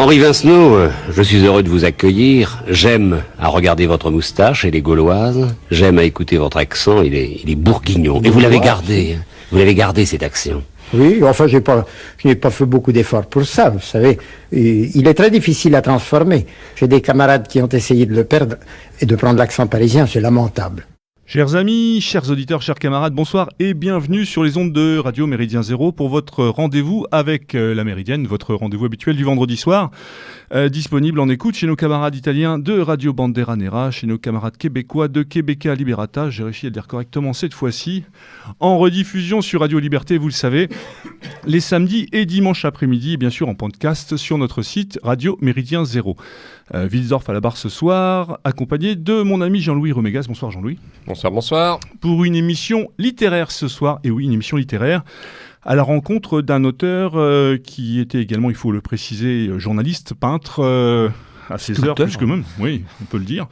Henri Vincenot, je suis heureux de vous accueillir. J'aime à regarder votre moustache, elle est gauloise. J'aime à écouter votre accent, il est bourguignon. Et vous l'avez gardé, cet accent. Oui, enfin, je n'ai pas fait beaucoup d'efforts pour ça, vous savez. Il est très difficile à transformer. J'ai des camarades qui ont essayé de le perdre et de prendre l'accent parisien, c'est lamentable. Chers amis, chers auditeurs, chers camarades, bonsoir et bienvenue sur les ondes de Radio Méridien Zéro pour votre rendez-vous avec la Méridienne, votre rendez-vous habituel du vendredi soir, disponible en écoute chez nos camarades italiens de Radio Bandera Nera, chez nos camarades québécois de Québéca Liberata, j'ai réussi à le dire correctement cette fois-ci, en rediffusion sur Radio Liberté, vous le savez, les samedis et dimanches après-midi, et bien sûr en podcast sur notre site Radio Méridien Zéro. Wilsdorf à la barre ce soir, accompagné de mon ami Jean-Louis Remégas. Bonsoir Jean-Louis. Bonsoir, bonsoir. Pour une émission littéraire ce soir, et oui, une émission littéraire, à la rencontre d'un auteur qui était également, il faut le préciser, journaliste, peintre, à ses heures, plus que même, oui, on peut le dire.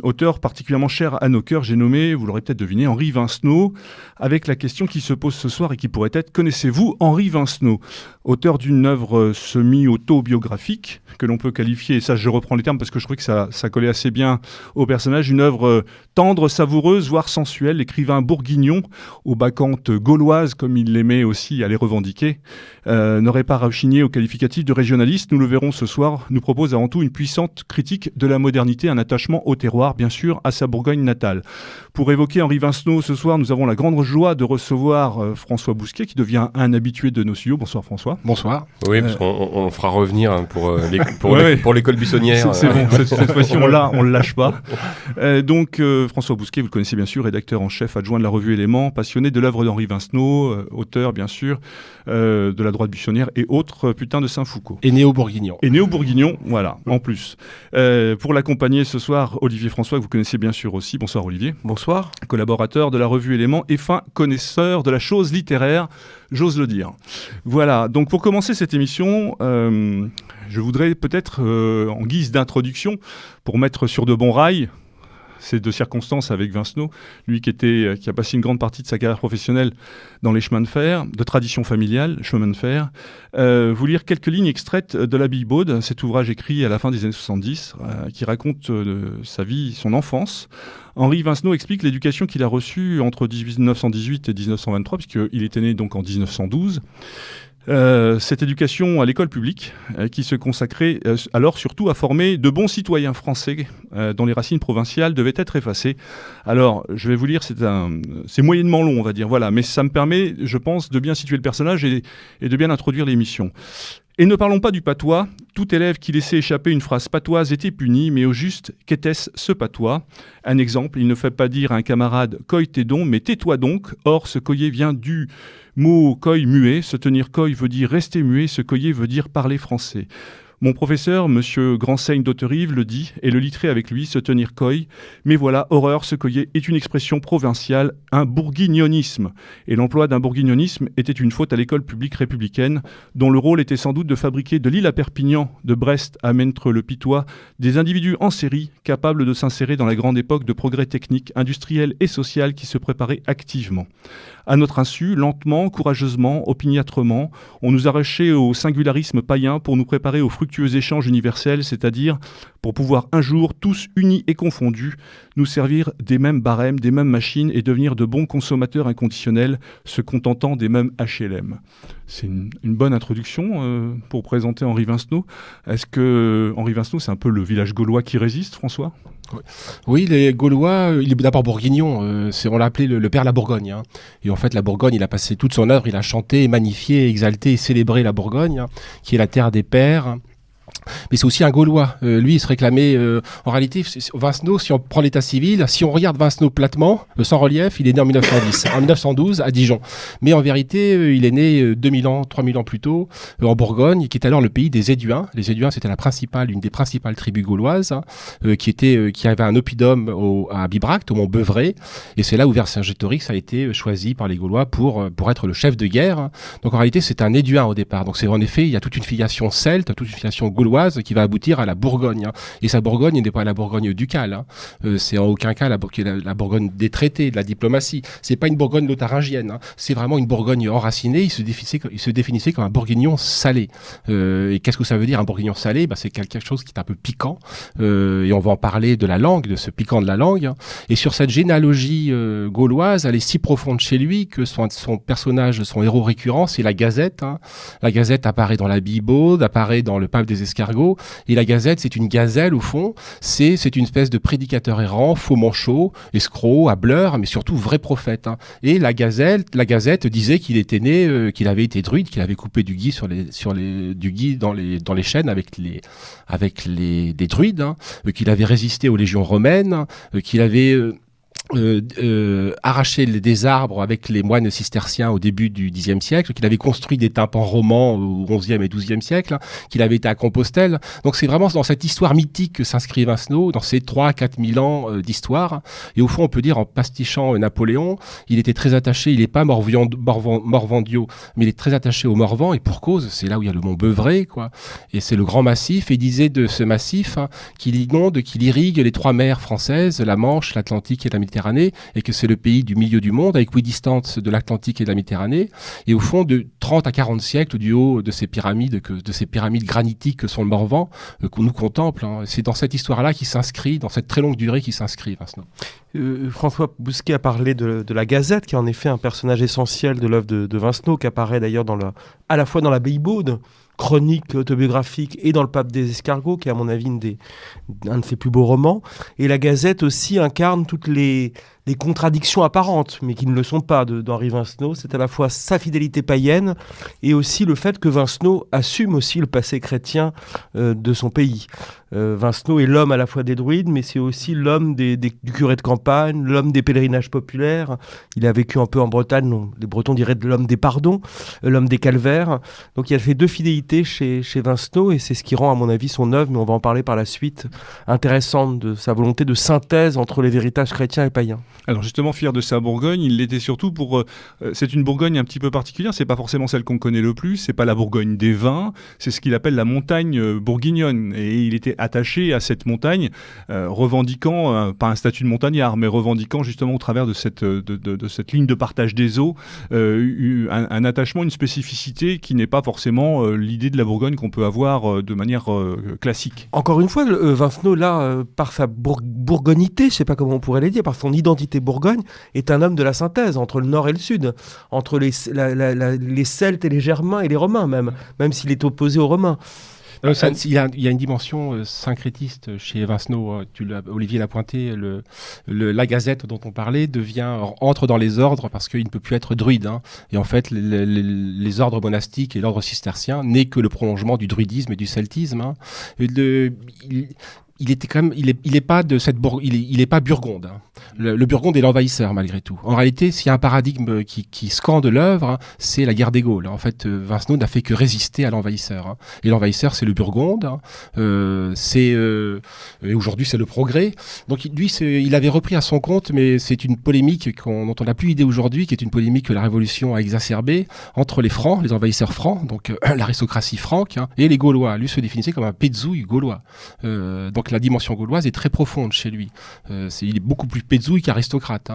Auteur particulièrement cher à nos cœurs, j'ai nommé, vous l'aurez peut-être deviné, Henri Vincenot, avec la question qui se pose ce soir et qui pourrait être, connaissez-vous Henri Vincenot ? Auteur d'une œuvre semi-autobiographique, que l'on peut qualifier, et ça je reprends les termes parce que je trouvais que ça collait assez bien au personnage, une œuvre tendre, savoureuse, voire sensuelle, l'écrivain bourguignon, aux bacchantes gauloises, comme il l'aimait aussi à les revendiquer, n'aurait pas rechigné au qualificatif de régionaliste, nous le verrons ce soir, nous propose avant tout une puissante critique de la modernité, un attachement au terroir, bien sûr, à sa Bourgogne natale. Pour évoquer Henri Vincenot ce soir, nous avons la grande joie de recevoir François Bousquet, qui devient un habitué de nos studios. Bonsoir François. Bonsoir. Oui, parce qu'on fera revenir pour l'école buissonnière. C'est bon, cette fois-ci on le lâche pas. Donc François Bousquet, vous le connaissez bien sûr, rédacteur en chef adjoint de la revue Éléments, passionné de l'œuvre d'Henri Vincenot, auteur bien sûr de la droite buissonnière et autres putains de Saint-Foucault. Et néo-bourguignon. Et néo-bourguignon, voilà, en plus. Pour l'accompagner ce soir, Olivier François, que vous connaissez bien sûr aussi. Bonsoir Olivier. Bonsoir. Collaborateur de la revue Éléments et fin connaisseur de la chose littéraire, j'ose le dire. Voilà, donc pour commencer cette émission, je voudrais peut-être, en guise d'introduction, pour mettre sur de bons rails, c'est de circonstances avec Vincenot, lui qui a passé une grande partie de sa carrière professionnelle dans les chemins de fer, de tradition familiale, chemin de fer, vous lire quelques lignes extraites de La Bille-Baude, cet ouvrage écrit à la fin des années 70, qui raconte sa vie, son enfance. Henri Vincenot explique l'éducation qu'il a reçue entre 1918 et 1923, puisqu'il était né donc en 1912. Cette éducation à l'école publique qui se consacrait alors surtout à former de bons citoyens français dont les racines provinciales devaient être effacées. Alors, je vais vous lire, c'est moyennement long, on va dire, voilà, mais ça me permet, je pense, de bien situer le personnage et de bien introduire l'émission. Et ne parlons pas du patois. Tout élève qui laissait échapper une phrase patoise était puni, mais au juste, qu'était-ce ce patois ? Un exemple, il ne fait pas dire à un camarade « coy t'es donc », mais « tais-toi donc ». Or, ce coyer vient du mot « coy » muet. Se tenir coy veut dire rester muet, se coyer veut dire parler français. Mon professeur, monsieur Grandseigne d'Hauterive, le dit, et le littré avec lui, se tenir coy. Mais voilà, horreur, se coyer est une expression provinciale, un bourguignonisme. Et l'emploi d'un bourguignonisme était une faute à l'école publique républicaine, dont le rôle était sans doute de fabriquer de Lille à Perpignan, de Brest à Maistre-le-Pitois, des individus en série, capables de s'insérer dans la grande époque de progrès technique, industriel et social qui se préparait activement. À notre insu, lentement, courageusement, opiniâtrement, on nous arrachait au singularisme païen pour nous préparer aux fructueux échanges universels, c'est-à-dire pour pouvoir un jour, tous unis et confondus, nous servir des mêmes barèmes, des mêmes machines et devenir de bons consommateurs inconditionnels, se contentant des mêmes HLM. C'est une bonne introduction pour présenter Henri Vincenot. Est-ce que Henri Vincenot, c'est un peu le village gaulois qui résiste, François ? Oui, les Gaulois, il est d'abord bourguignon, on l'a appelé le père la Bourgogne. Hein. Et en fait, la Bourgogne, il a passé toute son œuvre, il a chanté, magnifié, exalté et célébré la Bourgogne, hein, qui est la terre des pères. Mais c'est aussi un Gaulois. Lui, il se réclamait... en réalité, Vincenot, si on prend l'état civil, si on regarde Vincenot platement, sans relief, il est né en 1910, en 1912 à Dijon. Mais en vérité, il est né 2000 ans, 3000 ans plus tôt, en Bourgogne, qui est alors le pays des Éduins. Les Éduins, c'était une des principales tribus gauloises, hein, qui avait un oppidum à Bibracte, au mont Beuvray. Et c'est là où Vercingétorix a été choisi par les Gaulois pour être le chef de guerre. Donc en réalité, c'est un Éduin au départ. Donc c'est en effet, il y a toute une filiation celte, toute une filiation gauloise gauloise qui va aboutir à la Bourgogne. Et sa Bourgogne n'est pas la Bourgogne ducale. C'est en aucun cas la Bourgogne des traités, de la diplomatie. C'est pas une Bourgogne lotharingienne. C'est vraiment une Bourgogne enracinée. Il se définissait comme un bourguignon salé. Et qu'est-ce que ça veut dire un bourguignon salé? C'est quelque chose qui est un peu piquant. Et on va en parler de la langue, de ce piquant de la langue. Et sur cette généalogie gauloise, elle est si profonde chez lui que son personnage, son héros récurrent, c'est la Gazette. La Gazette apparaît dans la Bibaude, apparaît dans le Pape des Escargots. Et la Gazette, c'est une gazelle au fond. C'est une espèce de prédicateur errant, faux manchot, escroc, hableur, mais surtout vrai prophète. Et la Gazette disait qu'il était né, qu'il avait été druide, qu'il avait coupé du gui du gui dans les chênes avec des druides, qu'il avait résisté aux légions romaines, qu'il avait arraché des arbres avec les moines cisterciens au début du Xe siècle, qu'il avait construit des tympans romans au XIe et XIIe siècle, qu'il avait été à Compostelle. Donc c'est vraiment dans cette histoire mythique que s'inscrit Vincenot, dans ces 3-4 000 ans d'histoire. Et au fond, on peut dire, en pastichant Napoléon, il était très attaché, il n'est pas morvandiau, mais il est très attaché au Morvan, et pour cause, c'est là où il y a le mont Beuvray, quoi. Et c'est le grand massif, et il disait de ce massif qu'il irrigue les 3 mers françaises, la Manche, l'Atlantique et la Méditerranée, et que c'est le pays du milieu du monde, à équidistance de l'Atlantique et de la Méditerranée, et au fond de 30 à 40 siècles du haut de ces pyramides granitiques que sont le Morvan, qu'on nous contemple. C'est dans cette histoire-là qui s'inscrit, dans cette très longue durée qui s'inscrit, Vincenot. François Bousquet a parlé de la Gazette, qui est en effet un personnage essentiel de l'œuvre de Vincenot, qui apparaît d'ailleurs à la fois dans la Bibaude, chronique autobiographique, et dans le Pape des Escargots, qui est à mon avis un de ses plus beaux romans. Et la Gazette aussi incarne toutes les contradictions apparentes, mais qui ne le sont pas, d'Henri Vincenot. C'est à la fois sa fidélité païenne et aussi le fait que Vincenot assume aussi le passé chrétien de son pays. Vincenot est l'homme à la fois des druides, mais c'est aussi l'homme du curé de campagne, l'homme des pèlerinages populaires. Il a vécu un peu en Bretagne, les Bretons diraient de l'homme des pardons, l'homme des calvaires. Donc il a fait 2 fidélités chez Vincenot, et c'est ce qui rend, à mon avis, son œuvre, mais on va en parler par la suite, intéressante, de sa volonté de synthèse entre les héritages chrétiens et païens. Alors justement, fier de sa Bourgogne, il l'était surtout pour... c'est une Bourgogne un petit peu particulière, c'est pas forcément celle qu'on connaît le plus, c'est pas la Bourgogne des vins, c'est ce qu'il appelle la montagne bourguignonne. Et il était attaché à cette montagne, revendiquant, pas un statut de montagnard, mais revendiquant justement au travers de cette ligne de partage des eaux, un attachement, une spécificité qui n'est pas forcément l'idée de la Bourgogne qu'on peut avoir de manière classique. Encore une fois, Vincenot, là, par sa bourgognité, je sais pas comment on pourrait le dire, par son identité Bourgogne, est un homme de la synthèse entre le nord et le sud, entre les Celtes et les Germains et les Romains même s'il est opposé aux Romains. Il y a une dimension syncrétiste chez Vincenot. Olivier l'a pointé, la Gazette dont on parlait entre dans les ordres parce qu'il ne peut plus être druide. Et en fait, les ordres monastiques et l'ordre cistercien n'est que le prolongement du druidisme et du celtisme. Il est pas burgonde. Le Burgonde est l'envahisseur malgré tout. En réalité, s'il y a un paradigme qui scande l'œuvre, c'est la guerre des Gaules. En fait, Vincenot n'a fait que résister à l'envahisseur. Et l'envahisseur, c'est le Burgonde. Et aujourd'hui, c'est le Progrès. Donc lui, il avait repris à son compte, mais c'est une polémique dont on n'a plus idée aujourd'hui, qui est une polémique que la Révolution a exacerbée entre les Francs, les envahisseurs francs, donc l'aristocratie franque, et les Gaulois. Lui se définissait comme un pétzouille gaulois. Donc la dimension gauloise est très profonde chez lui. Il est beaucoup plus pétzouille qu'aristocrate.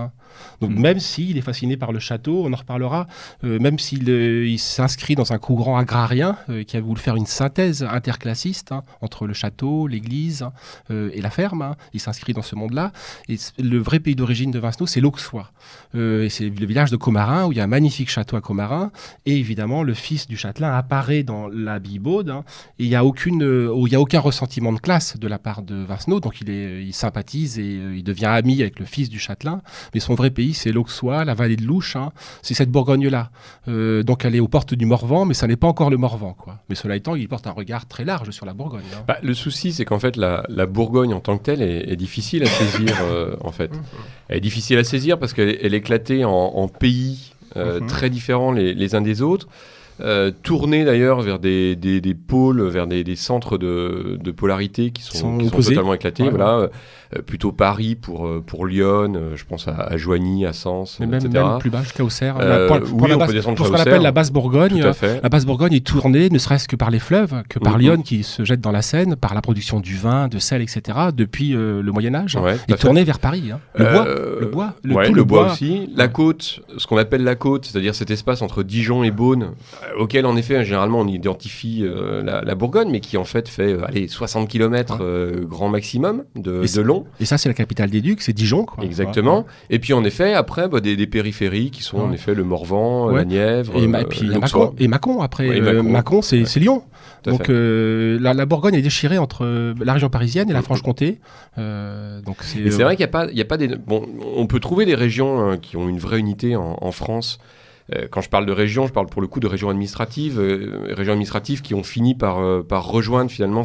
Donc même s'il est fasciné par le château, on en reparlera, même s'il s'inscrit dans un courant agrarien qui a voulu faire une synthèse interclassiste entre le château, l'église et la ferme, il s'inscrit dans ce monde-là. Et le vrai pays d'origine de Vincenot, c'est l'Auxois. Et c'est le village de Commarin, où il y a un magnifique château à Commarin. Et évidemment, le fils du châtelain apparaît dans la Bibaude. Et il n'y a aucun ressentiment de classe de la part de Vincenot, donc il sympathise et il devient ami avec le fils du châtelain, mais son vrai pays c'est l'Auxois, la vallée de l'Ouche, c'est cette Bourgogne-là. Donc elle est aux portes du Morvan, mais ça n'est pas encore le Morvan, quoi. Mais cela étant, il porte un regard très large sur la Bourgogne. Le souci, c'est qu'en fait, la Bourgogne en tant que telle est difficile à saisir, en fait. Elle est difficile à saisir parce qu'elle est éclatée en pays très différents les uns des autres. tourné d'ailleurs vers des pôles, vers des centres de polarité qui sont totalement éclatés. Ouais, voilà. Plutôt Paris pour Lyon, je pense à Joigny, à Sens, mais même etc. plus bas jusqu'à Auxerre. Oui, on peut descendre pour ce jusqu'à qu'on Auxerre. appelle la basse Bourgogne. Tout à fait. La basse Bourgogne est tournée, ne serait-ce que par les fleuves, que par Lyon qui se jette dans la Seine, par la production du vin, de sel, etc. depuis le Moyen Âge, et tournée vers Paris. Le bois aussi. La côte, ce qu'on appelle la côte, c'est-à-dire cet espace entre Dijon et Beaune, auquel en effet généralement on identifie la Bourgogne, mais qui en fait fait 60 km grand maximum de long. Et ça, c'est la capitale des Ducs, c'est Dijon, quoi. Exactement. Et puis en effet, après, des périphéries qui sont en effet le Morvan, la Nièvre, et puis Mâcon après. Mâcon, c'est Lyon. Donc la Bourgogne est déchirée entre la région parisienne et la Franche-Comté. Et c'est vrai qu'il y a pas des. Bon, on peut trouver des régions qui ont une vraie unité en France. Quand je parle de régions, je parle pour le coup de régions administratives qui ont fini par rejoindre finalement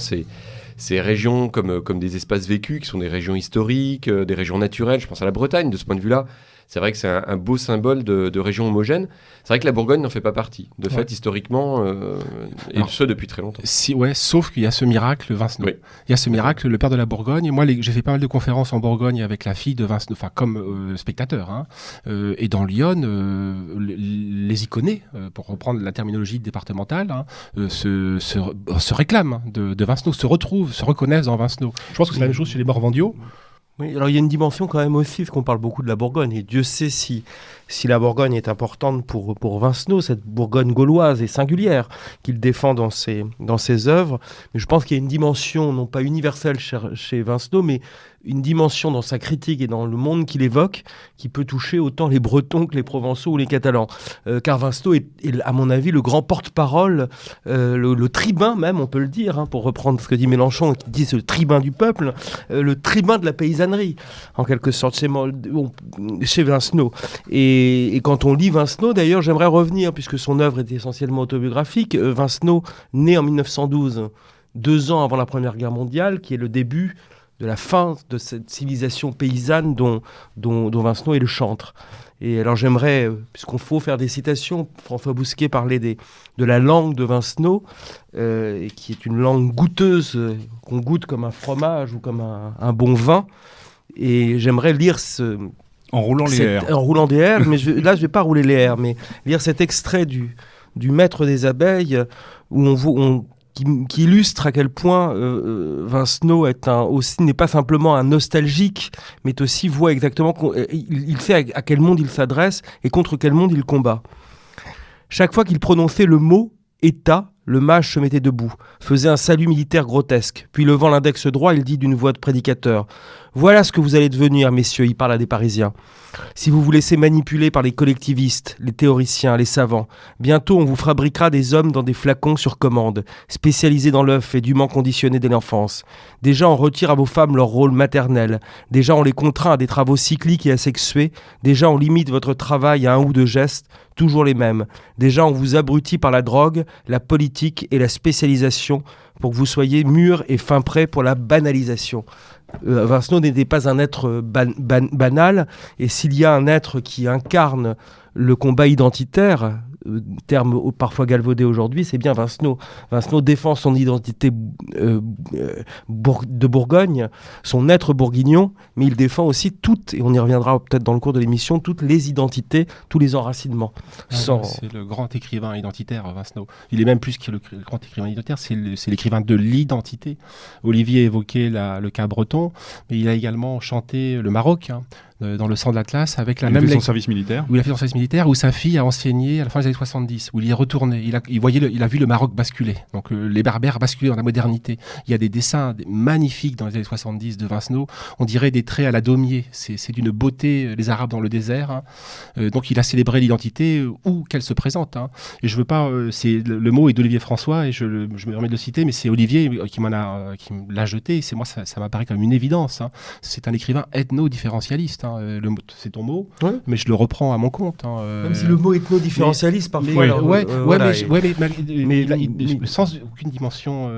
ces régions comme des espaces vécus, qui sont des régions historiques, des régions naturelles. Je pense à la Bretagne, de ce point de vue-là. C'est vrai que c'est un beau symbole de région homogène. C'est vrai que la Bourgogne n'en fait pas partie, de fait, historiquement, et ce depuis très longtemps. Sauf qu'il y a ce miracle Vincenot. Oui. Il y a ce miracle, le père de la Bourgogne. Moi, j'ai fait pas mal de conférences en Bourgogne avec la fille de Vincenot, enfin comme spectateur. Et dans Lyon, les iconés, pour reprendre la terminologie départementale, se réclament de Vincenot, se retrouvent, se reconnaissent dans Vincenot. Je pense que c'est la même chose chez les Morvandiaux. Oui, alors il y a une dimension quand même aussi, parce qu'on parle beaucoup de la Bourgogne, et Dieu sait si la Bourgogne est importante pour Vincenot, cette Bourgogne gauloise et singulière qu'il défend dans ses œuvres. Mais je pense qu'il y a une dimension, non pas universelle chez Vincenot, mais une dimension dans sa critique et dans le monde qu'il évoque, qui peut toucher autant les Bretons que les Provençaux ou les Catalans. Car Vincenot est, à mon avis, le grand porte-parole, le tribun même, on peut le dire, pour reprendre ce que dit Mélenchon, qui dit c'est le tribun du peuple, le tribun de la paysannerie, en quelque sorte, chez Vincenot. Et quand on lit Vincenot, d'ailleurs, j'aimerais revenir, puisque son œuvre est essentiellement autobiographique, Vincenot, né en 1912, 2 ans avant la Première Guerre mondiale, qui est le début de la fin de cette civilisation paysanne dont Vincenot est le chantre. Et alors j'aimerais, puisqu'on faut faire des citations, François Bousquet parlait de la langue de Vincenot, qui est une langue goûteuse, qu'on goûte comme un fromage ou comme un bon vin. Et j'aimerais lire en roulant les airs. En roulant des airs, mais je vais pas rouler les airs, mais lire cet extrait du Maître des abeilles, où qui illustre à quel point Vincenot n'est pas simplement un nostalgique, mais aussi voit exactement, il sait à quel monde il s'adresse et contre quel monde il combat. Chaque fois qu'il prononçait le mot « État », le mage se mettait debout, faisait un salut militaire grotesque, puis levant l'index droit, il dit d'une voix de prédicateur « Voilà ce que vous allez devenir, messieurs », il parle à des Parisiens. « Si vous vous laissez manipuler par les collectivistes, les théoriciens, les savants, bientôt on vous fabriquera des hommes dans des flacons sur commande, spécialisés dans l'œuf et dûment conditionnés dès l'enfance. Déjà on retire à vos femmes leur rôle maternel, déjà on les contraint à des travaux cycliques et asexués, déjà on limite votre travail à 1 ou 2 gestes, toujours les mêmes. Déjà on vous abrutit par la drogue, la politique et la spécialisation pour que vous soyez mûrs et fin prêts pour la banalisation. » Vincenot n'était pas un être banal, et s'il y a un être qui incarne le combat identitaire, terme parfois galvaudé aujourd'hui, c'est bien Vincenot. Vincenot défend son identité de Bourgogne, son être bourguignon, mais il défend aussi toutes, et on y reviendra peut-être dans le cours de l'émission, toutes les identités, tous les enracinements. C'est le grand écrivain identitaire, Vincenot. Il est même plus que le grand écrivain identitaire, c'est l'écrivain de l'identité. Olivier évoquait le cas breton, mais il a également chanté le Maroc, dans le sang de l'Atlas, avec la même... Il a fait son service militaire. Où il a fait son service militaire, où sa fille a enseigné à la fin des années 70, où il y est retourné. Il a vu le Maroc basculer. Donc les Berbères basculer dans la modernité. Il y a des dessins magnifiques dans les années 70 de Vincenot. On dirait des traits à la Daumier. C'est d'une beauté, les Arabes dans le désert. Donc il a célébré l'identité où qu'elle se présente. Et je veux pas... le mot est d'Olivier François, et je me remets de le citer, mais c'est Olivier qui me l'a jeté. C'est moi, ça m'apparaît comme une évidence. C'est un écrivain ethno-différentialiste. C'est ton mot, mais je le reprends à mon compte. Même si le mot ethno-différentialiste, parfois... Mais sans aucune dimension,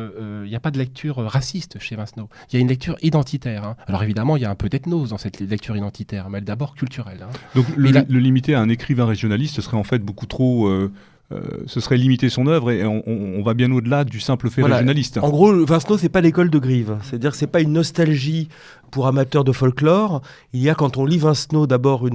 il n'y a pas de lecture raciste chez Vincenot. Il y a une lecture identitaire. Alors évidemment, il y a un peu d'ethnos dans cette lecture identitaire, mais d'abord culturelle. Donc le limiter à un écrivain régionaliste, ce serait en fait beaucoup trop... ce serait limiter son œuvre et on va bien au-delà du simple fait régionaliste. En gros, Vincenot, c'est pas l'école de Grive. C'est-à-dire que c'est pas une nostalgie pour amateurs de folklore. Il y a, quand on lit Vincenot, d'abord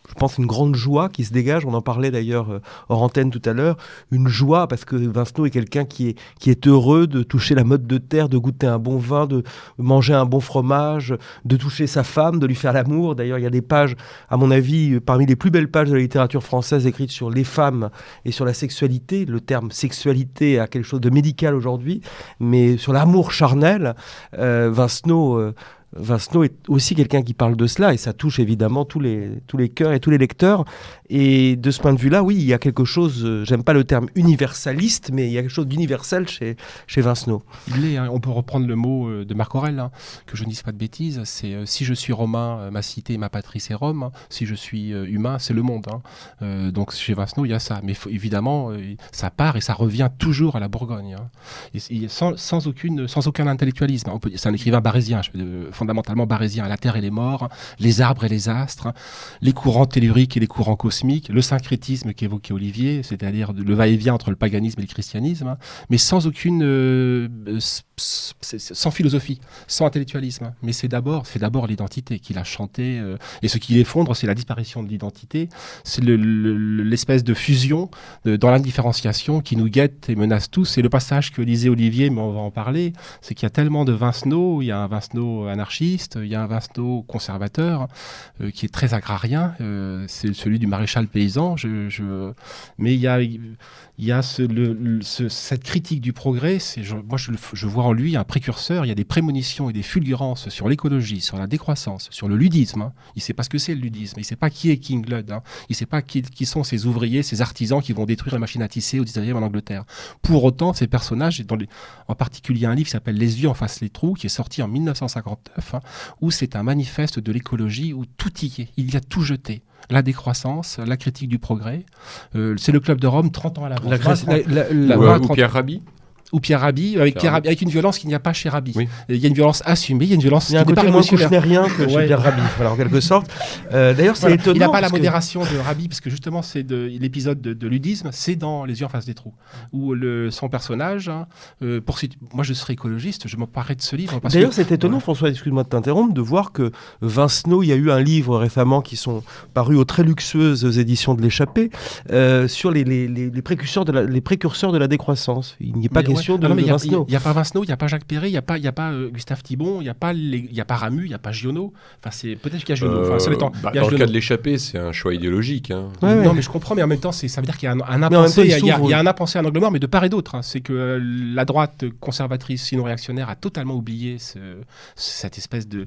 je pense une grande joie qui se dégage. On en parlait d'ailleurs hors antenne tout à l'heure. Une joie parce que Vincenot est quelqu'un qui est heureux de toucher la motte de terre, de goûter un bon vin, de manger un bon fromage, de toucher sa femme, de lui faire l'amour. D'ailleurs, il y a des pages, à mon avis, parmi les plus belles pages de la littérature française écrites sur les femmes et sur la sexualité. Le terme sexualité a quelque chose de médical aujourd'hui, mais sur l'amour charnel, Vincenot est aussi quelqu'un qui parle de cela et ça touche évidemment tous les cœurs et tous les lecteurs. Et de ce point de vue-là, oui, il y a quelque chose, j'aime pas le terme universaliste, mais il y a quelque chose d'universel chez Vincenot. On peut reprendre le mot de Marc Aurèle, que je ne dise pas de bêtises, c'est si je suis romain, ma cité, ma patrie, c'est Rome. Si je suis humain, c'est le monde. Donc chez Vincenot, il y a ça. Mais évidemment, ça part et ça revient toujours à la Bourgogne. Et sans aucun intellectualisme. C'est un écrivain barésien, fondamentalement barésien, la terre et les morts, les arbres et les astres, les courants telluriques et les courants cosmiques, le syncrétisme qu'évoquait Olivier, c'est-à-dire le va-et-vient entre le paganisme et le christianisme, mais sans philosophie, sans intellectualisme. Mais c'est d'abord l'identité qu'il a chanté. Et ce qui l'effondre, c'est la disparition de l'identité, c'est l'espèce de fusion dans l'indifférenciation qui nous guette et menace tous. C'est le passage que lisait Olivier, mais on va en parler, c'est qu'il y a tellement de Vincenot, il y a un Vincenot anarchiste, il y a un Vincenot conservateur qui est très agrarien, c'est celui du maréchal paysan, mais il y a cette critique du progrès, je vois en lui un précurseur. Il y a des prémonitions et des fulgurances sur l'écologie, sur la décroissance, sur le ludisme. Il ne sait pas ce que c'est le ludisme, il ne sait pas qui est King Lud, il ne sait pas qui sont ces ouvriers, ces artisans qui vont détruire la machine à tisser au 19e en Angleterre. Pour autant, ces personnages, en particulier un livre qui s'appelle Les yeux en face les trous, qui est sorti en 1959, où c'est un manifeste de l'écologie, où tout y est, il y a tout jeté. La décroissance, la critique du progrès. C'est le Club de Rome 30 ans à l'avance. Ou Pierre Rabhi. Ou Pierre Rabhi, avec une violence qu'il n'y a pas chez Rabhi. Oui. Il y a une violence assumée, il y a une violence qui n'est pas révolutionnaire. Il y a un côté moins kouchnérien que chez Pierre Rabhi, en quelque sorte. D'ailleurs, c'est étonnant. Il n'a pas la modération de Rabhi, parce que justement, c'est l'épisode de ludisme, c'est dans Les yeux en face des trous, où son personnage, moi je serais écologiste, je m'emparais de ce livre. D'ailleurs, c'est étonnant, François, excuse-moi de t'interrompre, de voir que Vincenot, il y a eu un livre récemment qui sont parus aux très luxueuses éditions de l'Échappée, sur les précurseurs de la décroissance. Il n'y a pas question. Il n'y a pas Vincenot, il n'y a pas Jacques Perret, il n'y a pas Gustave Thibon, il n'y a pas Ramu, il n'y a pas Giono. Peut-être qu'il y a Giono. Dans le cas de l'Échappée, c'est un choix idéologique. Non, mais je comprends, mais en même temps, ça veut dire qu'il y a un impensé, il y a un impensé, un angle mort, mais de part et d'autre. C'est que la droite conservatrice, sinon réactionnaire, a totalement oublié cette espèce de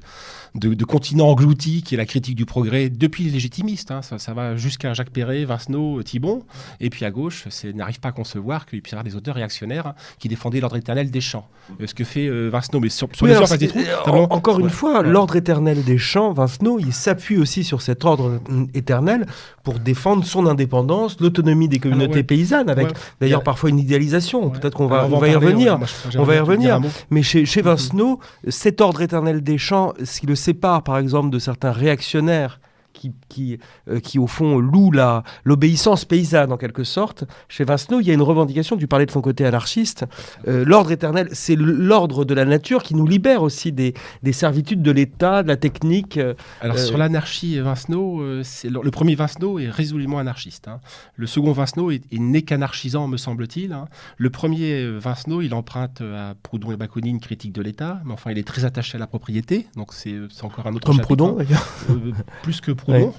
continent englouti qui est la critique du progrès depuis les légitimistes. Ça va jusqu'à Jacques Perret, Vincenot, Thibon. Et puis à gauche, n'arrive pas à concevoir qu'il puisse y avoir des auteurs réactionnaires qui défendait l'ordre éternel des champs. Ce que fait Vincenot, mais sur les gens des trous. Encore une fois, l'ordre éternel des champs, Vincenot, il s'appuie aussi sur cet ordre éternel pour défendre son indépendance, l'autonomie des communautés paysannes, avec d'ailleurs parfois une idéalisation. Peut-être qu'on va y revenir. On va y revenir. Mais chez Vincenot, cet ordre éternel des champs, ce qui le sépare, par exemple, de certains réactionnaires qui au fond louent l'obéissance paysanne en quelque sorte. Chez Vincenot, il y a une revendication, tu parlais de son côté anarchiste, l'ordre éternel, c'est l'ordre de la nature qui nous libère aussi des servitudes de l'État, de la technique. Alors sur l'anarchie, Vincenot, le premier Vincenot est résolument anarchiste. Le second Vincenot est né qu'anarchisant, me semble-t-il. Le premier Vincenot, il emprunte à Proudhon et Bakounine une critique de l'État, mais enfin il est très attaché à la propriété, donc c'est encore un autre chapitre. Proudhon d'ailleurs. Plus que Proudhon,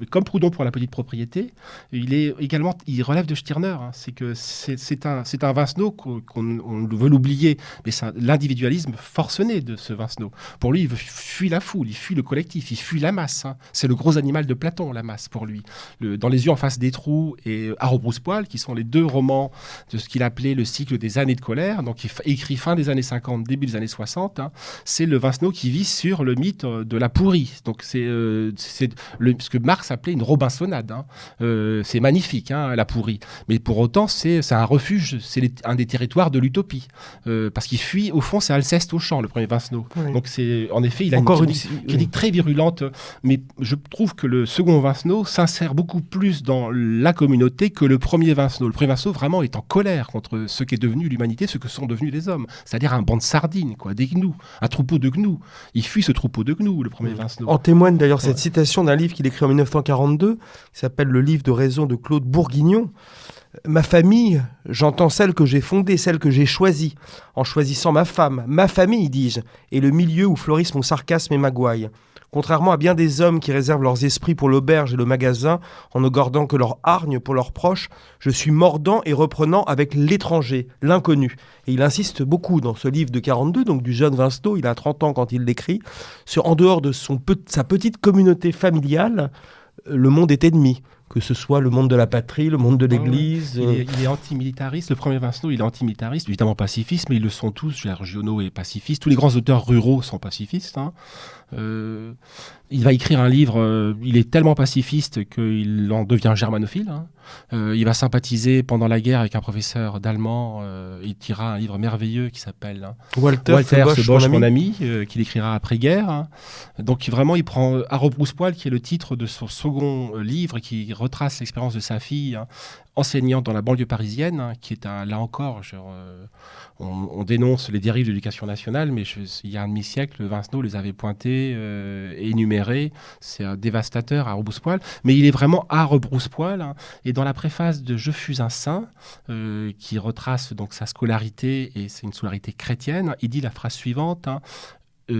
comme Proudhon pour la petite propriété, il relève de Stirner. C'est un Vincenot qu'on veut l'oublier, mais c'est l'individualisme forcené de ce Vincenot. Pour lui, il fuit la foule, il fuit le collectif, il fuit la masse. C'est le gros animal de Platon, la masse, pour lui. Dans Les yeux en face des trous et À rebrousse-poil, qui sont les deux romans de ce qu'il appelait le cycle des années de colère, donc écrit fin des années 50, début des années 60, c'est le Vincenot qui vit sur le mythe de la pourrie. Donc c'est c'est ce que Marx appelait une Robinsonade. C'est magnifique, la Pourrie. Mais pour autant, c'est un refuge, c'est un des territoires de l'utopie. Parce qu'il fuit, au fond, c'est Alceste au champ, le premier Vincenot. Oui. Donc, en effet, il a une critique très virulente. Mais je trouve que le second Vincenot s'insère beaucoup plus dans la communauté que le premier Vincenot. Le premier Vincenot, vraiment, est en colère contre ce qu'est devenu l'humanité, ce que sont devenus les hommes. C'est-à-dire un banc de sardines, des gnous, un troupeau de gnous. Il fuit ce troupeau de gnous, le premier Vincenot. En témoigne d'ailleurs cette citation d'un livre qu'il écrit en 1942, qui s'appelle Le livre de raison de Claude Bourguignon. Ma famille, j'entends celle que j'ai fondée, celle que j'ai choisie, en choisissant ma femme, ma famille, dis-je, et le milieu où fleurissent mon sarcasme et ma gouaille. Contrairement à bien des hommes qui réservent leurs esprits pour l'auberge et le magasin, en ne gardant que leur hargne pour leurs proches, je suis mordant et reprenant avec l'étranger, l'inconnu. Et il insiste beaucoup dans ce livre de 42, donc du jeune Vincenot, il a 30 ans quand il l'écrit, sur en dehors de sa petite communauté familiale, le monde est ennemi. Que ce soit le monde de la patrie, le monde de l'Église. Il est antimilitariste. Le premier Vincenot, il est antimilitariste, évidemment pacifiste, mais ils le sont tous. Giono est pacifiste. Tous les grands auteurs ruraux sont pacifistes. Il va écrire un livre, il est tellement pacifiste qu'il en devient germanophile. Il va sympathiser pendant la guerre avec un professeur d'allemand. Il tirera un livre merveilleux qui s'appelle Walter se Bosch, mon ami, qu'il écrira après-guerre. Donc vraiment, il prend À rebrousse-poil, qui est le titre de son second livre, qui retrace l'expérience de sa fille, enseignante dans la banlieue parisienne, qui est là encore, on dénonce les dérives de l'éducation nationale, mais il y a un demi-siècle, Vincenot les avait pointés et énumérés. C'est un dévastateur à rebrousse-poil, mais il est vraiment à rebrousse-poil. Et dans la préface de Je fus un saint, qui retrace donc sa scolarité, et c'est une scolarité chrétienne, il dit la phrase suivante,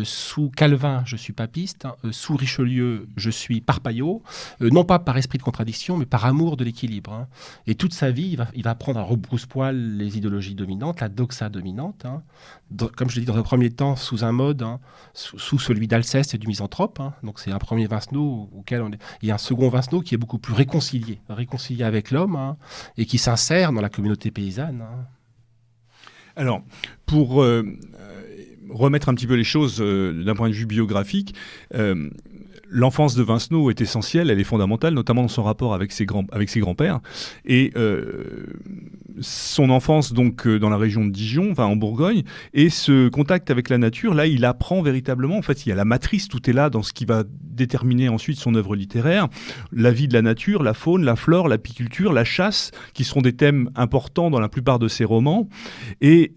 sous Calvin, je suis papiste, sous Richelieu, je suis parpaillot, non pas par esprit de contradiction, mais par amour de l'équilibre. Et toute sa vie, il va prendre à rebrousse-poil les idéologies dominantes, la doxa dominante, comme je l'ai dit dans un premier temps, sous un mode, sous celui d'Alceste et du misanthrope. Donc c'est un premier Vincenot auquel il y a un second Vincenot qui est beaucoup plus réconcilié avec l'homme, et qui s'insère dans la communauté paysanne. Alors, pour remettre un petit peu les choses d'un point de vue biographique, l'enfance de Vincenot est essentielle, elle est fondamentale, notamment dans son rapport avec ses grands-pères. Et son enfance donc dans la région de Dijon, en Bourgogne, et ce contact avec la nature, là il apprend véritablement, en fait il y a la matrice, tout est là dans ce qui va déterminer ensuite son œuvre littéraire, la vie de la nature, la faune, la flore, l'apiculture, la chasse, qui seront des thèmes importants dans la plupart de ses romans. Et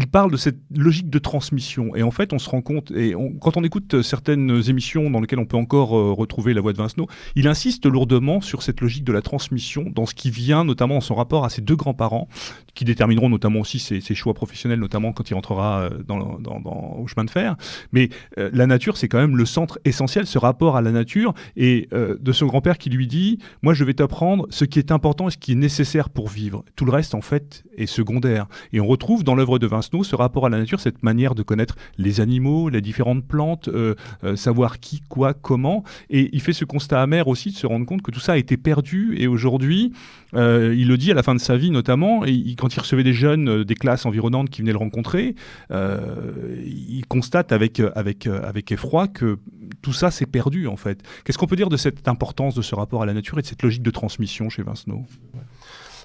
il parle de cette logique de transmission. Et en fait, on se rend compte, quand on écoute certaines émissions dans lesquelles on peut encore retrouver la voix de Vincenot, il insiste lourdement sur cette logique de la transmission, dans ce qui vient notamment dans son rapport à ses deux grands-parents, qui détermineront notamment aussi ses choix professionnels, notamment quand il rentrera au chemin de fer. Mais la nature, c'est quand même le centre essentiel, ce rapport à la nature, et de son grand-père qui lui dit « Moi, je vais t'apprendre ce qui est important et ce qui est nécessaire pour vivre. Tout le reste, en fait, est secondaire. » Et on retrouve dans l'œuvre de Vincenot ce rapport à la nature, cette manière de connaître les animaux, les différentes plantes, savoir qui, quoi, comment. Et il fait ce constat amer aussi de se rendre compte que tout ça a été perdu. Et aujourd'hui, il le dit à la fin de sa vie notamment, et quand il recevait des jeunes des classes environnantes qui venaient le rencontrer, il constate avec effroi que tout ça s'est perdu en fait. Qu'est-ce qu'on peut dire de cette importance de ce rapport à la nature et de cette logique de transmission chez Vincenot ?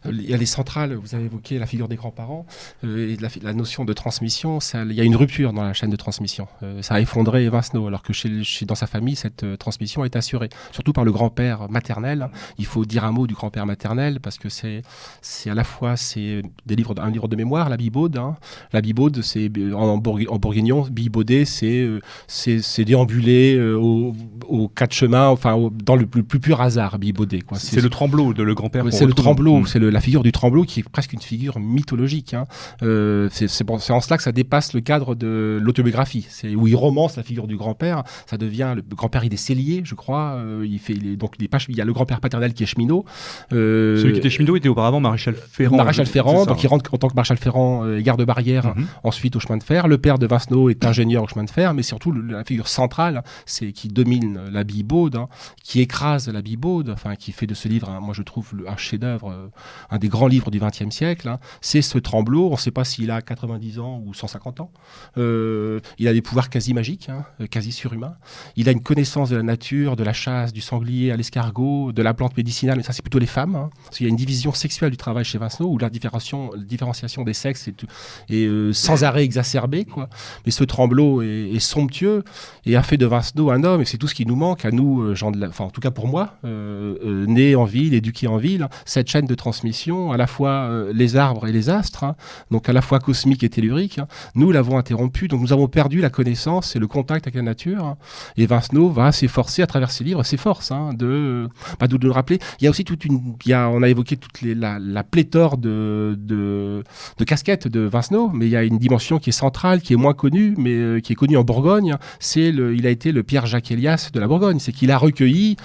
Il y a les centrales, vous avez évoqué la figure des grands-parents, et la notion de transmission, il y a une rupture dans la chaîne de transmission. Ça a effondré Vincenot, alors que dans sa famille, cette transmission est assurée. Surtout par le grand-père maternel. Il faut dire un mot du grand-père maternel, parce que c'est à la fois un livre de mémoire, la Bibaude. La Bibaude, c'est en bourguignon, bibauder, c'est déambuler aux quatre chemins, dans le plus pur hasard, bibauder. C'est le tremblot de le grand-père. C'est le tremblot, c'est la figure du tremblot qui est presque une figure mythologique. C'est en cela que ça dépasse le cadre de l'autobiographie. C'est où il romance la figure du grand-père. Ça devient le grand-père, il est cellier, je crois. Il y a le grand-père paternel qui est cheminot. Celui qui était cheminot était auparavant maréchal ferrant. Donc il rentre en tant que maréchal ferrant et garde-barrière ensuite au chemin de fer. Le père de Vincenot est ingénieur au chemin de fer, mais surtout la figure centrale, c'est qui domine la Bibaude, qui écrase la Bibaude, qui fait de ce livre, moi je trouve un chef-d'œuvre un des grands livres du XXe siècle, hein, c'est ce Tremblot. On ne sait pas s'il a 90 ans ou 150 ans. Il a des pouvoirs quasi magiques, hein, quasi surhumains. Il a une connaissance de la nature, de la chasse, du sanglier à l'escargot, de la plante médicinale, mais ça c'est plutôt les femmes, hein, parce qu'il y a une division sexuelle du travail chez Vincenot, où la différenciation des sexes est sans arrêt exacerbée, quoi. Mais ce Tremblot est somptueux et a fait de Vincenot un homme, et c'est tout ce qui nous manque à nous, gens en tout cas pour moi, né en ville, éduqué en ville, hein, cette chaîne de transmission, à la fois les arbres et les astres, hein, donc à la fois cosmique et tellurique, hein, nous l'avons interrompu, donc nous avons perdu la connaissance et le contact avec la nature, hein, et Vincenot va s'efforcer à travers ses livres, s'efforce, hein, de le rappeler. Il y a aussi on a évoqué la pléthore de casquettes de Vincenot, mais il y a une dimension qui est centrale, qui est moins connue, mais qui est connue en Bourgogne. Il a été le Pierre-Jacques Elias de la Bourgogne. C'est qu'il a recueilli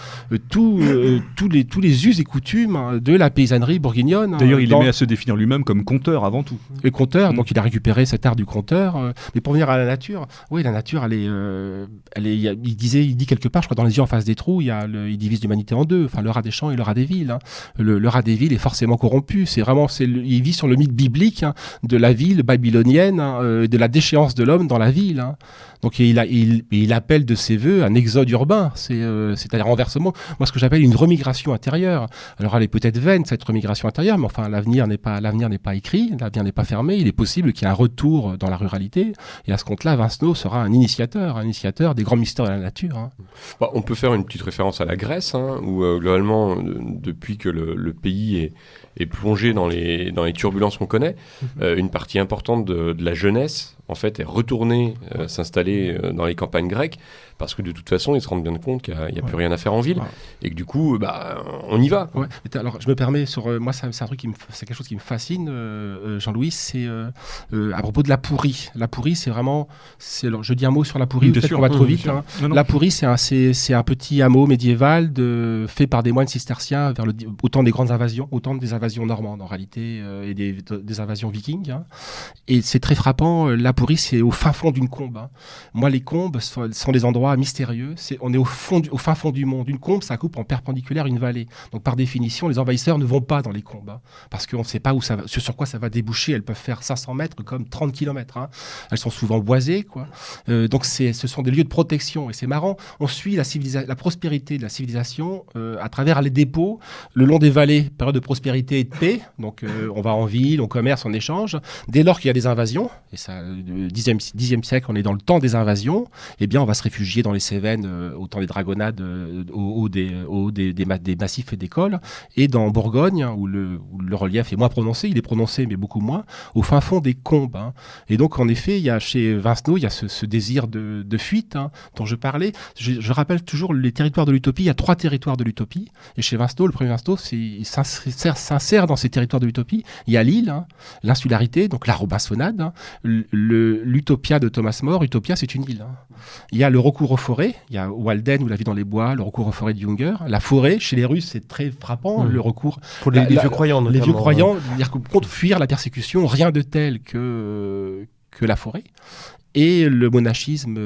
tous les us et coutumes de la paysannerie bourguignonne. D'ailleurs, il aimait à se définir lui-même comme conteur avant tout. Et conteur, donc il a récupéré cet art du conteur. Mais pour venir à la nature, oui, la nature, il dit quelque part, je crois, dans Les yeux en face des trous, il divise l'humanité en deux. Enfin, le rat des champs et le rat des villes. Hein. Le rat des villes est forcément corrompu. Il vit sur le mythe biblique, hein, de la ville babylonienne, hein, de la déchéance de l'homme dans la ville. Hein. Donc il appelle de ses voeux un exode urbain, c'est-à-dire renversement, moi ce que j'appelle une remigration intérieure. Alors elle est peut-être vaine cette remigration intérieure, mais enfin l'avenir n'est pas écrit, l'avenir n'est pas fermé, il est possible qu'il y ait un retour dans la ruralité, et à ce compte-là, Vincenot sera un initiateur des grands mystères de la nature. Hein. Bon, on peut faire une petite référence à la Grèce, hein, où globalement, depuis que le pays est plongé dans les turbulences qu'on connaît, une partie importante de la jeunesse en fait, est retourné s'installer dans les campagnes grecques, parce que de toute façon, ils se rendent bien compte qu'il n'y a plus rien à faire en ville, et que du coup, on y va. Ouais. Alors, je me permets, moi, c'est quelque chose qui me fascine, Jean-Louis, c'est à propos de la Pourie. La Pourie, je dis un mot sur la Pourie, peut-être qu'on va trop vite. Hein. Non. La Pourie, c'est un petit hameau médiéval fait par des moines cisterciens au temps des grandes invasions, au temps des invasions normandes, en réalité, et des invasions vikings. Hein. Et c'est très frappant, la Pourie, c'est au fin fond d'une combe. Hein. Moi, les combes sont des endroits mystérieux. On est au fin fond du monde. Une combe, ça coupe en perpendiculaire une vallée. Donc, par définition, les envahisseurs ne vont pas dans les combes. Hein, parce qu'on ne sait pas sur quoi ça va déboucher. Elles peuvent faire 500 mètres comme 30 km. Hein. Elles sont souvent boisées, quoi. Donc, ce sont des lieux de protection. Et c'est marrant. On suit la prospérité de la civilisation à travers les dépôts, le long des vallées, période de prospérité et de paix. Donc, on va en ville, on commerce, on échange. Dès lors qu'il y a des invasions, et ça, le 10e siècle, on est dans le temps des invasions, eh bien, on va se réfugier dans les Cévennes au temps des dragonnades, au haut des massifs et des cols, et dans Bourgogne, où le relief est moins prononcé, il est prononcé, mais beaucoup moins, au fin fond des combes. Hein. Et donc, en effet, chez Vincenot, il y a ce désir de fuite, hein, dont je parlais. Je rappelle toujours les territoires de l'utopie. Il y a 3 territoires de l'utopie. Et chez Vincenot, le premier Vincenot, il s'insère dans ces territoires de l'utopie. Il y a l'île, hein, l'insularité, donc la robinsonade, hein, l'Utopia de Thomas More. Utopia, c'est une île. Hein. Il y a le recours aux forêts. Il y a Walden, ou La vie dans les bois, le recours aux forêts de Junger. La forêt, chez les Russes, c'est très frappant, le recours. Pour les vieux croyants, notamment. Les vieux croyants, c'est-à-dire que pour fuir la persécution, rien de tel que la forêt. Et le monachisme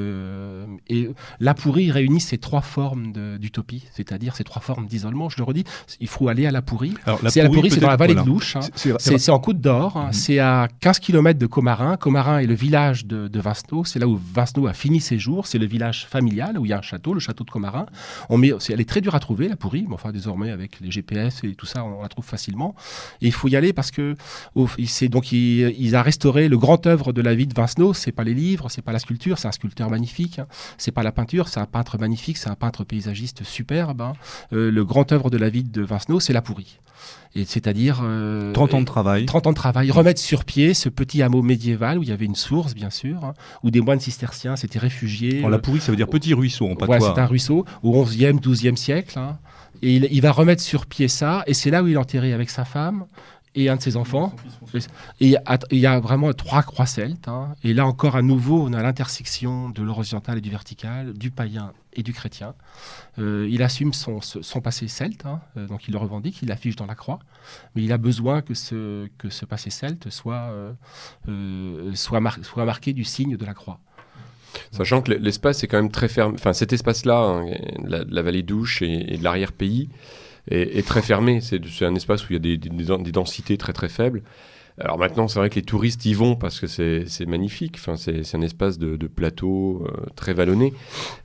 et la Pourie réunit ces 3 formes d'utopie, c'est-à-dire ces 3 formes d'isolement. Je le redis, il faut aller à la Pourie. Alors, la Pourie, c'est dans la vallée de l'Ouche. Hein. C'est en Côte d'Or. Hein. C'est à 15 km de Commarin. Commarin est le village de Vincenot. C'est là où Vincenot a fini ses jours. C'est le village familial où il y a un château, le château de Commarin. Elle est très dure à trouver, la Pourie. Mais enfin, désormais, avec les GPS et tout ça, on la trouve facilement. Et il faut y aller parce que il a restauré le grand œuvre de la vie de Vincenot. C'est pas les livres, c'est pas la sculpture, c'est un sculpteur magnifique. Hein. C'est pas la peinture, c'est un peintre magnifique, c'est un peintre paysagiste superbe. Hein. Le grand œuvre de la vie de Vincenot, c'est la Pourie. Et c'est-à-dire 30 ans de travail. 30 ans de travail, remettre sur pied ce petit hameau médiéval où il y avait une source, bien sûr, hein, où des moines cisterciens s'étaient réfugiés. Alors, la Pourie, ça veut dire petit ruisseau en patois. Ouais, c'est un ruisseau au 11e, 12e siècle. Hein. Et il va remettre sur pied ça, et c'est là où il est enterré avec sa femme et un de ses enfants. Et il y a vraiment 3 croix celtes. Hein. Et là encore, à nouveau, on a l'intersection de l'horizontal et du vertical, du païen et du chrétien. Il assume son passé celte, hein. Donc il le revendique, il l'affiche dans la croix. Mais il a besoin que ce passé celte soit marqué du signe de la croix. Sachant que l'espace est quand même très fermé. Enfin, cet espace-là, hein, la vallée d'Ouche et de l'arrière-pays, est très fermé. C'est un espace où il y a des densités très très faibles. Alors maintenant, c'est vrai que les touristes y vont parce que c'est magnifique. Enfin, c'est un espace de plateau très vallonné.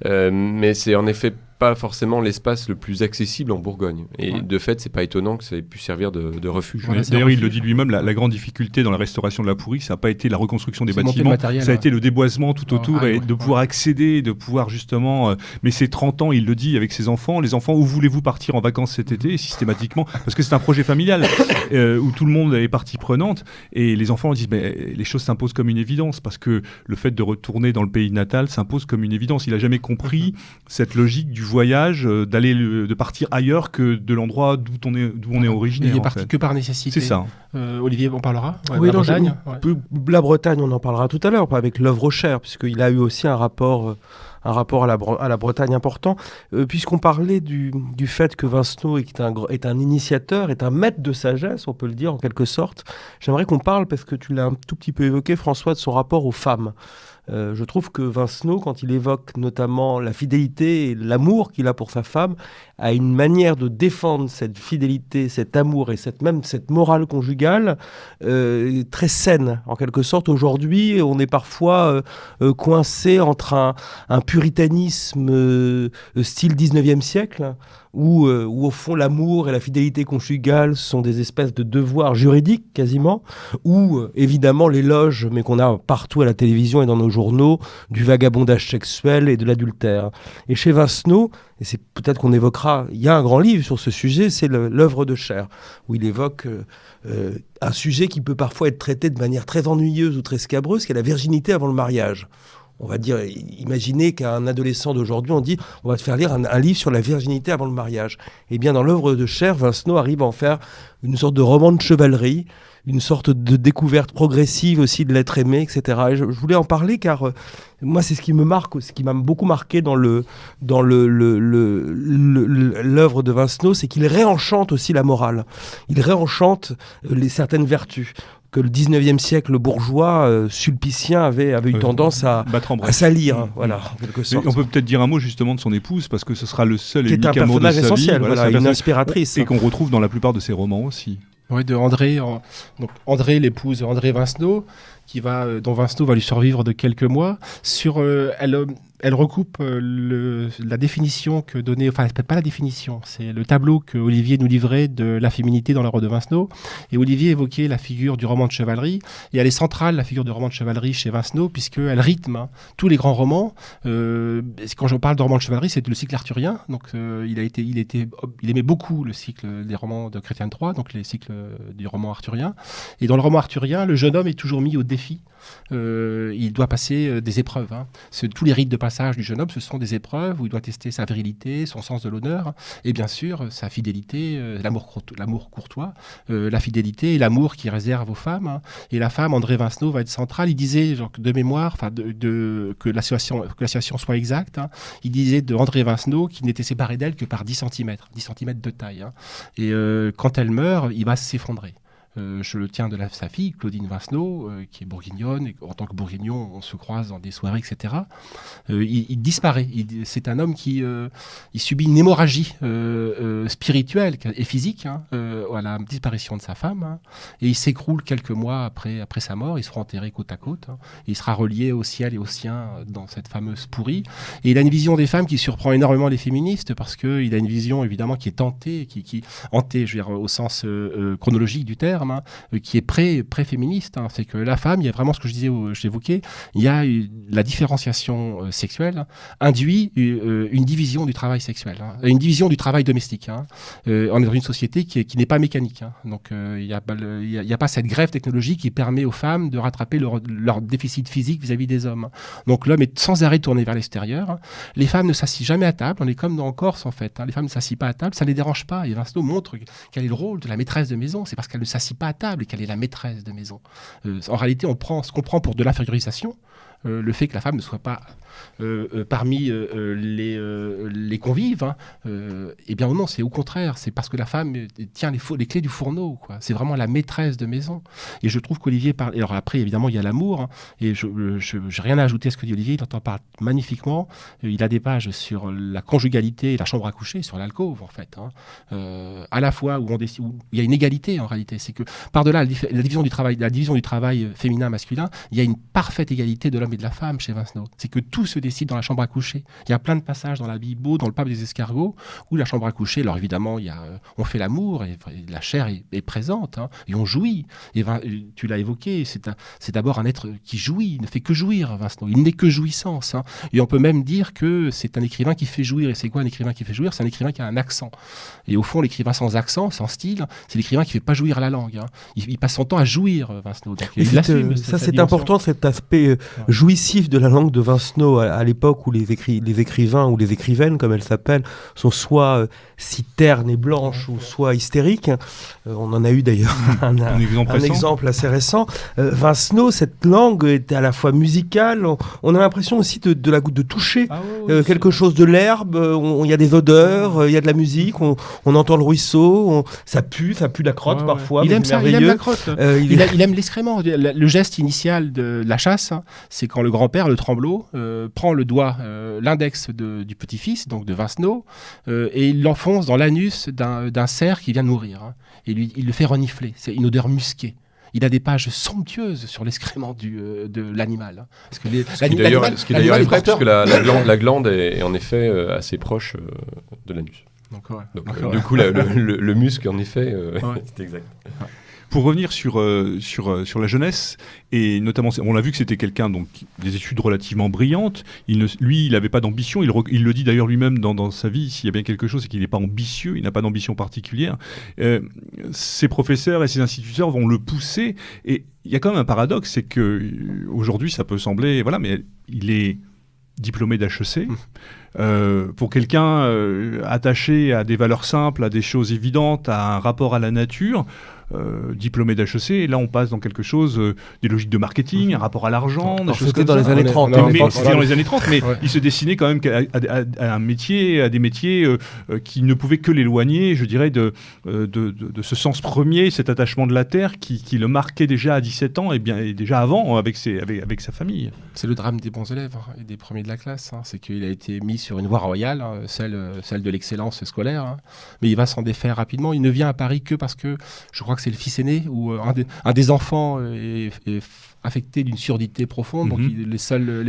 Mais c'est en effet pas forcément l'espace le plus accessible en Bourgogne. Et de fait, c'est pas étonnant que ça ait pu servir de refuge. Ouais, d'ailleurs, il le dit lui-même, la grande difficulté dans la restauration de la Pourie, ça n'a pas été la reconstruction des bâtiments, ça a été le déboisement tout autour et de pouvoir accéder, de pouvoir justement... mais c'est 30 ans, il le dit, avec ses enfants. Les enfants, où voulez-vous partir en vacances cet été ? Et systématiquement, parce que c'est un projet familial où tout le monde est partie prenante. Et les enfants disent, les choses s'imposent comme une évidence, parce que le fait de retourner dans le pays natal s'impose comme une évidence. Il n'a jamais compris cette logique du voyage, de partir ailleurs que de l'endroit d'où on est originaire. Il est parti que par nécessité. C'est ça. Olivier, on parlera. Oui, la Bretagne. La Bretagne, on en parlera tout à l'heure, avec l'œuvre au Cher, puisqu'il a eu aussi un rapport à la Bretagne important. Puisqu'on parlait du fait que Vincenot est un initiateur, est un maître de sagesse, on peut le dire en quelque sorte, j'aimerais qu'on parle, parce que tu l'as un tout petit peu évoqué, François, de son rapport aux femmes. Je trouve que Vincenot, quand il évoque notamment la fidélité et l'amour qu'il a pour sa femme, a une manière de défendre cette fidélité, cet amour et cette morale conjugale très saine, en quelque sorte. Aujourd'hui, on est parfois coincé entre un puritanisme style 19e siècle, où au fond l'amour et la fidélité conjugale sont des espèces de devoirs juridiques quasiment, ou évidemment l'éloge, mais qu'on a partout à la télévision et dans nos journaux, du vagabondage sexuel et de l'adultère. Et chez Vincenot, et c'est peut-être qu'on évoquera, il y a un grand livre sur ce sujet, c'est l'œuvre de Cher, où il évoque un sujet qui peut parfois être traité de manière très ennuyeuse ou très scabreuse, qui est la virginité avant le mariage. On va dire, imaginez qu'à un adolescent d'aujourd'hui, on dit on va te faire lire un livre sur la virginité avant le mariage. Eh bien, dans l'œuvre de Cher, Vincenot arrive à en faire une sorte de roman de chevalerie, une sorte de découverte progressive aussi de l'être aimé, etc. Et je voulais en parler car moi, c'est ce qui me marque, ce qui m'a beaucoup marqué dans l'œuvre de Vincenot, c'est qu'il réenchante aussi la morale. Il réenchante certaines vertus que le 19e siècle bourgeois sulpicien avait eu tendance à salir, voilà, en quelque sorte. Et on peut peut-être dire un mot justement de son épouse, parce que ce sera le seul et unique amour de sa vie. Qui est un personnage essentiel, voilà, une inspiratrice. Et qu'on retrouve dans la plupart de ses romans aussi. Oui, de André, donc André, l'épouse André Vincenot, dont Vincenot va lui survivre de quelques mois. Elle recoupe la définition que donnait, enfin pas la définition, c'est le tableau que Olivier nous livrait de la féminité dans l'œuvre de Vincenot. Et Olivier évoquait la figure du roman de chevalerie. Et elle est centrale, la figure du roman de chevalerie chez Vincenot, puisqu'elle rythme tous les grands romans. Quand je parle de roman de chevalerie, c'est le cycle arthurien. Donc il aimait beaucoup le cycle des romans de Chrétien III, donc les cycles du roman arthurien. Et dans le roman arthurien, le jeune homme est toujours mis au défi. Il doit passer des épreuves. Tous les rites de passage du jeune homme, ce sont des épreuves où il doit tester sa virilité, son sens de l'honneur, et bien sûr sa fidélité, l'amour courtois, la fidélité et l'amour qu'il réserve aux femmes. Et la femme, André Vincenot, va être centrale. Il disait, de mémoire, que la situation soit exacte, il disait de André Vincenot qu'il n'était séparé d'elle que par 10 cm de taille. Et quand elle meurt, il va s'effondrer. Je le tiens de sa fille, Claudine Vincenot, qui est bourguignonne. Et en tant que bourguignon, on se croise dans des soirées, etc. Il disparaît. C'est un homme qui il subit une hémorragie spirituelle et physique à la disparition de sa femme. Et il s'écroule quelques mois après sa mort. Ils seront enterrés côte à côte. Il sera relié au ciel et au sien dans cette fameuse Pourie. Et il a une vision des femmes qui surprend énormément les féministes parce qu'il a une vision évidemment qui est tentée, hantée, je veux dire, au sens chronologique du terme. Qui est pré-féministe, c'est que la femme, il y a vraiment ce que j'évoquais, il y a la différenciation sexuelle induit une division du travail sexuel, une division du travail domestique. On est dans une société qui n'est pas mécanique, donc il n'y a pas cette grève technologique qui permet aux femmes de rattraper leur déficit physique vis-à-vis des hommes. Donc l'homme est sans arrêt tourné vers l'extérieur. Les femmes ne s'assient jamais à table, on est comme en Corse en fait, les femmes ne s'assient pas à table, ça ne les dérange pas. Et Vincenot montre quel est le rôle de la maîtresse de maison, c'est parce qu'elle ne s'assied pas à table et qu'elle est la maîtresse de maison. En réalité, on prend ce qu'on prend pour de l'infériorisation, le fait que la femme ne soit pas parmi les convives, hein, eh bien non, c'est au contraire, c'est parce que la femme tient les clés du fourneau, quoi. C'est vraiment la maîtresse de maison. Et je trouve qu'Olivier parle. Alors après, évidemment, il y a l'amour, hein, et je n'ai rien à ajouter à ce que dit Olivier. Il en parle magnifiquement. Il a des pages sur la conjugalité et la chambre à coucher, sur l'alcôve en fait. Hein. À la fois où il y a une égalité en réalité, c'est que par-delà la division du travail féminin-masculin, il y a une parfaite égalité de l'homme et de la femme chez Vincenot. C'est que tout se décide dans la chambre à coucher. Il y a plein de passages dans la Bible, dans le pape des escargots, où la chambre à coucher, alors évidemment, on fait l'amour, et la chair est présente, hein, et on jouit. Et tu l'as évoqué, c'est d'abord un être qui jouit, il ne fait que jouir, Vincenot. Il n'est que jouissance. Hein. Et on peut même dire que c'est un écrivain qui fait jouir. Et c'est quoi un écrivain qui fait jouir? C'est un écrivain qui a un accent. Et au fond, l'écrivain sans accent, sans style, c'est l'écrivain qui ne fait pas jouir la langue. Hein. Il passe son temps à jouir, Vincenot. Donc, ça, c'est important, cet aspect jouissif de la langue de Vincenot à l'époque où les écrivains ou les écrivaines, comme elles s'appellent, sont soit si ternes et blanches ou soit hystériques. On en a eu d'ailleurs un exemple assez récent. Vincenot, cette langue est à la fois musicale, on a l'impression aussi de toucher quelque chose de l'herbe, il y a des odeurs, il y a de la musique, on entend le ruisseau, ça pue la crotte parfois. Il aime ça, il aime la crotte. Il aime l'excrément. Le geste initial de la chasse, hein, c'est quand le grand-père, le Tremblot, prend le doigt, l'index du petit-fils, donc de Vincenot, et il l'enfonce dans l'anus d'un cerf qui vient de mourir. Hein, et lui, il le fait renifler. C'est une odeur musquée. Il a des pages somptueuses sur l'excrément de l'animal. Hein. Parce que ce qui d'ailleurs est vrai, parce que la glande est en effet assez proche de l'anus. Donc, du coup, le musc, en effet, c'est exact. Ouais. Pour revenir sur la jeunesse, et notamment, on a vu que c'était quelqu'un donc des études relativement brillantes. Lui, il n'avait pas d'ambition. Il le dit d'ailleurs lui-même dans sa vie. S'il y a bien quelque chose, c'est qu'il n'est pas ambitieux. Il n'a pas d'ambition particulière. Ses professeurs et ses instituteurs vont le pousser. Et il y a quand même un paradoxe, c'est que aujourd'hui, ça peut sembler, voilà, mais il est diplômé d'HEC. Pour quelqu'un attaché à des valeurs simples, à des choses évidentes, à un rapport à la nature, diplômé d'HEC, et là on passe dans quelque chose, des logiques de marketing, un rapport à l'argent, des choses comme ça. C'était dans les années 30. C'était dans les années 30, mais il se destinait quand même à un métier, à des métiers qui ne pouvaient que l'éloigner, je dirais, de ce sens premier, cet attachement de la terre qui le marquait déjà à 17 ans, et déjà avant, avec sa famille. C'est le drame des bons élèves et des premiers de la classe, hein. C'est qu'il a été mis sur une voie royale, hein, celle de l'excellence scolaire, hein. Mais il va s'en défaire rapidement. Il ne vient à Paris que parce que je crois que c'est le fils aîné ou un des enfants est affecté d'une surdité profonde. Donc les seuls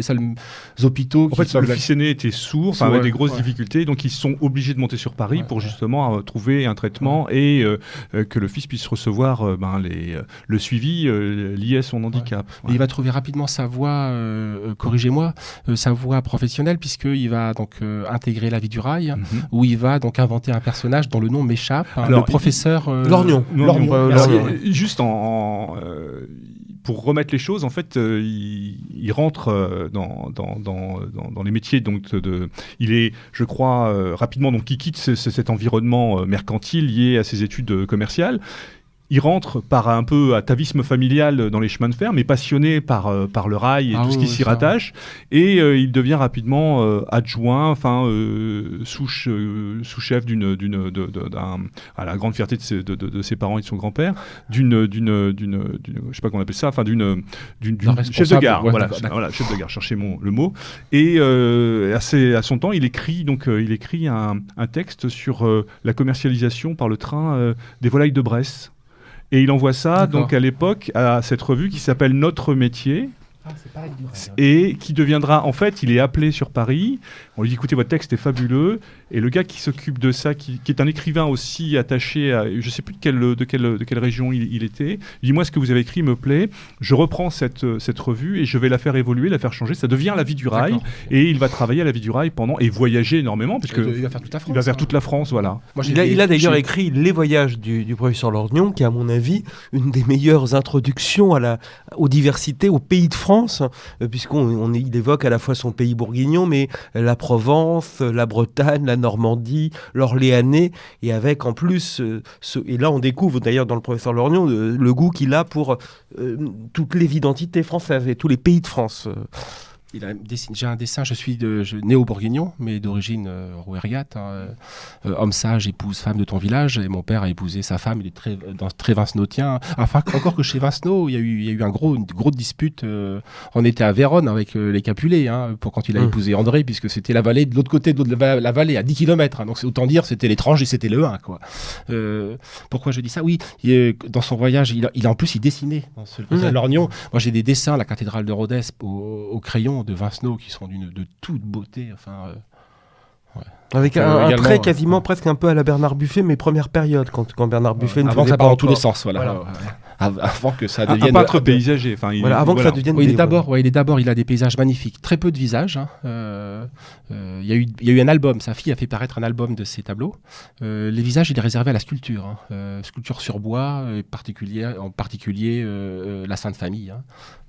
hôpitaux. En fait, le fils aîné était sourd, avait des grosses difficultés, donc ils sont obligés de monter sur Paris pour justement trouver un traitement et que le fils puisse recevoir le suivi lié à son handicap. Ouais. Il va trouver rapidement sa voie, corrigez-moi, sa voie professionnelle, puisqu'il va donc intégrer la vie du rail, où il va donc inventer un personnage dont le nom m'échappe, le professeur Lorgnon. Juste pour remettre les choses, en fait, il rentre dans les métiers. Donc, il est, je crois, rapidement, donc il quitte cet environnement mercantile lié à ses études commerciales. Il rentre par un peu atavisme familial dans les chemins de fer, mais passionné par le rail et tout ce qui s'y rattache. Et il devient rapidement adjoint, sous-chef à la grande fierté de ses parents et de son grand-père, je sais pas comment on appelle ça, d'une chef de gare. Voilà, chef de gare, cherchez le mot. Et à son temps, il écrit un texte sur la commercialisation par le train des volailles de Bresse. Et il envoie ça donc à l'époque à cette revue qui s'appelle Notre Métier. Et qui deviendra, en fait, il est appelé sur Paris, on lui dit écoutez, votre texte est fabuleux, et le gars qui s'occupe de ça, qui est un écrivain aussi attaché à, je sais plus de quelle région il était, il dit moi ce que vous avez écrit me plaît, je reprends cette revue et je vais la faire évoluer, la faire changer, ça devient La Vie du Rail, et il va travailler à La Vie du Rail et voyager énormément, puisque il va faire toute la France. Il va faire toute la France, voilà. Moi, il a d'ailleurs écrit Les Voyages du professeur Lorgnon, qui est à mon avis une des meilleures introductions aux diversités, au pays de France, France, il évoque à la fois son pays bourguignon, mais la Provence, la Bretagne, la Normandie, l'Orléanais, et avec en plus, et là on découvre d'ailleurs dans le professeur Lorgnon le goût qu'il a pour toutes les identités françaises et tous les pays de France. J'ai un dessin, je suis né au Bourguignon, mais d'origine rouergate. Homme sage, épouse femme de ton village. Et mon père a épousé sa femme, il est très vincenotien. Enfin, encore que chez Vincenot, il y a eu une grosse dispute. On était à Vérone avec les Capulets, pour quand il a épousé André, puisque c'était la vallée de l'autre côté de la vallée, à 10 km. Donc, c'est autant dire, c'était l'étrange et c'était le 1. Quoi. Pourquoi je dis ça ? Oui, dans son voyage, en plus, il dessinait dans ce Lorgnon. Moi, j'ai des dessins à la cathédrale de Rhodes au crayon de Vincenot qui sont de toute beauté. Avec un trait quasiment presque un peu à la Bernard Buffet, mais première période, quand Bernard Buffet ne avant faisait ça pas part dans encore. tous les sens, voilà. Avant que ça devienne... Un peintre paysager. Avant que ça devienne... il a des paysages magnifiques, très peu de visages. Il y a eu un album, sa fille a fait paraître un album de ses tableaux. Les visages, il est réservé à la sculpture. Sculpture sur bois, en particulier la Sainte Famille.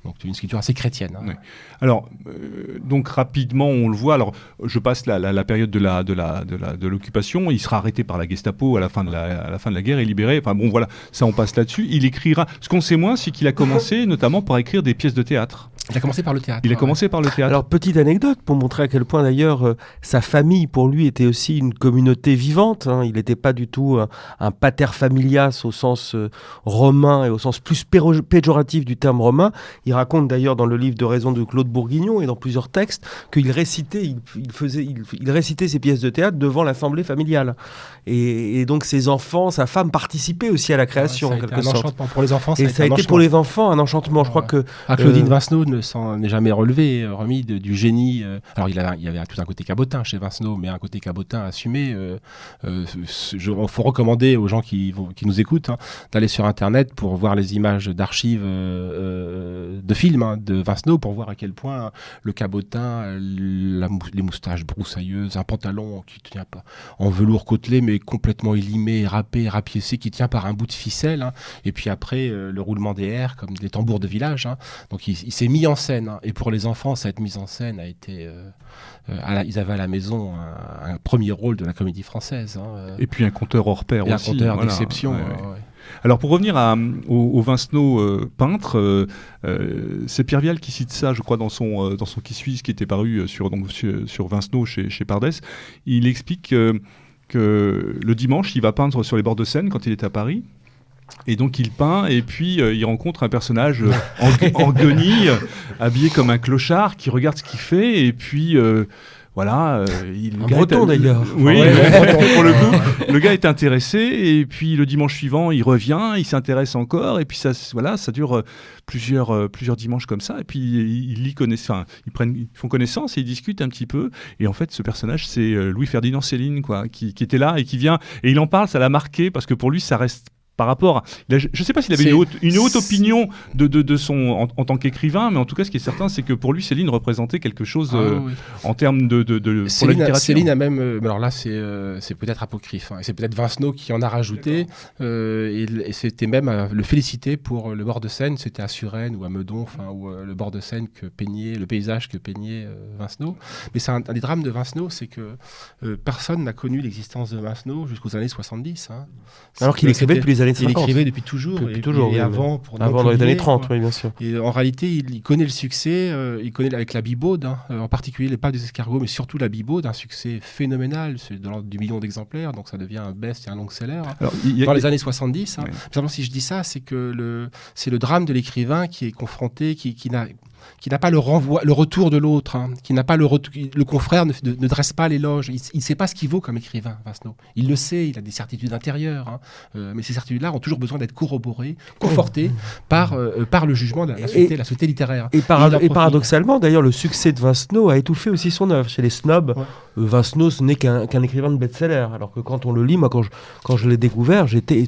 Donc une sculpture assez chrétienne. Oui. Alors, donc rapidement, on le voit. Alors, je passe la période de l'occupation. Il sera arrêté par la Gestapo à la fin de la guerre et libéré. Enfin bon, voilà, ça on passe là-dessus. Il écrira. Ce qu'on sait moins, c'est qu'il a commencé notamment par écrire des pièces de théâtre. Il a commencé par le théâtre. Alors, petite anecdote pour montrer à quel point d'ailleurs sa famille pour lui était aussi une communauté vivante. Il n'était pas du tout un pater familias au sens romain et au sens plus péjoratif du terme romain. Il raconte d'ailleurs dans le livre de Raison de Claude Bourguignon et dans plusieurs textes qu'il récitait, il récitait ses pièces de théâtre devant l'assemblée familiale. Et donc ses enfants, sa femme participaient aussi à la création en quelque sorte. Pour les enfants, ça a été pour les enfants un enchantement. Je crois que Claudine Vincenot n'est jamais remis du génie. Alors il y avait tout un côté cabotin chez Vincenot, mais un côté cabotin assumé. Faut recommander aux gens qui nous écoutent d'aller sur Internet pour voir les images d'archives de films de Vincenot pour voir à quel point le cabotin, les moustaches broussailleuses, un pantalon qui tient pas en velours côtelé mais complètement élimé, râpé, rapiécé, qui tient par un bout de ficelle. Et puis après le roulement des airs comme des tambours de village. Donc il s'est mis en scène. Et pour les enfants, cette mise en scène a été... ils avaient à la maison un premier rôle de la comédie française. Et puis un conteur hors pair aussi. Un conteur d'exception. Ouais. Alors pour revenir au Vincenot peintre, c'est Pierre Vial qui cite ça, je crois, dans son Qui suis-je, qui était paru sur Vincenot chez Pardès. Il explique que le dimanche, il va peindre sur les bords de Seine quand il est à Paris. Et donc il peint et puis il rencontre un personnage en guenille, habillé comme un clochard, qui regarde ce qu'il fait et puis voilà. Un breton d'ailleurs. Oui, pour le coup, le gars est intéressé et puis le dimanche suivant il revient, il s'intéresse encore et puis ça dure plusieurs dimanches comme ça et puis ils font connaissance et ils discutent un petit peu et en fait ce personnage c'est Louis-Ferdinand Céline qui était là et qui vient et il en parle, ça l'a marqué parce que pour lui ça reste par rapport, je ne sais pas s'il avait une haute opinion de son en tant qu'écrivain, mais en tout cas, ce qui est certain, c'est que pour lui, Céline représentait quelque chose en termes pour la littérature. Céline a même, alors là, c'est peut-être apocryphe, et c'est peut-être Vincenot qui en a rajouté, et c'était même le féliciter pour le bord de Seine, c'était à Suresnes ou à Meudon, ou le bord de Seine le paysage que peignait Vincenot. Mais c'est un des drames de Vincenot, c'est que personne n'a connu l'existence de Vincenot jusqu'aux années 70. Alors qu'il écrivait depuis les années 50. Il écrivait depuis toujours. Et avant dans les années 30, oui, bien sûr. Et en réalité, il connaît le succès, il connaît avec la Bibaude, en particulier les pas des escargots, mais surtout la Bibaude, un succès phénoménal, c'est de l'ordre du million d'exemplaires, donc ça devient un best et un long-seller. Dans les années 70, si je dis ça, c'est que c'est le drame de l'écrivain qui est confronté, qui n'a pas le retour de l'autre, qui n'a pas le confrère ne dresse pas l'éloge. Il ne sait pas ce qu'il vaut comme écrivain, Vincenot. Il le sait, il a des certitudes intérieures, mais ces certitudes-là ont toujours besoin d'être corroborées, confortées par le jugement de la société littéraire. Et paradoxalement, d'ailleurs, le succès de Vincenot a étouffé aussi son œuvre. Chez les snobs, Vincenot, ce n'est qu'un écrivain de best-seller, alors que quand on le lit, moi, quand je l'ai découvert, j'étais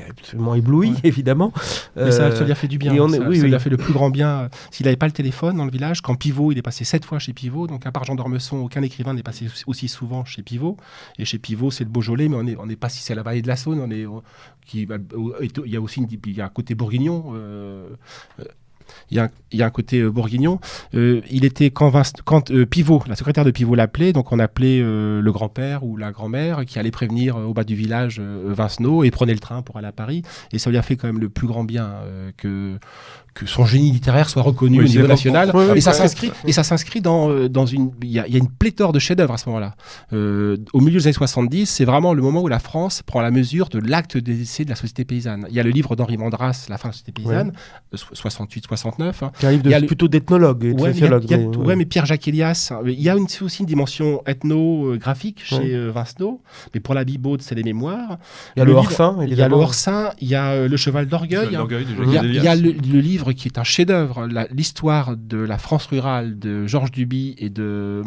absolument ébloui, évidemment. Mais ça lui a fait du bien. Ça lui a fait le plus grand bien. S'il n'avait pas le téléphone dans le village, quand Pivot, il est passé 7 fois chez Pivot, donc à part Jean d'Ormesson, aucun écrivain n'est passé aussi souvent chez Pivot. Et chez Pivot, c'est le Beaujolais, mais on n'est pas si c'est la vallée de la Saône, il y a aussi un côté bourguignon. il y a un côté bourguignon. Il était quand Pivot, la secrétaire de Pivot l'appelait, donc on appelait le grand-père ou la grand-mère qui allait prévenir au bas du village Vincenot et prenait le train pour aller à Paris. Et ça lui a fait quand même le plus grand bien que son génie littéraire soit reconnu au niveau national. Et ça s'inscrit dans une... Il y a une pléthore de chefs-d'œuvre à ce moment-là. Au milieu des années 70, c'est vraiment le moment où la France prend la mesure de l'acte d'essai de la société paysanne. Il y a le livre d'Henri Mandras, La fin de la société paysanne, 68-69. C'est un livre plutôt d'ethnologue et de sociologue. Mais Pierre-Jacques Elias. Il y a aussi une dimension ethnographique chez Vincenot, mais pour la Bibaude, c'est les mémoires. Il y a le Hors-Saint, il y a le Cheval d'Orgueil. Il y a le livre qui est un chef-d'œuvre, l'histoire de la France rurale de Georges Duby et de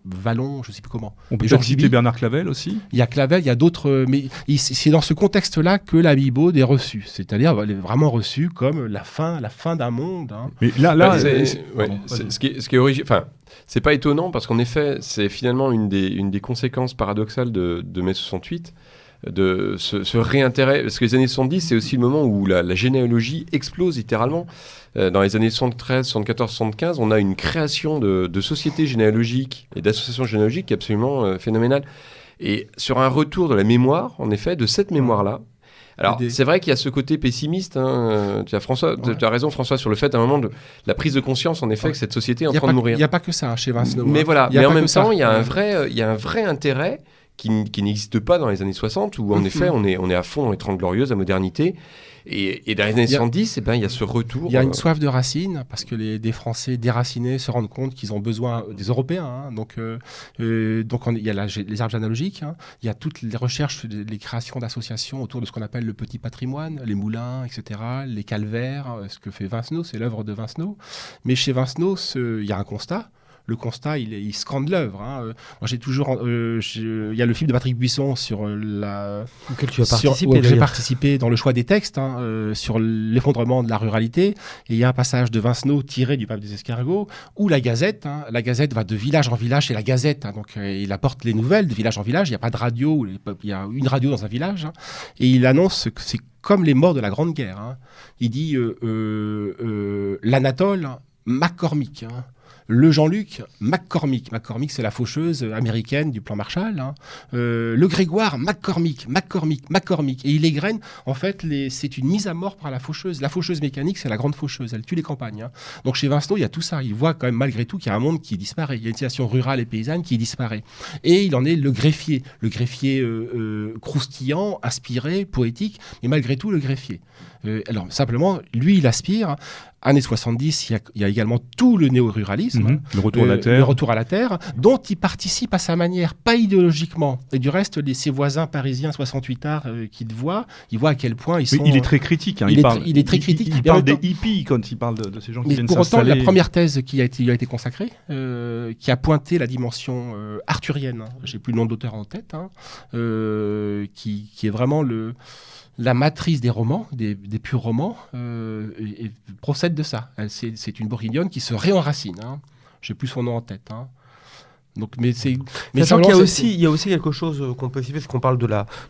Vallon, je ne sais plus comment. On peut citer Bernard Clavel aussi. Il y a Clavel, il y a d'autres, mais c'est dans ce contexte-là que la Bibaude est reçue, c'est-à-dire elle est vraiment reçue comme la fin d'un monde. Hein. Mais ce qui est original. Enfin, c'est pas étonnant parce qu'en effet, c'est finalement une des conséquences paradoxales de mai 68. De ce réintérêt, parce que les années 70, c'est aussi le moment où la généalogie explose littéralement. Dans les années 73, 74, 75, on a une création de sociétés généalogiques et d'associations généalogiques qui est absolument phénoménale. Et sur un retour de la mémoire, en effet, de cette mémoire-là. Alors, c'est vrai qu'il y a ce côté pessimiste. Tu as raison, François, sur le fait, à un moment, de la prise de conscience, en effet, que cette société est en train de mourir. Il n'y a pas que ça chez Vincenot. Mais voilà, mais en même temps, il y a un vrai intérêt qui n'existe pas dans les années 60, où en effet on est à fond dans les 30 Glorieuses, la modernité, et dans les années 70, il y a ce retour. Il y a une soif de racines, parce que des Français déracinés se rendent compte qu'ils ont besoin des Européens. Hein, donc il y a les arbres généalogiques, hein, il y a toutes les recherches, les créations d'associations autour de ce qu'on appelle le petit patrimoine, les moulins, etc., les calvaires, ce que fait Vincenot, c'est l'œuvre de Vincenot. Mais chez Vincenot, il y a un constat. Le constat, il scande l'œuvre. Hein. Moi, j'ai toujours... il y a le film de Patrick Buisson sur auquel tu as participé. J'ai participé dans le choix des textes, sur l'effondrement de la ruralité. Et il y a un passage de Vincenot tiré du Pape des Escargots où la Gazette va de village en village. C'est la Gazette. Donc, il apporte les nouvelles de village en village. Il n'y a pas de radio. Il y a une radio dans un village. Hein. Et il annonce que c'est comme les morts de la Grande Guerre. Hein. Il dit l'Anatole, McCormick. Hein. Le Jean-Luc, McCormick. McCormick, c'est la faucheuse américaine du plan Marshall. Hein. Le Grégoire, McCormick. Et il égrène, en fait, c'est une mise à mort par la faucheuse. La faucheuse mécanique, c'est la grande faucheuse. Elle tue les campagnes. Hein. Donc chez Vincenot, il y a tout ça. Il voit quand même, malgré tout, qu'il y a un monde qui disparaît. Il y a une situation rurale et paysanne qui disparaît. Et il en est le greffier. Le greffier croustillant, inspiré, poétique, mais malgré tout, le greffier. Alors, simplement, lui, il aspire... Années 70, il y a également tout le néo-ruralisme, le retour à la terre, dont il participe à sa manière, pas idéologiquement. Et du reste, ses voisins parisiens 68ards qui le voient, ils voient à quel point ils sont... Il est très critique. Hein, il est très critique. Il parle des hippies quand il parle de ces gens qui viennent s'installer. Pour autant, la première thèse qui a été consacrée, qui a pointé la dimension arthurienne, hein, j'ai plus le nom de l'auteur en tête, hein, qui est vraiment la matrice des romans, des purs romans, et procède de ça. C'est une bourguignonne qui se réenracine. Hein. Je n'ai plus son nom en tête. Hein. Donc, mais il y a aussi quelque chose qu'on peut citer, c'est qu'on parle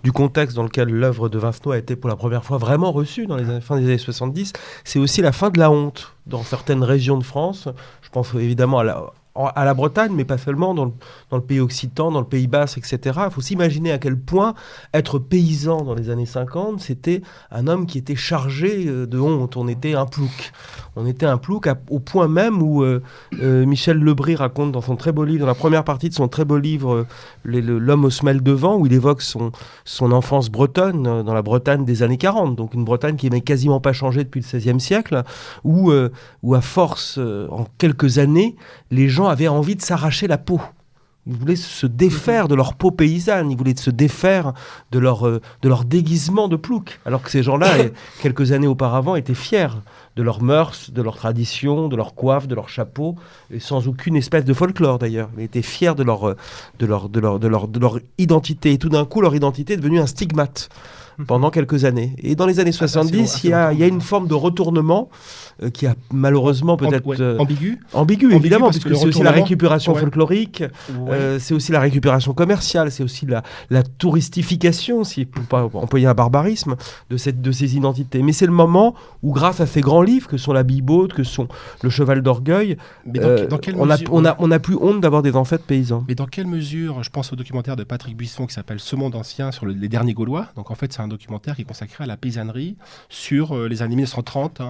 du contexte dans lequel l'œuvre de Vincenot a été pour la première fois vraiment reçue dans les fin des années 70. C'est aussi la fin de la honte dans certaines régions de France. Je pense évidemment à la Bretagne, mais pas seulement, dans le pays occitan, dans le Pays Basque, etc. Il faut s'imaginer à quel point être paysan dans les années 50, c'était un homme qui était chargé de honte. On était un plouc. Au point même où Michel Lebris raconte dans son très beau livre, dans la première partie de son très beau livre, L'homme aux semelles de vent, où il évoque son enfance bretonne, dans la Bretagne des années 40, donc une Bretagne qui n'avait quasiment pas changé depuis le XVIe siècle, où à force, en quelques années, les gens avaient envie de s'arracher la peau. Ils voulaient se défaire de leur peau paysanne, ils voulaient se défaire de leur déguisement de plouc. Alors que ces gens-là, quelques années auparavant, étaient fiers de leurs mœurs, de leurs traditions, de leur coiffe, de leur chapeau, et sans aucune espèce de folklore d'ailleurs. Ils étaient fiers de leur identité. Et tout d'un coup, leur identité est devenue un stigmate pendant quelques années. Et dans les années 70, il y a une forme de retournement qui a malheureusement peut-être... ambigu, évidemment, parce que c'est aussi la récupération folklorique, c'est aussi la récupération commerciale, c'est aussi la touristification, si pour pas employer un barbarisme, de ces identités. Mais c'est le moment où, grâce à ces grands livres que sont la Bibaud, que sont le Cheval d'Orgueil, on n'a plus honte d'avoir des ancêtres paysans. Mais dans quelle mesure, je pense au documentaire de Patrick Buisson qui s'appelle Ce monde ancien sur les derniers Gaulois. Donc en fait, c'est un documentaire qui est consacré à la paysannerie sur les années 1930,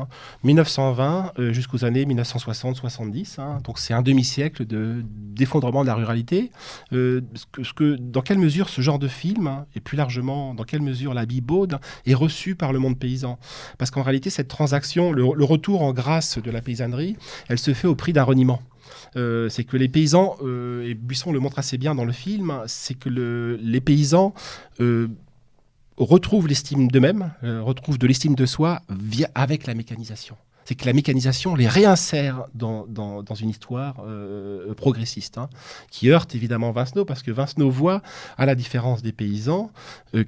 1920 jusqu'aux années 1960-70. Donc c'est un demi-siècle d'effondrement de la ruralité. Dans quelle mesure ce genre de film, et plus largement, dans quelle mesure la Bibaud est reçue par le monde paysan? Parce qu'en réalité, cette transaction, le retour en grâce de la paysannerie, elle se fait au prix d'un reniement. C'est que les paysans, et Buisson le montre assez bien dans le film, c'est que les paysans retrouvent l'estime d'eux-mêmes, retrouvent de l'estime de soi avec la mécanisation. C'est que la mécanisation les réinsère dans une histoire progressiste, qui heurte évidemment Vincenot, parce que Vincenot voit, à la différence des paysans,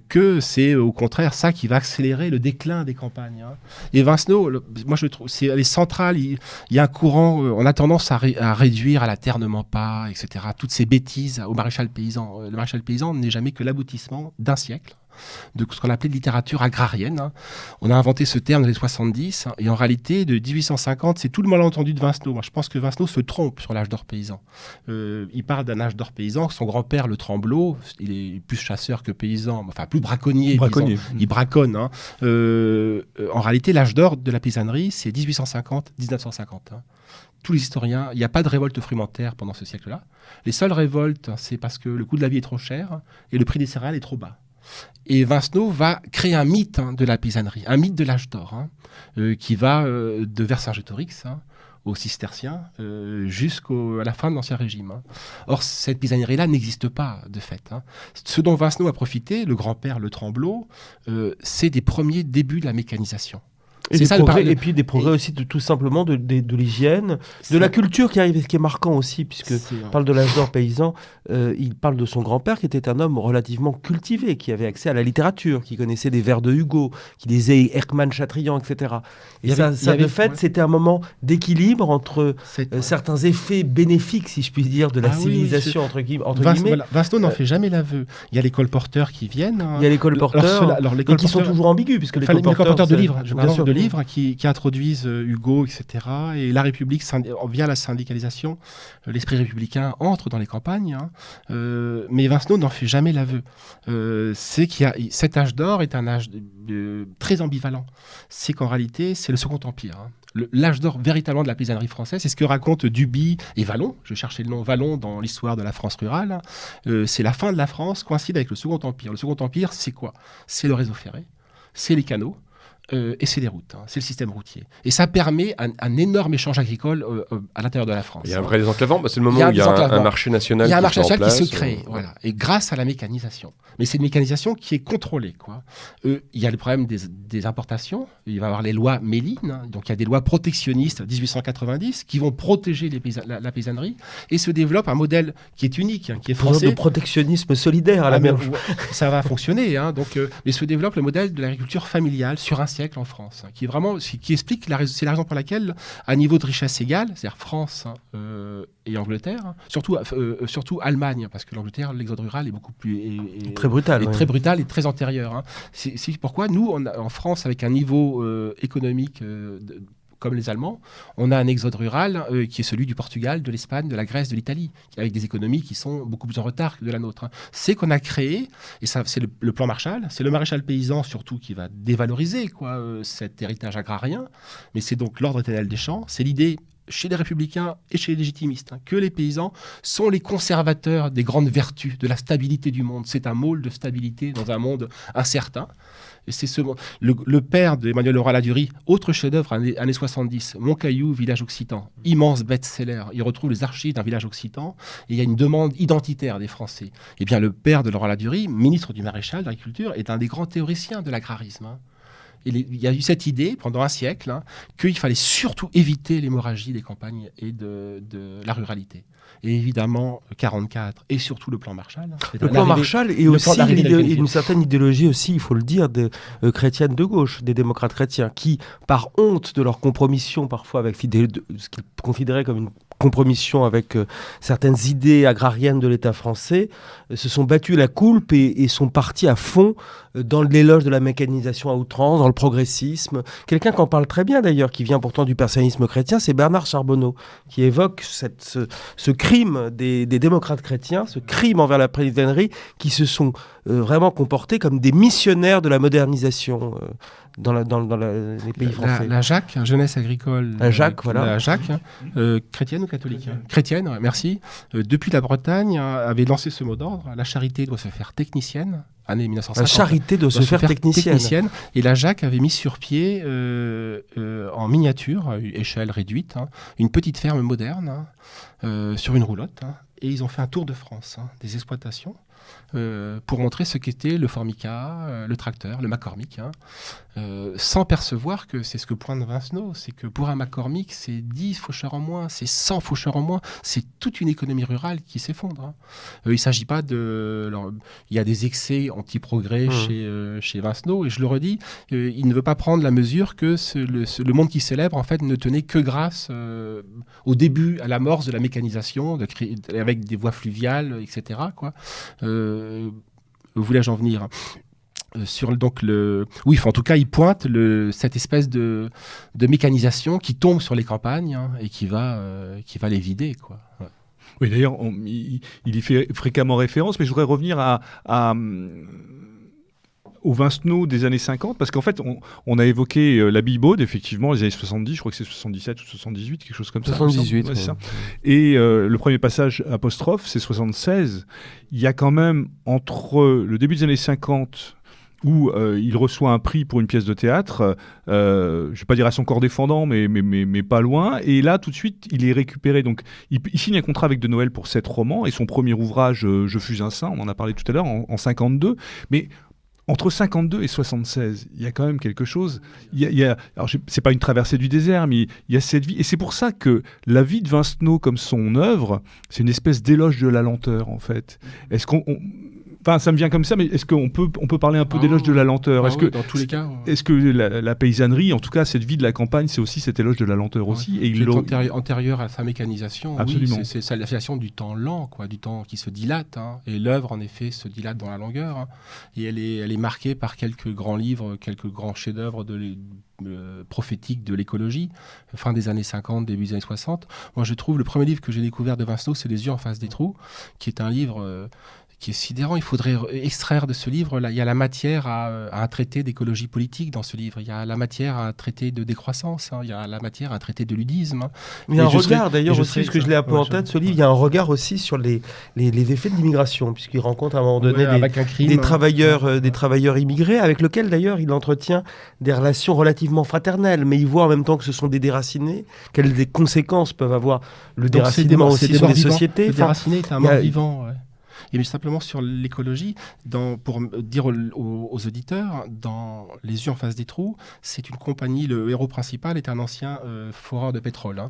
que c'est au contraire ça qui va accélérer le déclin des campagnes. Et Vincenot, moi je trouve, elle est centrale, il y a un courant, on a tendance à réduire à la ternement pas, etc., toutes ces bêtises au maréchal paysan. Le maréchal paysan n'est jamais que l'aboutissement d'un siècle de ce qu'on appelait de littérature agrarienne. On a inventé ce terme dans les 70, et en réalité, de 1850, c'est tout le malentendu de Vincenot. Moi, je pense que Vincenot se trompe sur l'âge d'or paysan. Il parle d'un âge d'or paysan. Son grand-père, le Tremblot, il est plus chasseur que paysan, enfin plus braconnier. Il braconne. En réalité, l'âge d'or de la paysannerie, c'est 1850-1950. Tous les historiens, il n'y a pas de révolte frumentaire pendant ce siècle-là. Les seules révoltes, c'est parce que le coût de la vie est trop cher et le prix des céréales est trop bas. Et Vincenot va créer un mythe de la paysannerie, un mythe de l'âge d'or, qui va de Vercingétorix aux cisterciens jusqu'à la fin de l'Ancien Régime. Or, cette paysannerie-là n'existe pas, de fait. Ce dont Vincenot a profité, le grand-père, le Tremblot, c'est des premiers débuts de la mécanisation. Et puis des progrès aussi tout simplement de l'hygiène, de la culture qui arrive, ce qui est marquant aussi, puisqu'il parle de l'âge d'or paysan, il parle de son grand-père qui était un homme relativement cultivé, qui avait accès à la littérature, qui connaissait des vers de Hugo, qui lisait Erckmann, Chatrian, etc. Et c'était un moment d'équilibre entre certains effets bénéfiques, si je puis dire, de la civilisation, entre guillemets. Vincenot n'en fait jamais l'aveu. Il y a les colporteurs qui viennent. Il y a les colporteurs, et qui sont toujours ambigus, puisque les colporteurs de livres, bien sûr, livres qui introduisent Hugo, etc. Et la République, via la syndicalisation, l'esprit républicain entre dans les campagnes. Mais Vincenot n'en fait jamais l'aveu. C'est qu'il y a cet âge d'or est un âge très ambivalent. C'est qu'en réalité, c'est le Second Empire. L'âge d'or véritablement de la paysannerie française, c'est ce que racontent Duby et Vallon. Je cherchais le nom Vallon dans l'histoire de la France rurale. C'est la fin de la France coïncide avec le Second Empire. Le Second Empire, c'est quoi? C'est le réseau ferré, c'est les canaux. Et c'est les routes, c'est le système routier. Et ça permet un énorme échange agricole à l'intérieur de la France. Il y a un vrai désenclavement, c'est le moment où il y a un marché national qui se met en place. Il y a un marché national qui se crée, voilà. Et grâce à la mécanisation. Mais c'est une mécanisation qui est contrôlée, quoi. Il y a le problème des importations. Il va y avoir les lois Méline, donc il y a des lois protectionnistes 1890 qui vont protéger la paysannerie, et se développe un modèle qui est unique, qui est français. De protectionnisme solidaire à la mer. Ça va fonctionner, donc, mais se développe le modèle de l'agriculture familiale sur un siècle en France, qui explique, c'est la raison pour laquelle, à niveau de richesse égale, c'est-à-dire France et Angleterre, surtout Allemagne, parce que l'Angleterre, l'exode rural est beaucoup plus très brutal, très brutal et très antérieur. C'est pourquoi nous, en France, avec un niveau économique comme les Allemands, on a un exode rural qui est celui du Portugal, de l'Espagne, de la Grèce, de l'Italie, avec des économies qui sont beaucoup plus en retard que de la nôtre. C'est qu'on a créé, et ça, c'est le plan Marshall, c'est le maréchal paysan surtout qui va dévaloriser cet héritage agrarien, mais c'est donc l'ordre éternel des champs, c'est l'idée chez les républicains et chez les légitimistes, que les paysans sont les conservateurs des grandes vertus, de la stabilité du monde. C'est un môle de stabilité dans un monde incertain. Et c'est le père d'Emmanuel Leroy-Ladurie, autre chef-d'œuvre, années 70, Moncaillou, village occitan, immense best-seller. Il retrouve les archives d'un village occitan et il y a une demande identitaire des Français. Eh bien, le père de Leroy-Ladurie, ministre du maréchal de l'agriculture, est un des grands théoriciens de l'agrarisme. Il y a eu cette idée pendant un siècle qu'il fallait surtout éviter l'hémorragie des campagnes et de la ruralité. Et évidemment, 44 et surtout le plan Marshall. Le plan Marshall et aussi une certaine idéologie aussi, il faut le dire, chrétienne de gauche, des démocrates chrétiens, qui, par honte de leur compromission parfois avec ce qu'ils considéraient comme une compromission avec certaines idées agrariennes de l'État français, se sont battus la coulpe et sont partis à fond dans l'éloge de la mécanisation à outrance, dans le progressisme. Quelqu'un qui en parle très bien d'ailleurs, qui vient pourtant du persénisme chrétien, c'est Bernard Charbonneau, qui évoque ce crime des démocrates chrétiens, ce crime envers la paysannerie, qui se sont vraiment comportés comme des missionnaires de la modernisation dans les pays français. La JAC, Jeunesse agricole. La JAC, voilà. La JAC, chrétienne ou catholique ? Chrétienne, merci. Depuis la Bretagne, avait lancé ce mot d'ordre. La charité doit se faire technicienne. Année 1950. La charité doit se faire technicienne. Et la JAC avait mis sur pied, en miniature, à échelle réduite, une petite ferme moderne sur une roulotte. Et ils ont fait un tour de France des exploitations pour montrer ce qu'était le formica, le tracteur, le McCormick, sans percevoir que c'est ce que pointe Vincenot, c'est que pour un McCormick, c'est 10 faucheurs en moins, c'est 100 faucheurs en moins, c'est toute une économie rurale qui s'effondre. Il ne s'agit pas de... Alors, il y a des excès anti-progrès chez Vincenot, et je le redis, il ne veut pas prendre la mesure que le monde qui célèbre, en fait, ne tenait que grâce au début, à l'amorce de la mécanisation, avec des voies fluviales, etc., quoi. Où voulais-je en venir ? En tout cas, il pointe cette espèce de mécanisation qui tombe sur les campagnes et qui va les vider, quoi. Ouais. Oui, d'ailleurs, il y fait fréquemment référence, mais je voudrais revenir au Vincenot des années 50, parce qu'en fait, on a évoqué la Billboard, effectivement, les années 70, je crois que c'est 77 ou 78, quelque chose comme 78, ça. Ouais, c'est ça. Et le premier passage apostrophe, c'est 76. Il y a quand même, entre le début des années 50, où il reçoit un prix pour une pièce de théâtre, je ne vais pas dire à son corps défendant, mais pas loin, et là, tout de suite, il est récupéré. Donc, il signe un contrat avec De Noël pour 7 romans, et son premier ouvrage, Je fus un saint, on en a parlé tout à l'heure, en 52, mais... Entre 52 et 76, il y a quand même quelque chose. Alors, c'est pas une traversée du désert, mais il y a cette vie. Et c'est pour ça que la vie de Vincenot, comme son œuvre, c'est une espèce d'éloge de la lenteur, en fait. Est-ce qu'on... Enfin, ça me vient comme ça, mais est-ce qu'on peut parler un peu d'éloge de la lenteur ? Dans tous les cas. Est-ce que la paysannerie, en tout cas cette vie de la campagne, c'est aussi cet éloge de la lenteur aussi, et antérieur à sa mécanisation. Absolument. Oui, c'est la création du temps lent, quoi, du temps qui se dilate. Et l'œuvre, en effet, se dilate dans la longueur. Et elle est marquée par quelques grands livres, quelques grands chefs-d'œuvre prophétiques de l'écologie, fin des années 50, début des années 60. Moi, je trouve le premier livre que j'ai découvert de Vincenot, c'est Les yeux en face des trous, qui est un livre... qui est sidérant. Il faudrait extraire de ce livre, il y a la matière à un traité d'écologie politique dans ce livre, il y a la matière à un traité de décroissance, il y a la matière à un traité de ludisme. Il y a un regard d'ailleurs aussi, parce que je l'ai un peu en tête, ce livre, il y a un regard aussi sur les effets de l'immigration, puisqu'il rencontre à un moment donné des travailleurs immigrés, avec lesquels d'ailleurs il entretient des relations relativement fraternelles, mais il voit en même temps que ce sont des déracinés, quelles des conséquences peuvent avoir le déracinement aussi sur les sociétés. Le déraciné est un mort vivant, ouais. Et simplement sur l'écologie, pour dire aux auditeurs, dans Les yeux en face des trous, c'est une compagnie, le héros principal est un ancien foreur de pétrole.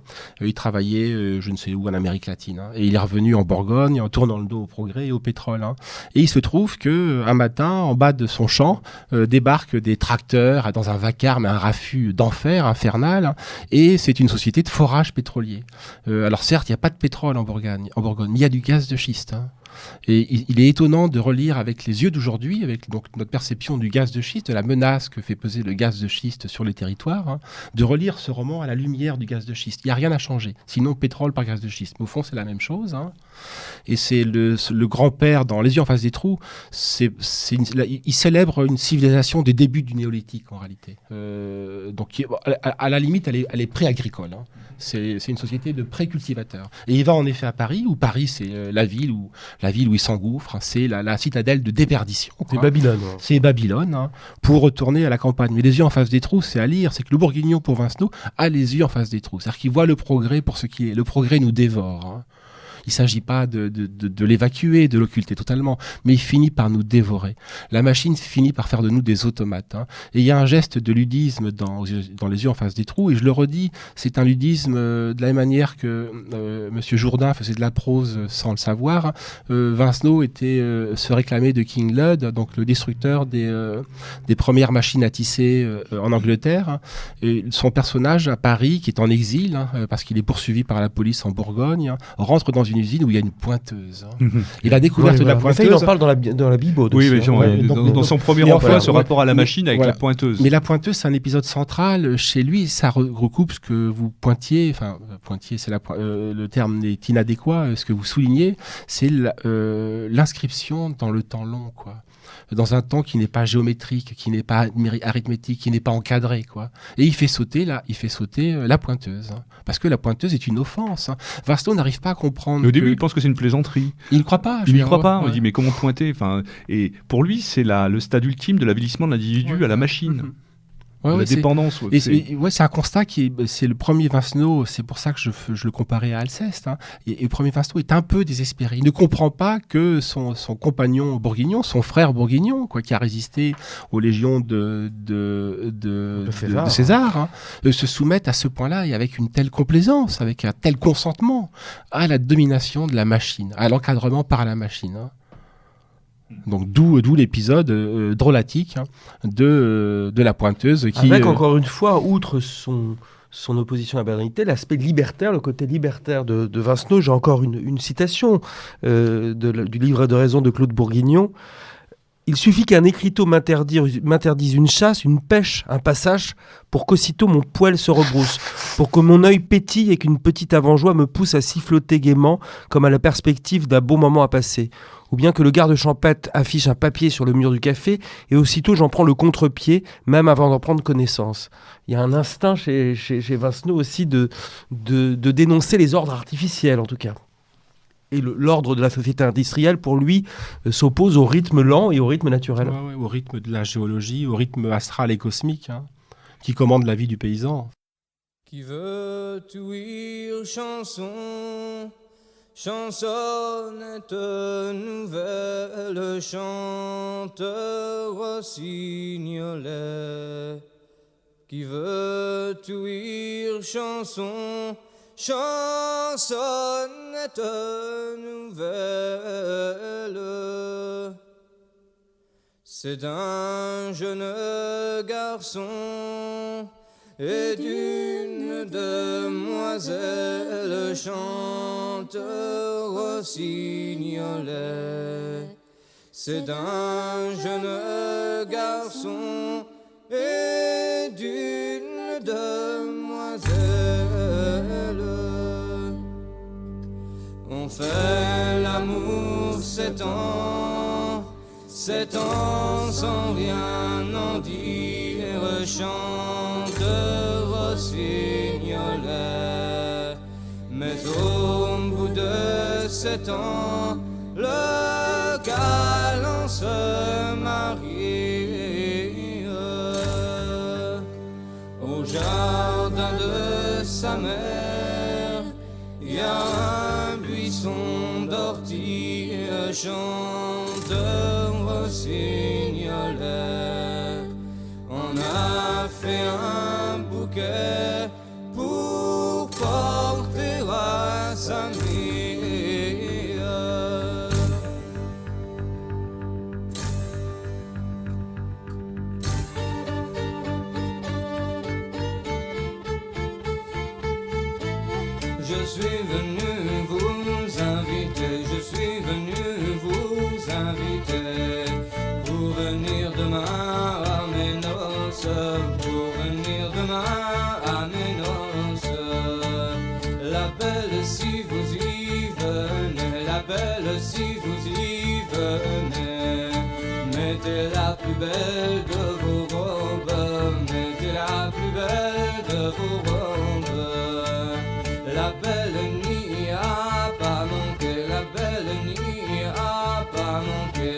Il travaillait je ne sais où en Amérique latine. Et il est revenu en Bourgogne en tournant le dos au progrès et au pétrole. Et il se trouve qu'un matin, en bas de son champ, débarquent des tracteurs dans un vacarme, un raffut d'enfer infernal. Et c'est une société de forage pétrolier. Alors certes, il n'y a pas de pétrole en Bourgogne, mais il y a du gaz de schiste. Et il est étonnant de relire avec les yeux d'aujourd'hui, avec donc notre perception du gaz de schiste, de la menace que fait peser le gaz de schiste sur les territoires, de relire ce roman à la lumière du gaz de schiste. Il n'y a rien à changer, sinon pétrole par gaz de schiste. Mais au fond, c'est la même chose. Et c'est le grand-père dans Les yeux en face des trous, il célèbre une civilisation des débuts du néolithique en réalité. Donc à la limite, elle est pré-agricole. C'est une société de pré-cultivateurs. Et il va en effet à Paris, où Paris c'est la ville où il s'engouffre, c'est la citadelle de déperdition. C'est Babylone. C'est Babylone, pour retourner à la campagne. Mais Les yeux en face des trous, c'est à lire. C'est que le Bourguignon, pour Vincenot, a les yeux en face des trous. C'est-à-dire qu'il voit le progrès pour ce qu'il est. Le progrès nous dévore. Il s'agit pas de l'évacuer, de l'occulter totalement, mais il finit par nous dévorer. La machine finit par faire de nous des automates. Hein. Et il y a un geste de ludisme dans les yeux en face des trous, et je le redis, c'est un ludisme de la même manière que Monsieur Jourdain faisait de la prose sans le savoir. Vincenot se réclamait de King Lud, donc le destructeur des premières machines à tisser en Angleterre. Hein. Et son personnage à Paris, qui est en exil, hein, parce qu'il est poursuivi par la police en Bourgogne, hein, rentre dans une usine où il y a une pointeuse. Hein. Et la découverte de la pointeuse... Ça, il en parle dans la Bible aussi. Oui, mais dans son premier emploi, ce rapport à la machine avec la pointeuse. Mais la pointeuse, c'est un épisode central chez lui. Ça recoupe ce que vous pointiez, c'est le terme n'est inadéquat, ce que vous soulignez, c'est l'inscription dans le temps long, quoi. Dans un temps qui n'est pas géométrique, qui n'est pas arithmétique, qui n'est pas encadré, quoi. Et il fait sauter la pointeuse, hein, parce que la pointeuse est une offense. Hein. Vincenot n'arrive pas à comprendre. Au début, il pense que c'est une plaisanterie. Il ne croit pas. Il n'y croit pas. On dit mais comment pointer, et pour lui, c'est le stade ultime de l'avilissement de l'individu à la machine. La dépendance. C'est un constat c'est le premier Vincenot, c'est pour ça que je le comparais à Alceste. Hein. Et le premier Vincenot est un peu désespéré. Il ne comprend pas que son compagnon bourguignon, son frère bourguignon, quoi, qui a résisté aux légions de César, hein, se soumette à ce point-là et avec une telle complaisance, avec un tel consentement à la domination de la machine, à l'encadrement par la machine. Hein. Donc d'où l'épisode drôlatique, hein, de la pointeuse qui... Avec encore une fois, outre son opposition à la modernité, l'aspect libertaire, le côté libertaire de Vincenot. J'ai encore une citation du livre de raison de Claude Bourguignon. Il suffit qu'un écriteau m'interdise une chasse, une pêche, un passage, pour qu'aussitôt mon poil se rebrousse, pour que mon œil pétille et qu'une petite avant-joie me pousse à siffloter gaiement, comme à la perspective d'un beau moment à passer. Ou bien que le garde champêtre affiche un papier sur le mur du café, et aussitôt j'en prends le contre-pied, même avant d'en prendre connaissance. Il y a un instinct chez Vincenot aussi de dénoncer les ordres artificiels, en tout cas. Et l'ordre de la société industrielle, pour lui, s'oppose au rythme lent et au rythme naturel. Au rythme de la géologie, au rythme astral et cosmique, hein, qui commande la vie du paysan. Qui veut ouïr chanson, chansonnette nouvelle, chanteur rossignolet. Qui veut ouïr chanson, chansonnette nouvelle. C'est d'un jeune garçon et d'une demoiselle, chanteur rossignolet. C'est d'un jeune garçon et d'une demoiselle. On fait l'amour 7 ans sans rien en dire, chanteur rossignolet. Mais au bout de 7 ans, le galant se marie au jardin de sa mère. Il y a un buisson d'ortie, chanteur rossignolet. On a fait un bouquet pour porter à sa mère. Je suis venu vous inviter, je suis venu vous inviter pour venir demain à mes noces, pour venir demain à mes noces. La belle si vous y venez, la belle si vous y venez, mettez la plus belle de vos robes, mettez la plus belle de vos robes. La belle n'y a pas manqué, la belle n'y a pas manqué.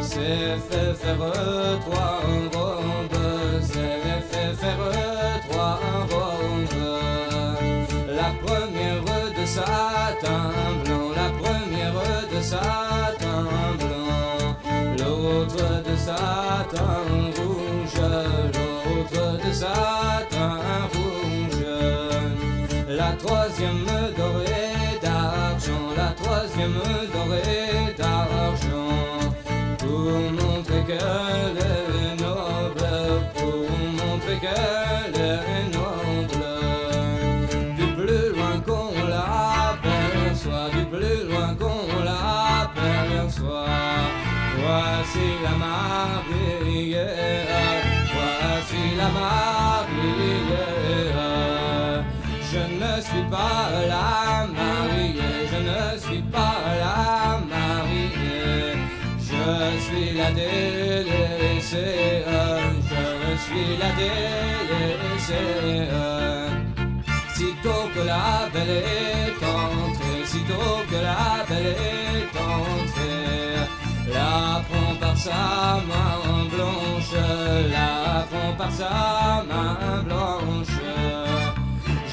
C'est fait faire 3 robes, c'est fait faire 3 robes. La première de satin blanc, satin blanc, l'autre de satin rouge, l'autre de satin rouge. La troisième dorée d'argent, la troisième dorée d'argent, pour montrer qu'elle est noble, pour montrer qu'elle est noble. Du plus loin qu'on l'aperçoit, du plus loin qu'on l'aperçoit, voici la mariée, voici la mariée. Je ne suis pas la mariée, je ne suis pas la mariée, je suis la délaissée, je suis la délaissée. Sitôt que la belle est entrée, sitôt que la belle est entrée, la prend par sa main blanche, la prend par sa main blanche.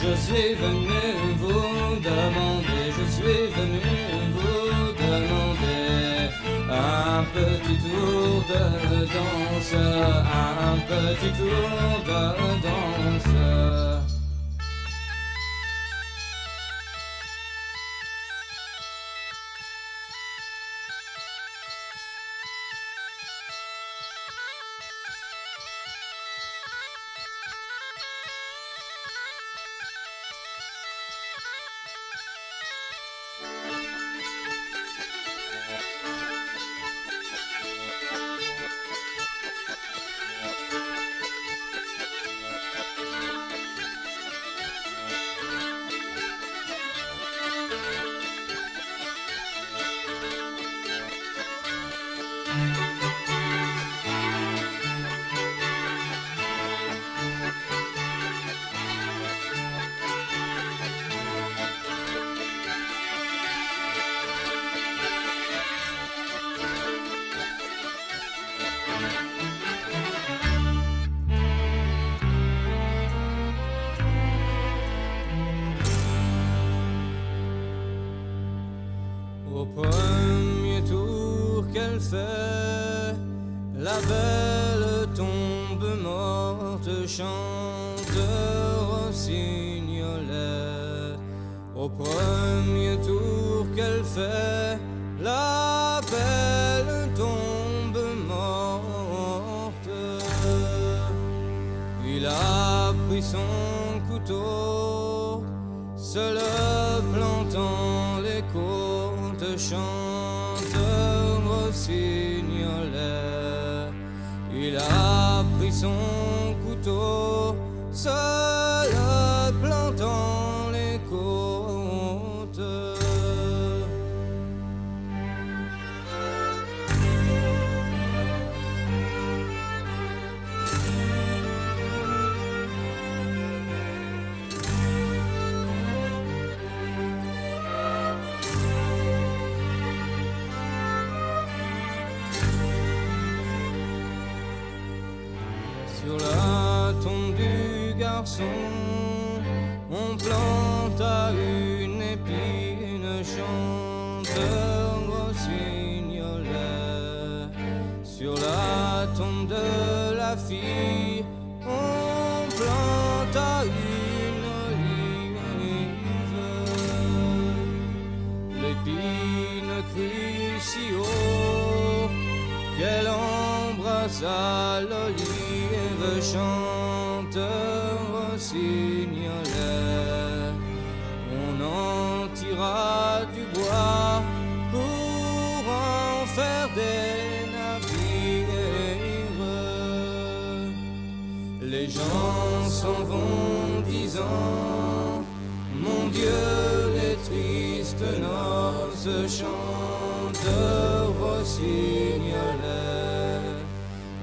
Je suis venu vous demander, je suis venu vous demander un petit tour de danse, un petit tour de danse. Au premier tour qu'elle fait, la belle tombe morte, chante rossignolet. Au premier tour qu'elle fait, la belle tombe morte. Il a pris son couteau, se le plantant les côtes, chante rossignolet. Il a pris son couteau, se le plantant les côtes. Sur la tombe du garçon, on planta une épine, chante rossignolet. Sur la tombe de la fille, on planta une olive. L'épine crut si haut qu'elle embrassa l'olive, chante rossignolet. On en tira du bois pour en faire des navires. Les gens s'en vont disant, mon Dieu, les tristes noces, chante rossignolet.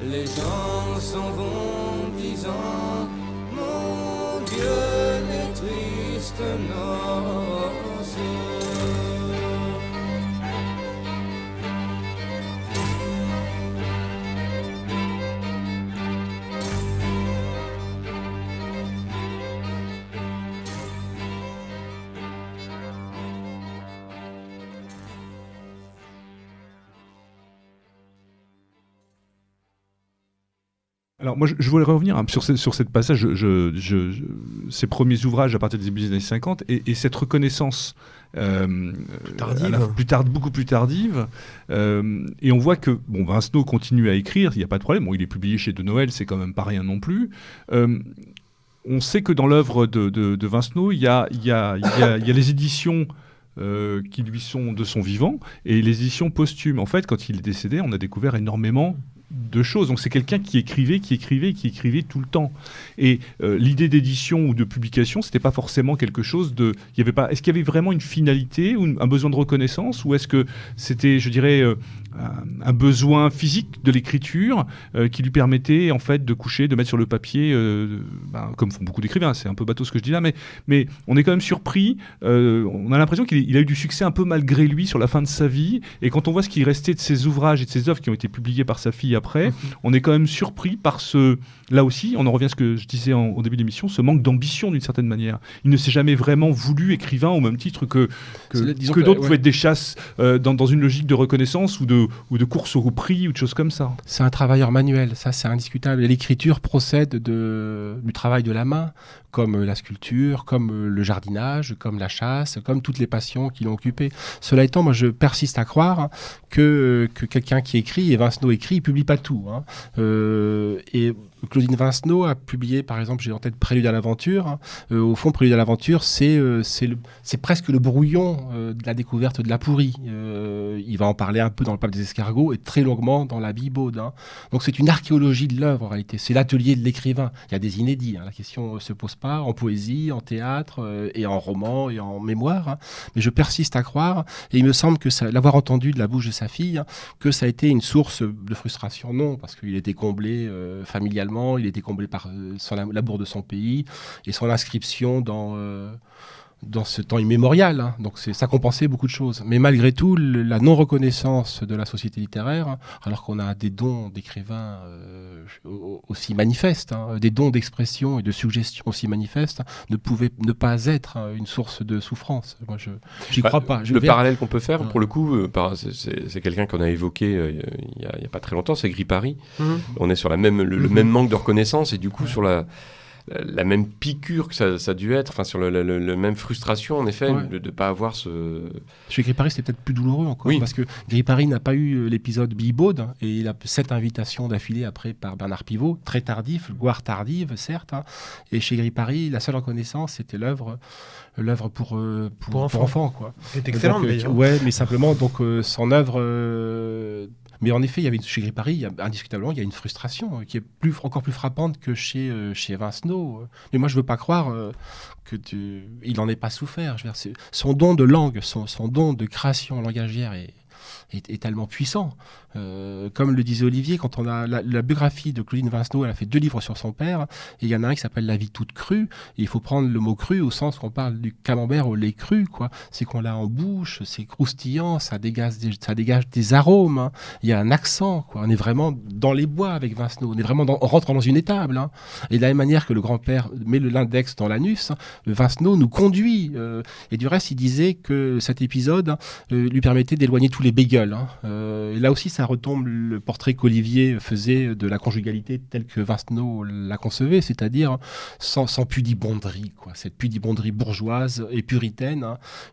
Les gens s'en vont disant, mon Dieu, les tristes noces. Alors moi je voulais revenir sur cette passage, ces premiers ouvrages à partir des débuts des années 50 et cette reconnaissance beaucoup plus tardive et on voit que Vincenot continue à écrire, il n'y a pas de problème, il est publié chez De Noël, c'est quand même pas rien non plus. On sait que dans l'œuvre de Vincenot, il y a les éditions qui lui sont de son vivant et les éditions posthumes. En fait, quand il est décédé, on a découvert énormément de choses. Donc c'est quelqu'un qui écrivait tout le temps. Et l'idée d'édition ou de publication, c'était pas forcément quelque chose de... Est-ce qu'il y avait vraiment une finalité ou un besoin de reconnaissance, ou est-ce que c'était, je dirais, un besoin physique de l'écriture qui lui permettait en fait de coucher, de mettre sur le papier, comme font beaucoup d'écrivains, c'est un peu bateau ce que je dis là, mais on est quand même surpris, on a l'impression qu'il a eu du succès un peu malgré lui sur la fin de sa vie, et quand on voit ce qui restait de ses ouvrages et de ses œuvres qui ont été publiées par sa fille après, on est quand même surpris par là aussi, on en revient à ce que je disais au début de l'émission, ce manque d'ambition d'une certaine manière. Il ne s'est jamais vraiment voulu écrivain au même titre que d'autres pouvaient être des chasses dans une logique de reconnaissance ou de course au prix ou de choses comme ça. C'est un travailleur manuel, ça c'est indiscutable. Et l'écriture procède du travail de la main, comme la sculpture, comme le jardinage, comme la chasse, comme toutes les passions qui l'ont occupé. Cela étant, moi je persiste à croire que quelqu'un qui écrit, et Vincenot écrit, il publie pas tout. Et Claudine Vincenot a publié, par exemple, j'ai en tête Prélude à l'aventure. Au fond, Prélude à l'aventure, c'est presque le brouillon de la découverte de la Pourie. Il va en parler un peu dans le Pape des Escargots et très longuement dans la Bibaude. Donc c'est une archéologie de l'œuvre en réalité. C'est l'atelier de l'écrivain. Il y a des inédits. La question ne se pose pas en poésie, en théâtre et en roman et en mémoire. Mais je persiste à croire, et il me semble que l'avoir entendu de la bouche de sa fille, que ça a été une source de frustration. Non, parce qu'il était comblé familialement. Il était comblé par l'amour de son pays et son inscription dans ce temps immémorial. Donc ça compensait beaucoup de choses. Mais malgré tout, la non-reconnaissance de la société littéraire, alors qu'on a des dons d'écrivains aussi manifestes, des dons d'expression et de suggestion aussi manifestes, ne pouvait ne pas être une source de souffrance. Moi, j'y crois pas. Parallèle qu'on peut faire, pour le coup, c'est quelqu'un qu'on a évoqué il y a pas très longtemps, c'est Gris Paris. On est sur le même manque de reconnaissance, et du coup sur la même piqûre que ça a dû être, enfin sur le même frustration en effet, de ne pas avoir ce... Chez Gris Paris, c'était peut-être plus douloureux encore, parce que Gris Paris n'a pas eu l'épisode Bibaude, et il a 7 invitations d'affilée après par Bernard Pivot, très tardif, gloire tardive certes, et chez Gris Paris, la seule reconnaissance, c'était l'œuvre pour enfants, quoi. C'est excellent d'ailleurs. Ouais, mais simplement donc son œuvre... Mais en effet, chez Gris Paris, indiscutablement, il y a une frustration qui est encore plus frappante que chez Vincenot. Mais moi, je ne veux pas croire qu'il n'en ait pas souffert. Son don de langue, son don de création langagière est tellement puissant. Comme le disait Olivier, quand on a la biographie de Claudine Vincenot, elle a fait 2 livres sur son père, et il y en a un qui s'appelle La vie toute crue, et il faut prendre le mot cru au sens qu'on parle du camembert au lait cru, quoi. C'est qu'on l'a en bouche, c'est croustillant, ça dégage des arômes, il y a un accent, quoi. On est vraiment dans les bois avec Vincenot, on rentre dans une étable, Et de la même manière que le grand-père met l'index dans l'anus, Vincenot nous conduit, et du reste il disait que cet épisode lui permettait d'éloigner tous les bagels, et là aussi ça retombe le portrait qu'Olivier faisait de la conjugalité telle que Vincenot la concevait, c'est-à-dire sans pudibonderie, quoi. Cette pudibonderie bourgeoise et puritaine.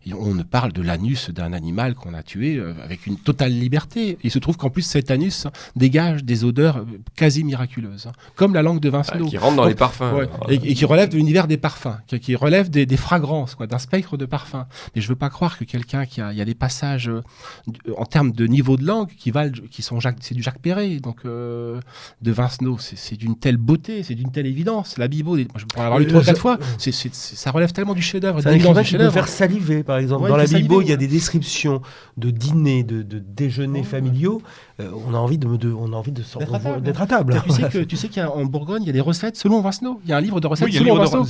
Et on ne parle de l'anus d'un animal qu'on a tué avec une totale liberté. Il se trouve qu'en plus cet anus dégage des odeurs quasi miraculeuses, comme la langue de Vincenot. Qui rentre dans les parfums. Et qui relève de l'univers des parfums, qui relève des fragrances, quoi, d'un spectre de parfums. Mais je ne veux pas croire que quelqu'un il y a des passages en termes de niveau de langue c'est du Jacques Perret, donc de Vincenot, c'est d'une telle beauté, c'est d'une telle évidence. La Bibaude, moi je pourrais l'avoir lu 3 ou 4 fois, ça relève tellement du chef-d'œuvre. C'est un écrivain qui peut faire saliver, par exemple. Dans la Bibaude, il y a des descriptions de dîners, de déjeuners familiaux. On a envie d'être à table. Tu sais qu'en Bourgogne, il y a des recettes selon Vincenot. Il y a un livre de recettes selon Vincenot.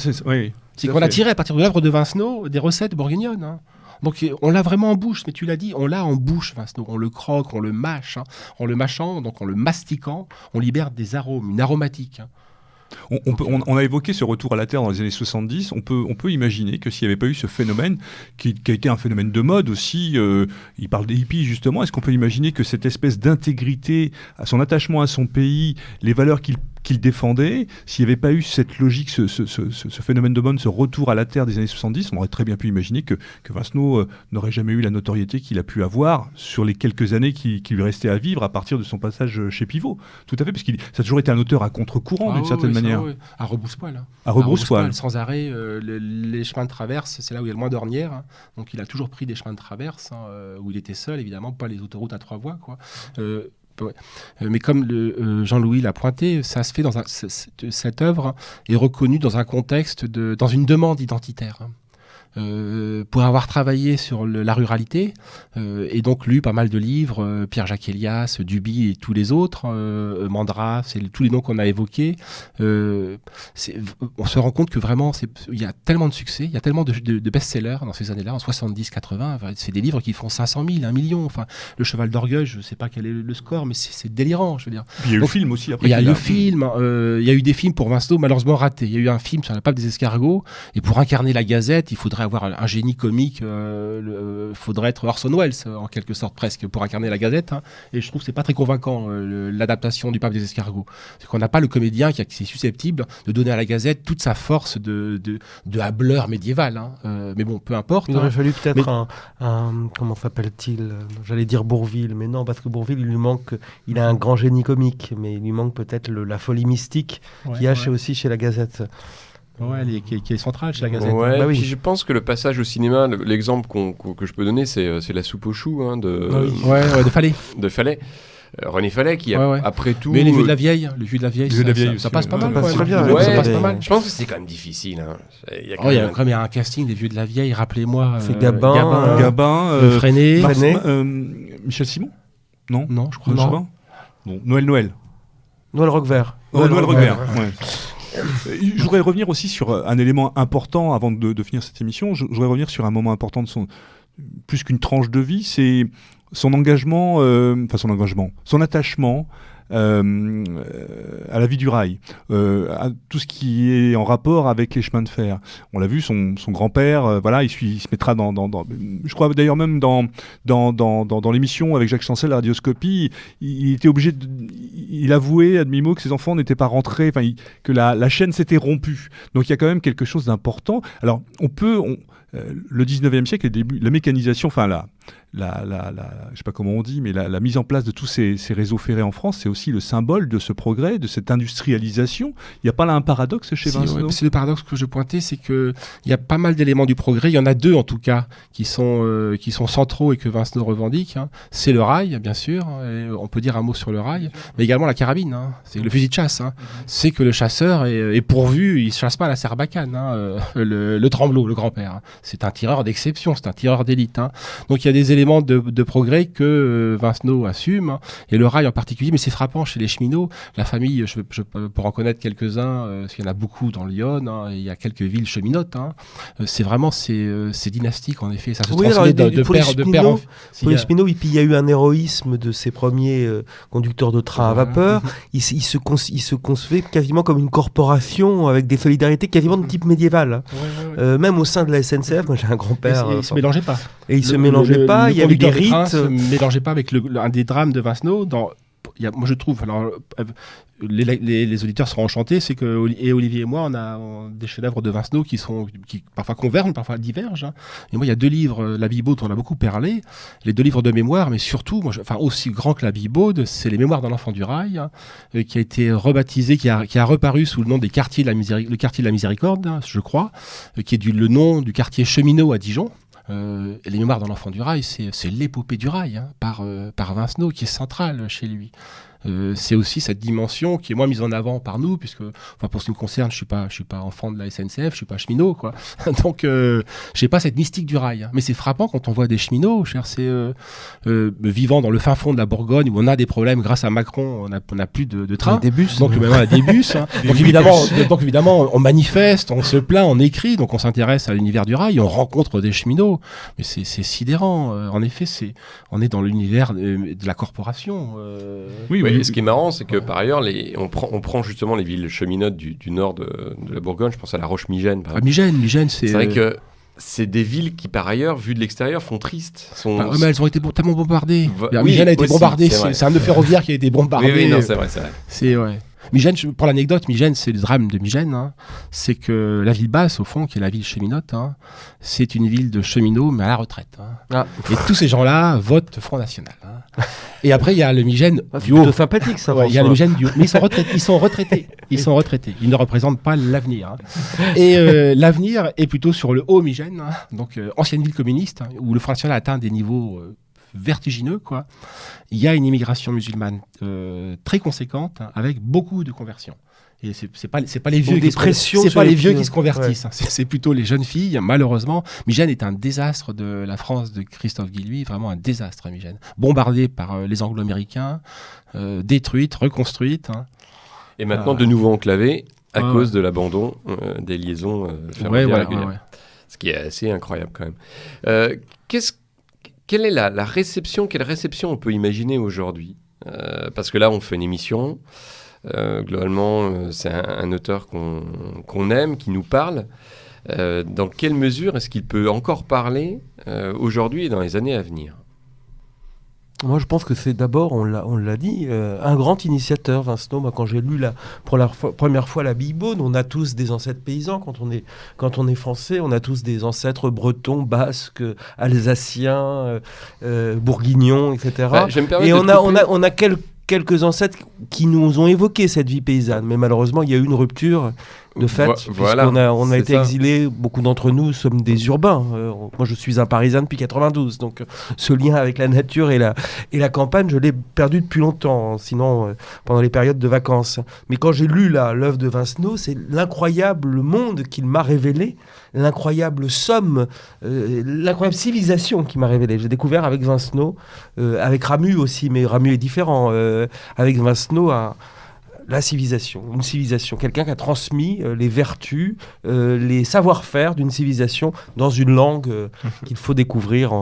C'est qu'on a tiré à partir de l'œuvre de Vincenot des recettes bourguignonnes. Donc on l'a vraiment en bouche, mais tu l'as dit, on l'a en bouche, Vincenot. On le croque, on le mâche, en le mâchant, donc en le mastiquant, on libère des arômes, une aromatique. On a évoqué ce retour à la Terre dans les années 70. On peut imaginer que s'il n'y avait pas eu ce phénomène, qui a été un phénomène de mode aussi, il parle des hippies justement, est-ce qu'on peut imaginer que cette espèce d'intégrité, à son attachement à son pays, les valeurs qu'il qu'il défendait, s'il n'y avait pas eu cette logique, ce phénomène de mode, ce retour à la terre des années 70, on aurait très bien pu imaginer que Vincenot n'aurait jamais eu la notoriété qu'il a pu avoir sur les quelques années qui lui restaient à vivre à partir de son passage chez Pivot. Tout à fait, parce ça a toujours été un auteur à contre-courant d'une certaine manière. À rebrousse-poil. À rebrousse-poil. Sans arrêt, les chemins de traverse, c'est là où il y a le moins d'ornières. Hein. Donc il a toujours pris des chemins de traverse où il était seul, évidemment, pas les autoroutes à 3 voies, quoi. Mais comme Jean-Louis l'a pointé, ça se fait cette œuvre est reconnue dans un contexte dans une demande identitaire. Pour avoir travaillé sur la ruralité et donc lu pas mal de livres, Pierre-Jacques Elias, Duby et tous les autres, Mandras, tous les noms qu'on a évoqués, on se rend compte que vraiment il y a tellement de succès, il y a tellement de best-sellers dans ces années-là, en 70-80, c'est des livres qui font 500 000, 1 million, enfin Le Cheval d'Orgueil, je ne sais pas quel est le score, mais c'est délirant, je veux dire. Il y a eu le film aussi après. Il y a eu le film, il y a eu des films pour Vincenot malheureusement ratés. Il y a eu un film sur la pape des escargots, et pour incarner la Gazette, il faudrait avoir un génie comique, faudrait être Orson Welles en quelque sorte presque pour incarner la Gazette, hein. Et je trouve que c'est pas très convaincant l'adaptation du Pape des Escargots. C'est qu'on n'a pas le comédien qui est susceptible de donner à la Gazette toute sa force de hableur médiéval, hein. Mais bon, peu importe. Il aurait fallu peut-être un comment s'appelle-t-il, j'allais dire Bourvil, mais non, parce que Bourvil il a un grand génie comique, mais il lui manque peut-être la folie mystique qu'il y a aussi chez la Gazette. Ouais, qui est centrale chez la Gazette. Ouais, bah oui. Puis je pense que le passage au cinéma, l'exemple que je peux donner, c'est La soupe aux choux de Fallet. De Fallet. René Fallet qui après tout. Mais Les Vieux de la Vieille, ça passe pas mal. Ça passe très bien. Ouais, ça passe pas mal. Je pense que c'est quand même difficile. Hein. Il y a quand même un casting des Vieux de la Vieille. Rappelez-moi. C'est Gabin, Freinet, Michel Simon. Non, je crois pas. Bon, Noël Roquevert. Noël Roquevert. Ouais. Je voudrais revenir aussi sur un élément important avant de finir cette émission. Je voudrais revenir sur un moment important de plus qu'une tranche de vie, c'est son engagement, son attachement à la vie du rail, à tout ce qui est en rapport avec les chemins de fer. On l'a vu, son grand-père, il se mettra dans je crois d'ailleurs même dans l'émission avec Jacques Chancel, la Radioscopie, il était obligé il avouait à demi-mot que ses enfants n'étaient pas rentrés, que la chaîne s'était rompue. Donc il y a quand même quelque chose d'important. Alors le 19e siècle, la mécanisation, je sais pas comment on dit, mais la mise en place de tous ces réseaux ferrés en France, c'est aussi le symbole de ce progrès, de cette industrialisation. Il n'y a pas là un paradoxe chez Vincenot ? C'est le paradoxe que je pointais, c'est qu'il y a pas mal d'éléments du progrès. Il y en a 2 en tout cas qui sont centraux et que Vincenot revendique. Hein. C'est le rail, bien sûr, et on peut dire un mot sur le rail, mais également la carabine, hein. C'est le fusil de chasse. Hein. C'est que le chasseur est pourvu, il ne chasse pas à la Sarbacane, hein. Le Tremblot, le grand-père. Hein. C'est un tireur d'exception, c'est un tireur d'élite. Hein. Donc il y a des éléments de progrès que Vincenot assume, hein, et le rail en particulier, mais c'est frappant chez les cheminots. La famille, je pour en connaître quelques-uns, parce qu'il y en a beaucoup dans l'Yonne, hein, et il y a quelques villes cheminotes, hein, c'est vraiment c'est dynastique en effet, ça se transmet de père en fils. Pour les cheminots, et puis il y a eu un héroïsme de ces premiers conducteurs de train à vapeur. Il se concevait quasiment comme une corporation avec des solidarités quasiment de type médiéval. Même au sein de la SNCF, moi j'ai un grand-père. Et il se mélangeait pas. Et il se mélangeait pas. Il y avait des rites. Ne mélangeait pas avec un des drames de Vincenot. Moi je trouve, alors les auditeurs seront enchantés, c'est que Olivier et moi on a des chefs-d'œuvre de Vincenot qui parfois convergent, parfois divergent. Hein. Et moi il y a 2 livres, La Bibaude, on a beaucoup parlé, les 2 livres de mémoire, mais surtout, aussi grand que La Bibaude, c'est Les Mémoires d'un enfant du rail, hein, qui a été rebaptisé, qui a reparu sous le nom des quartiers de le quartier de la Miséricorde, hein, je crois, qui est le nom du quartier cheminot à Dijon. Les Mémoires d'un enfant du rail, c'est l'épopée du rail, hein, par Vincenot, qui est centrale chez lui. C'est aussi cette dimension qui est moins mise en avant par nous, puisque, pour ce qui me concerne, je suis pas enfant de la SNCF, je suis pas cheminot, quoi. Donc, j'ai pas cette mystique du rail. Hein. Mais c'est frappant quand on voit des cheminots, vivant dans le fin fond de la Bourgogne, où on a des problèmes grâce à Macron, on a plus de trains. Des bus. Donc, on a des bus. Hein. donc évidemment, on manifeste, on se plaint, on écrit, donc on s'intéresse à l'univers du rail, on rencontre des cheminots. Mais c'est sidérant. En effet, on est dans l'univers de la corporation. Oui. Et ce qui est marrant, c'est que par ailleurs, on prend justement les villes cheminotes du nord de la Bourgogne. Je pense à La Roche-Migène. Migène, c'est vrai que c'est des villes qui, par ailleurs, vues de l'extérieur, font triste. Mais elles ont été tellement bombardées. Migène a été bombardée. C'est un nœud ferroviaire qui a été bombardé. Oui, non, c'est vrai. C'est ouais. Migène, pour l'anecdote, Migène, c'est le drame de Migène. Hein. C'est que la ville basse, au fond, qui est la ville cheminote, hein, c'est une ville de cheminots, mais à la retraite. Hein. Ah. Et tous ces gens-là votent Front National. Hein. Et après, il y a le Migène du haut. C'est sympathique, ça. Il y a le Migène du haut. Mais ils sont retraités. Ils sont retraités. Ils ne représentent pas l'avenir. Hein. Et l'avenir est plutôt sur le haut Migène, hein, donc ancienne ville communiste, hein, où le Front National a atteint des niveaux vertigineux, quoi. Il y a une immigration musulmane très conséquente, hein, avec beaucoup de conversions. Et c'est pas les vieux qui se convertissent, hein. C'est plutôt les jeunes filles, malheureusement. Migène est un désastre de la France de Christophe Guilluy, vraiment un désastre, Migène. Bombardée par les Anglo-Américains, détruite, reconstruite. Hein. Et maintenant de nouveau enclavée à cause de l'abandon des liaisons ferroviaires régulières. Ouais. Ce qui est assez incroyable quand même. Quelle est la réception, quelle réception on peut imaginer aujourd'hui parce que là, on fait une émission. Globalement, c'est un auteur qu'on aime, qui nous parle. Dans quelle mesure est-ce qu'il peut encore parler aujourd'hui et dans les années à venir ? Moi, je pense que c'est d'abord, on l'a dit, un grand initiateur, Vincenot. Moi, quand j'ai lu pour la première fois la Bille-Beaune, on a tous des ancêtres paysans. Quand on est français, on a tous des ancêtres bretons, basques, alsaciens, bourguignons, etc. Et on a quelques ancêtres qui nous ont évoqué cette vie paysanne. Mais malheureusement, il y a eu une rupture de fait, puisqu'on a été exilés, beaucoup d'entre nous sommes des urbains. Moi, je suis un Parisien depuis 92, donc ce lien avec la nature et la campagne, je l'ai perdu depuis longtemps, sinon pendant les périodes de vacances. Mais quand j'ai lu l'œuvre de Vincenot, c'est l'incroyable monde qu'il m'a révélé, l'incroyable somme, l'incroyable civilisation qu'il m'a révélé. J'ai découvert avec Vincenot, avec Ramu aussi, mais Ramu est différent, avec Vincenot la civilisation, une civilisation, quelqu'un qui a transmis les vertus, les savoir-faire d'une civilisation dans une langue qu'il faut découvrir.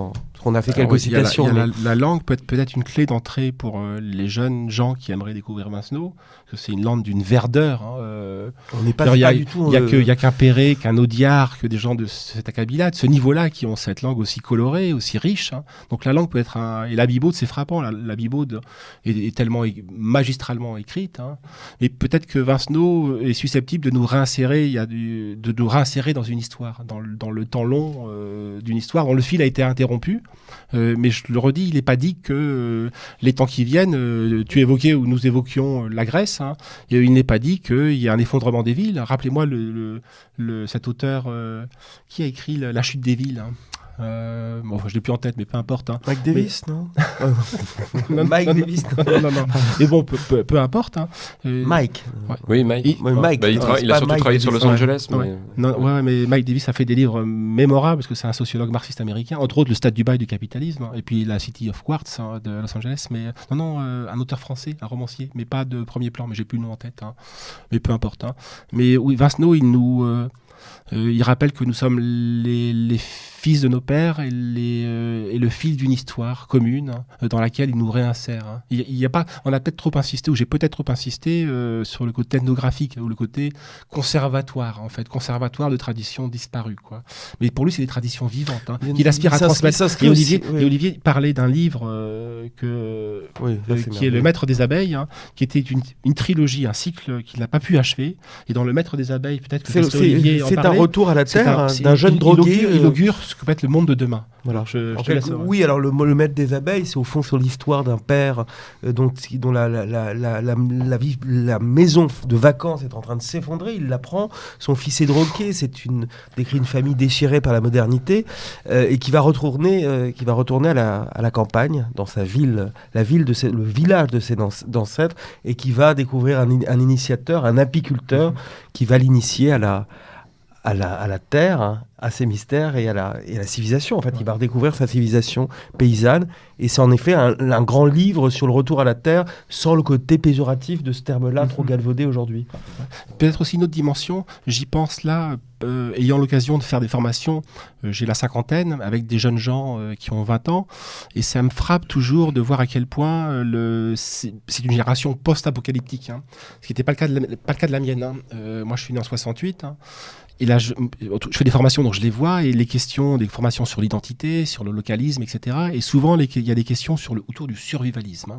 On a fait quelques citations. La langue peut être une clé d'entrée pour les jeunes gens qui aimeraient découvrir Vincenot. C'est une langue d'une verdeur. Hein, on n'est pas du tout. Il n'y a qu'un Perret, qu'un Audiard, que des gens de cet acabit-là, de ce niveau-là, qui ont cette langue aussi colorée, aussi riche. Hein. Donc la langue peut être et la Bille-Beaune, c'est frappant. La Bille-Beaune est tellement magistralement écrite. Hein. Et peut-être que Vincenot est susceptible de nous réinsérer, de nous réinsérer dans une histoire, dans le temps long d'une histoire dont le fil a été interrompu. Mais je le redis, il n'est pas dit que les temps qui viennent, tu évoquais ou nous évoquions la Grèce, hein, il n'est pas dit qu'il y a un effondrement des villes. Rappelez-moi cet auteur qui a écrit La chute des villes. Hein. Je ne l'ai plus en tête, mais peu importe. Hein. Mike Davis, non Mike Davis, non. Mais bon, peu importe. Hein. Mike. Ouais. Oui, Mike. Il a surtout travaillé sur Los Angeles. Mais Mike Davis a fait des livres mémorables, parce que c'est un sociologue marxiste américain, entre autres Le Stade du bail du capitalisme, et puis La City of Quartz de Los Angeles. Mais un auteur français, un romancier, mais pas de premier plan, mais j'ai plus le nom en tête. Hein. Mais peu importe. Hein. Mais oui, Vincenot, il rappelle que nous sommes les fils de nos pères et le fil d'une histoire commune, hein, dans laquelle il nous réinsère. Hein. On a peut-être trop insisté, ou j'ai peut-être trop insisté sur le côté ethnographique, ou le côté conservatoire, en fait, conservatoire de traditions disparues, quoi. Mais pour lui, c'est des traditions vivantes, hein, qu'il aspire à transmettre. Et Olivier parlait d'un livre qui est Le Maître des Abeilles, hein, qui était une trilogie, un cycle qu'il n'a pas pu achever. Et dans Le Maître des Abeilles, peut-être que Olivier en parlait. C'est un retour à la terre d'un jeune drogué. Il augure ce que peut être le monde de demain. Voilà. Oui, alors le Maître des Abeilles, c'est au fond sur l'histoire d'un père dont la maison de vacances est en train de s'effondrer. Il l'apprend. Son fils est drogué. Décrit une famille déchirée par la modernité et qui va retourner à la campagne, dans sa ville, le village de ses ancêtres, et qui va découvrir un initiateur, un apiculteur, qui va l'initier à la terre, hein, à ses mystères et à la civilisation. En fait, il va redécouvrir sa civilisation paysanne. Et c'est en effet un grand livre sur le retour à la terre, sans le côté péjoratif de ce terme-là, trop galvaudé aujourd'hui. Peut-être aussi une autre dimension, j'y pense là, ayant l'occasion de faire des formations, j'ai la cinquantaine, avec des jeunes gens qui ont 20 ans, et ça me frappe toujours de voir à quel point c'est une génération post-apocalyptique, hein, ce qui n'était pas le cas de la mienne. Hein. Moi, je suis né en 68, hein. Et là, je fais des formations, donc Donc je les vois, et les questions, des formations sur l'identité, sur le localisme, etc. Et souvent, il y a des questions autour du survivalisme.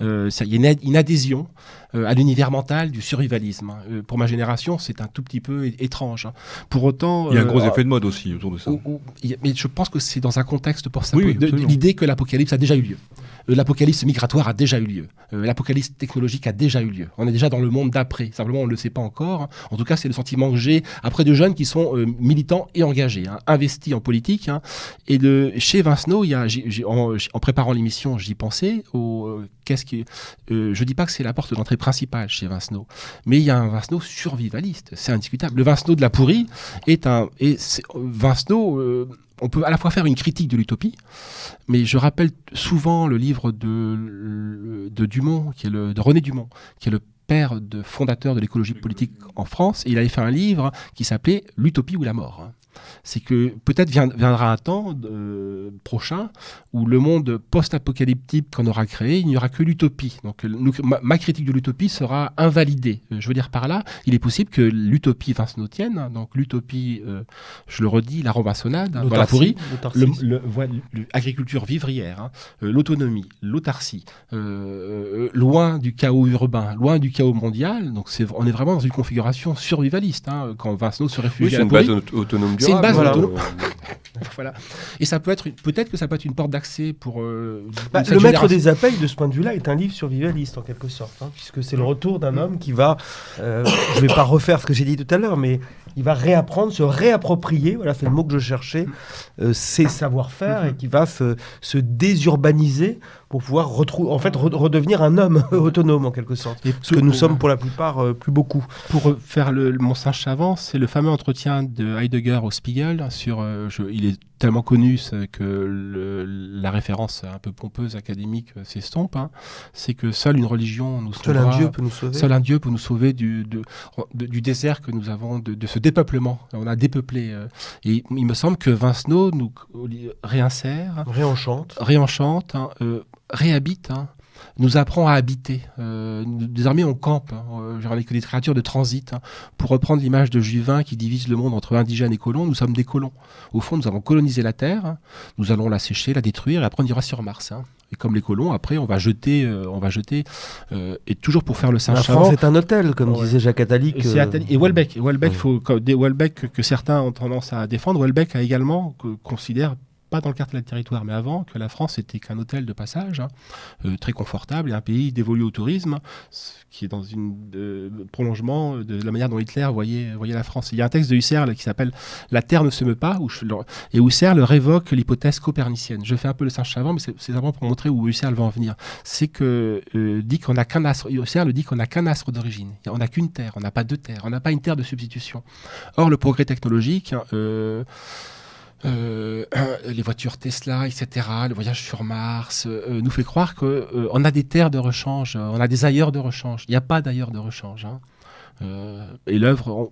Il y a une adhésion à l'univers mental du survivalisme. Pour ma génération, c'est un tout petit peu étrange. Pour autant... Il y a un gros effet de mode aussi autour de ça. Mais je pense que c'est dans un contexte pour ça. Oui, l'idée que l'apocalypse a déjà eu lieu. L'apocalypse migratoire a déjà eu lieu. L'apocalypse technologique a déjà eu lieu. On est déjà dans le monde d'après. Simplement, on ne le sait pas encore. En tout cas, c'est le sentiment que j'ai après de jeunes qui sont militants et engagés, investis en politique. Et chez Vincenot, en préparant l'émission, j'y pensais. Je dis pas que c'est la porte d'entrée principale chez Vincenot, mais il y a un Vincenot survivaliste. C'est indiscutable. Le Vincenot de la Pourrie Vincenot. On peut à la fois faire une critique de l'utopie, mais je rappelle souvent le livre de Dumont, de René Dumont, qui est le père fondateur de l'écologie politique en France. Et il avait fait un livre qui s'appelait « L'utopie ou la mort ». C'est que peut-être viendra un temps prochain où le monde post-apocalyptique qu'on aura créé, il n'y aura que l'utopie. Donc ma critique de l'utopie sera invalidée. Je veux dire par là, il est possible que l'utopie vincenotienne, donc l'utopie, je le redis, la romassonade, dans la Pourrie, l'agriculture vivrière, l'autonomie, l'autarcie, loin du chaos urbain, loin du chaos mondial. Donc on est vraiment dans une configuration survivaliste quand Vincenot se réfugie à la Pourrie. C'est une base autonome durable. C'est une base autonome. Voilà. Et ça peut être peut-être que ça peut être une porte d'accès pour le Maître des Abeilles de ce point de vue-là est un livre survivaliste en quelque sorte, puisque c'est le retour d'un homme qui va, je vais pas refaire ce que j'ai dit tout à l'heure, mais il va réapprendre, se réapproprier, voilà, c'est le mot que je cherchais, ses savoir-faire, et qui va se désurbaniser pour pouvoir redevenir un homme autonome en quelque sorte. Et ce que nous sommes pour la plupart plus beaucoup. Pour faire mon singe savant, c'est le fameux entretien de Heidegger au Spiegel sur, il est tellement connu que la référence un peu pompeuse académique s'estompe. C'est que seule une religion nous sauvera. Seul un Dieu peut nous sauver. Seul un Dieu peut nous sauver du désert que nous avons, de ce dépeuplement. On a dépeuplé. Et il me semble que Vincenot nous réinsère, réenchante, réhabite, nous apprend à habiter. Désormais, on campe. Avec des créatures de transit. Pour reprendre l'image de Juvin qui divise le monde entre indigènes et colons, nous sommes des colons. Au fond, nous avons colonisé la Terre, nous allons la sécher, la détruire, et après on ira sur Mars. Et comme les colons, après, on va jeter, et toujours pour faire le singe savant. La France est un hôtel, comme disait Jacques Attali. Et Houellebecq, que certains ont tendance à défendre, Houellebecq a également considère, pas dans le cartel de territoire, mais avant, que la France était qu'un hôtel de passage, très confortable, et un pays dévolu au tourisme, qui est dans un prolongement de la manière dont Hitler voyait la France. Il y a un texte de Husserl qui s'appelle « La Terre ne se meut pas », et Husserl révoque l'hypothèse copernicienne. Je fais un peu le singe savant, mais c'est simplement pour montrer où Husserl va en venir. C'est que dit qu'on n'a qu'un astre. Husserl dit qu'on n'a qu'un astre d'origine. On n'a qu'une Terre, on n'a pas deux terres, on n'a pas une Terre de substitution. Or, le progrès technologique... les voitures Tesla, etc., le voyage sur Mars, nous fait croire qu'on a des terres de rechange, on a des ailleurs de rechange. Il n'y a pas d'ailleurs de rechange. Et l'œuvre,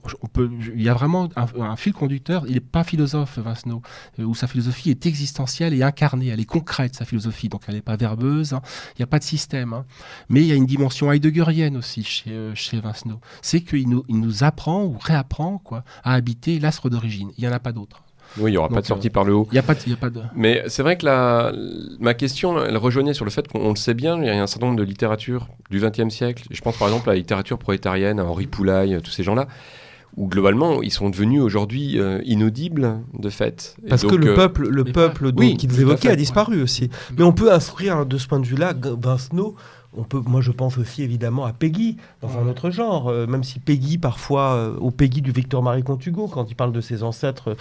il y a vraiment un fil conducteur. Il n'est pas philosophe, Vincenot, où sa philosophie est existentielle et incarnée, elle est concrète, sa philosophie, donc elle n'est pas verbeuse, il n'y a pas de système. Mais il y a une dimension heideggerienne aussi chez Vincenot. C'est qu'il nous apprend ou réapprend à habiter l'astre d'origine. Il n'y en a pas d'autre. Oui, il n'y aura pas de sortie par le haut. Il n'y a pas de... Mais c'est vrai que ma question, elle rejoignait sur le fait qu'on le sait bien, il y a un certain nombre de littératures du XXe siècle. Je pense par exemple à la littérature prolétarienne, à Henri Poulaille, tous ces gens-là, où globalement, ils sont devenus aujourd'hui inaudibles, de fait. Parce que le peuple qu'ils évoquaient a disparu aussi. Mais on peut instruire de ce point de vue-là Vincenot. Moi, je pense aussi évidemment à Péguy, dans un autre genre, même si Péguy, parfois, au Péguy du Victor-Marie Contugo, quand il parle de ses ancêtres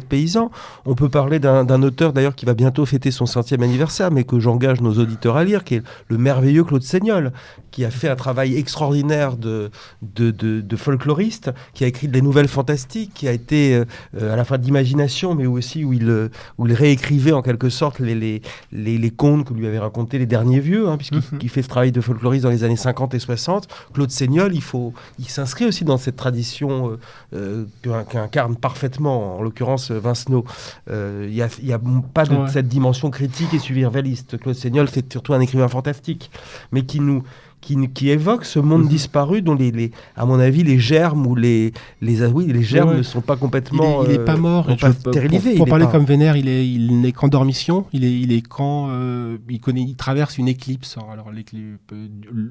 paysans, on peut parler d'un auteur d'ailleurs qui va bientôt fêter son 100e anniversaire, mais que j'engage nos auditeurs à lire, qui est le merveilleux Claude Seignol, qui a fait un travail extraordinaire de folkloriste, qui a écrit des nouvelles fantastiques, qui a été à la fois d'imagination, mais aussi où il réécrivait en quelque sorte les contes que lui avaient racontés les derniers vieux, puisqu'il fait ce travail de folkloriste dans les années 50 et 60. Claude Seignol, il s'inscrit aussi dans cette tradition qu'incarne parfaitement, en l'occurrence Vincenot. Il n'y a pas de cette dimension critique et survivaliste. Claude Seignol, c'est surtout un écrivain fantastique, mais qui qui évoque ce monde disparu dont à mon avis les germes ou les germes ne sont pas complètement il est pas mort stérilisés. Pour parler comme Vénère, il n'est qu'en dormition, il traverse une éclipse, alors l'éclipse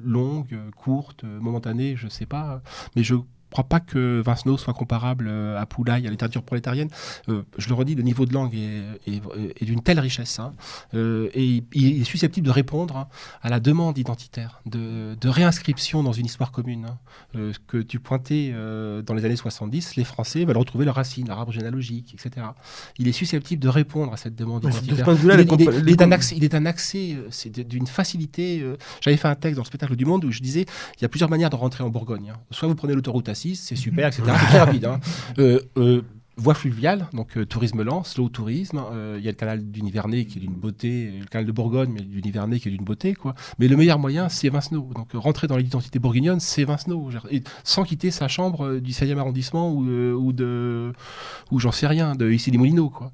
longue, courte, momentanée, je sais pas, mais je crois pas que Vincenot soit comparable à Poulaille, à la littérature prolétarienne. Je le redis, le niveau de langue est d'une telle richesse, et il est susceptible de répondre à la demande identitaire, de réinscription dans une histoire commune, que tu pointais dans les années 70, les Français veulent retrouver leurs racines, leur arbre généalogique, etc. Il est susceptible de répondre à cette demande identitaire. De ce point de vue-là, il est un accès, c'est d'une facilité. J'avais fait un texte dans le Spectacle du Monde où je disais, il y a plusieurs manières de rentrer en Bourgogne. Soit vous prenez l'autoroute à 6, c'est super, etc. C'est très rapide. Voie fluviale, donc tourisme lent, slow tourisme. Il y a le canal du Nivernais qui est d'une beauté, le canal de Bourgogne, mais du Nivernais qui est d'une beauté, quoi. Mais le meilleur moyen, c'est Vincenot. Donc rentrer dans l'identité bourguignonne, c'est Vincenot. Et sans quitter sa chambre du 16e arrondissement ou j'en sais rien, de Issy-les-Moulineaux, quoi.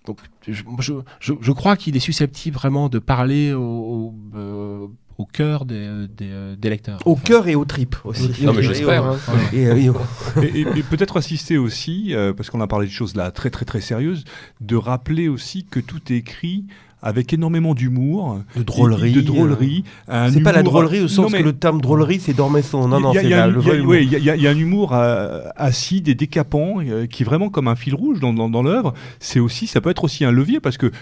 Donc je crois qu'il est susceptible vraiment de parler au cœur des lecteurs. Au cœur et aux tripes aussi. Non, mais j'espère. Et peut-être assister aussi, parce qu'on a parlé de choses là très très très sérieuses, de rappeler aussi que tout est écrit avec énormément d'humour, de drôlerie. C'est pas la drôlerie au sens que le terme drôlerie c'est d'Ormesson. Non, il y a un humour acide et décapant qui est vraiment comme un fil rouge dans l'œuvre. Ça peut être aussi un levier parce que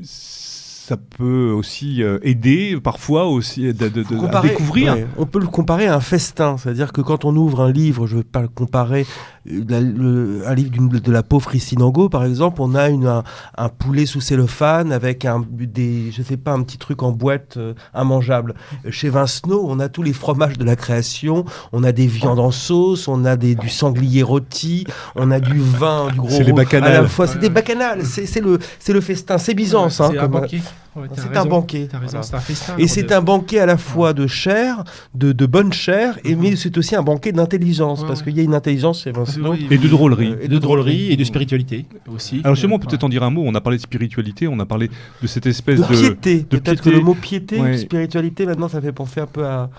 ça peut aussi aider parfois aussi à découvrir. Ouais, on peut le comparer à un festin, c'est-à-dire que quand on ouvre un livre, je ne vais pas le comparer, un livre de la pauvre Christine Angot par exemple, on a un poulet sous cellophane avec un petit truc en boîte immangeable. Chez Vincenot, on a tous les fromages de la création, on a des viandes en sauce, on a du sanglier rôti, on a du vin, du gros. C'est les bacchanales. À la fois, c'est des bacchanales, c'est le festin, c'est Byzance. C'est un banquet. Ouais, c'est un banquet. T'as raison, c'est un festin. Et c'est un banquet à la fois de chair, de bonne chair, mais c'est aussi un banquet d'intelligence, parce qu'il y a une intelligence chez Vincenot. Et de drôlerie. Et de drôlerie et de spiritualité aussi. Alors justement, peut-être en dire un mot, on a parlé de spiritualité, on a parlé de cette espèce de piété. Peut-être que le mot piété, spiritualité, maintenant, ça fait penser un peu à...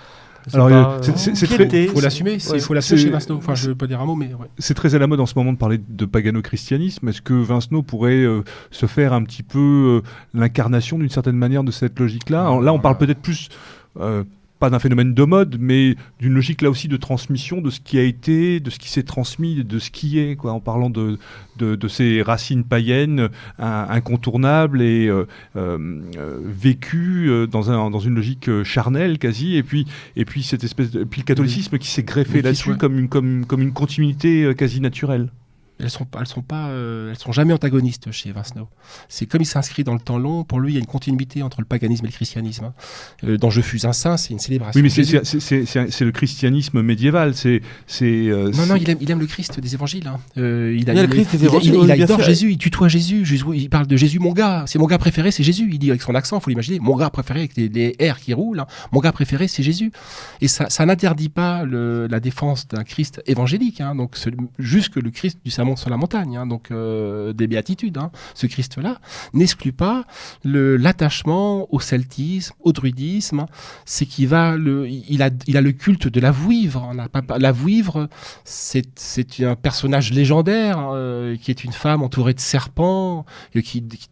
Alors, il faut l'assumer, il faut l'assumer chez Vincenot. Enfin, je ne veux pas dire un mot, mais... Ouais. C'est très à la mode en ce moment de parler de pagano-christianisme. Est-ce que Vincenot pourrait se faire un petit peu l'incarnation d'une certaine manière de cette logique-là ? Alors, là, on parle peut-être plus... pas d'un phénomène de mode, mais d'une logique là aussi de transmission de ce qui a été, de ce qui s'est transmis, de ce qui est, quoi, en parlant de ces racines païennes incontournables et vécues dans une logique charnelle quasi, et puis cette espèce puis le catholicisme qui s'est greffé là-dessus comme une continuité quasi naturelle. Elles sont jamais antagonistes chez Vincenot. C'est comme il s'inscrit dans le temps long, pour lui il y a une continuité entre le paganisme et le christianisme. Dans Je fus un saint, c'est une célébration. Oui, mais c'est le christianisme médiéval. Non, il aime le Christ des évangiles. Il adore Jésus, il tutoie Jésus. Il parle de Jésus, mon gars. C'est mon gars préféré, c'est Jésus. Il dit avec son accent, il faut l'imaginer, mon gars préféré avec les R qui roulent. Hein. Mon gars préféré, c'est Jésus. Et ça n'interdit pas la défense d'un Christ évangélique. Hein. Donc juste que le Christ du sermon sur la montagne, hein, donc des béatitudes. Hein. Ce Christ-là n'exclut pas l'attachement au celtisme, au druidisme. C'est qu'il a le culte de la vouivre. La vouivre, c'est un personnage légendaire qui est une femme entourée de serpents,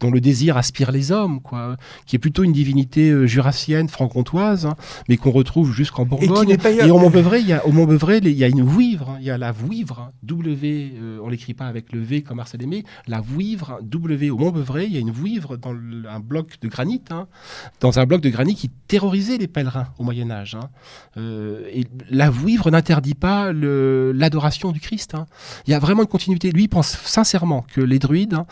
dont le désir aspire les hommes, quoi, qui est plutôt une divinité jurassienne, franc-comtoise, hein, mais qu'on retrouve jusqu'en Bourgogne. Et au Mont-Beuvray, il y a une vouivre. Il y a la vouivre, W, on l'écrit pas avec le V comme Marcel Aimé, la vouivre, W au Mont-Beuvray, il y a une vouivre dans un bloc de granit, hein, dans un bloc de granit qui terrorisait les pèlerins au Moyen-Âge. Hein. Et la vouivre n'interdit pas l'adoration du Christ. Hein. Il y a vraiment une continuité. Lui, il pense sincèrement que les druides, hein,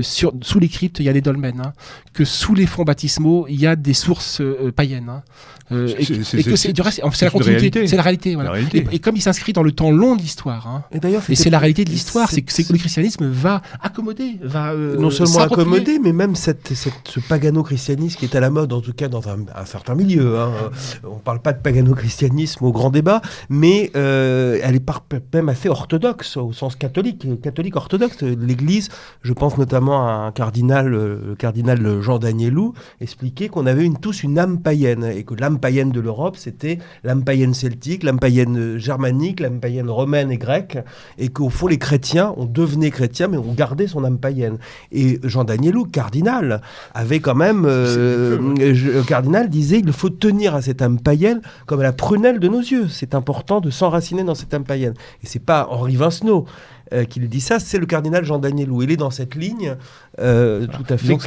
sous les cryptes, il y a des dolmens, hein, que sous les fonds baptismaux, il y a des sources païennes. Hein. C'est la continuité, c'est la réalité. Voilà. Et comme il s'inscrit dans le temps long de l'histoire, l'histoire. Hein. Et c'est la réalité de l'histoire, c'est que le christianisme va accommoder, non seulement accommoder, mais même ce pagano-christianisme qui est à la mode, en tout cas dans un certain milieu. Hein. On ne parle pas de pagano-christianisme au grand débat, mais elle est même assez orthodoxe, au sens catholique orthodoxe. L'Église, je pense notamment à un cardinal, le cardinal Jean d'Agnelou, expliquait qu'on avait tous une âme païenne, et que l'âme païenne de l'Europe, c'était l'âme païenne celtique, l'âme païenne germanique, l'âme païenne romaine et grecque, et qu'au fond les chrétiens, on devenait chrétien, mais on gardait son âme païenne. Et Jean d'Agnelou, cardinal, avait quand même... le cardinal disait il faut tenir à cette âme païenne comme à la prunelle de nos yeux. C'est important de s'enraciner dans cette âme païenne. Et c'est pas Henri Vincenot qui dit ça, c'est le cardinal Jean d'Agnelou. Il est dans cette ligne tout à fait. Donc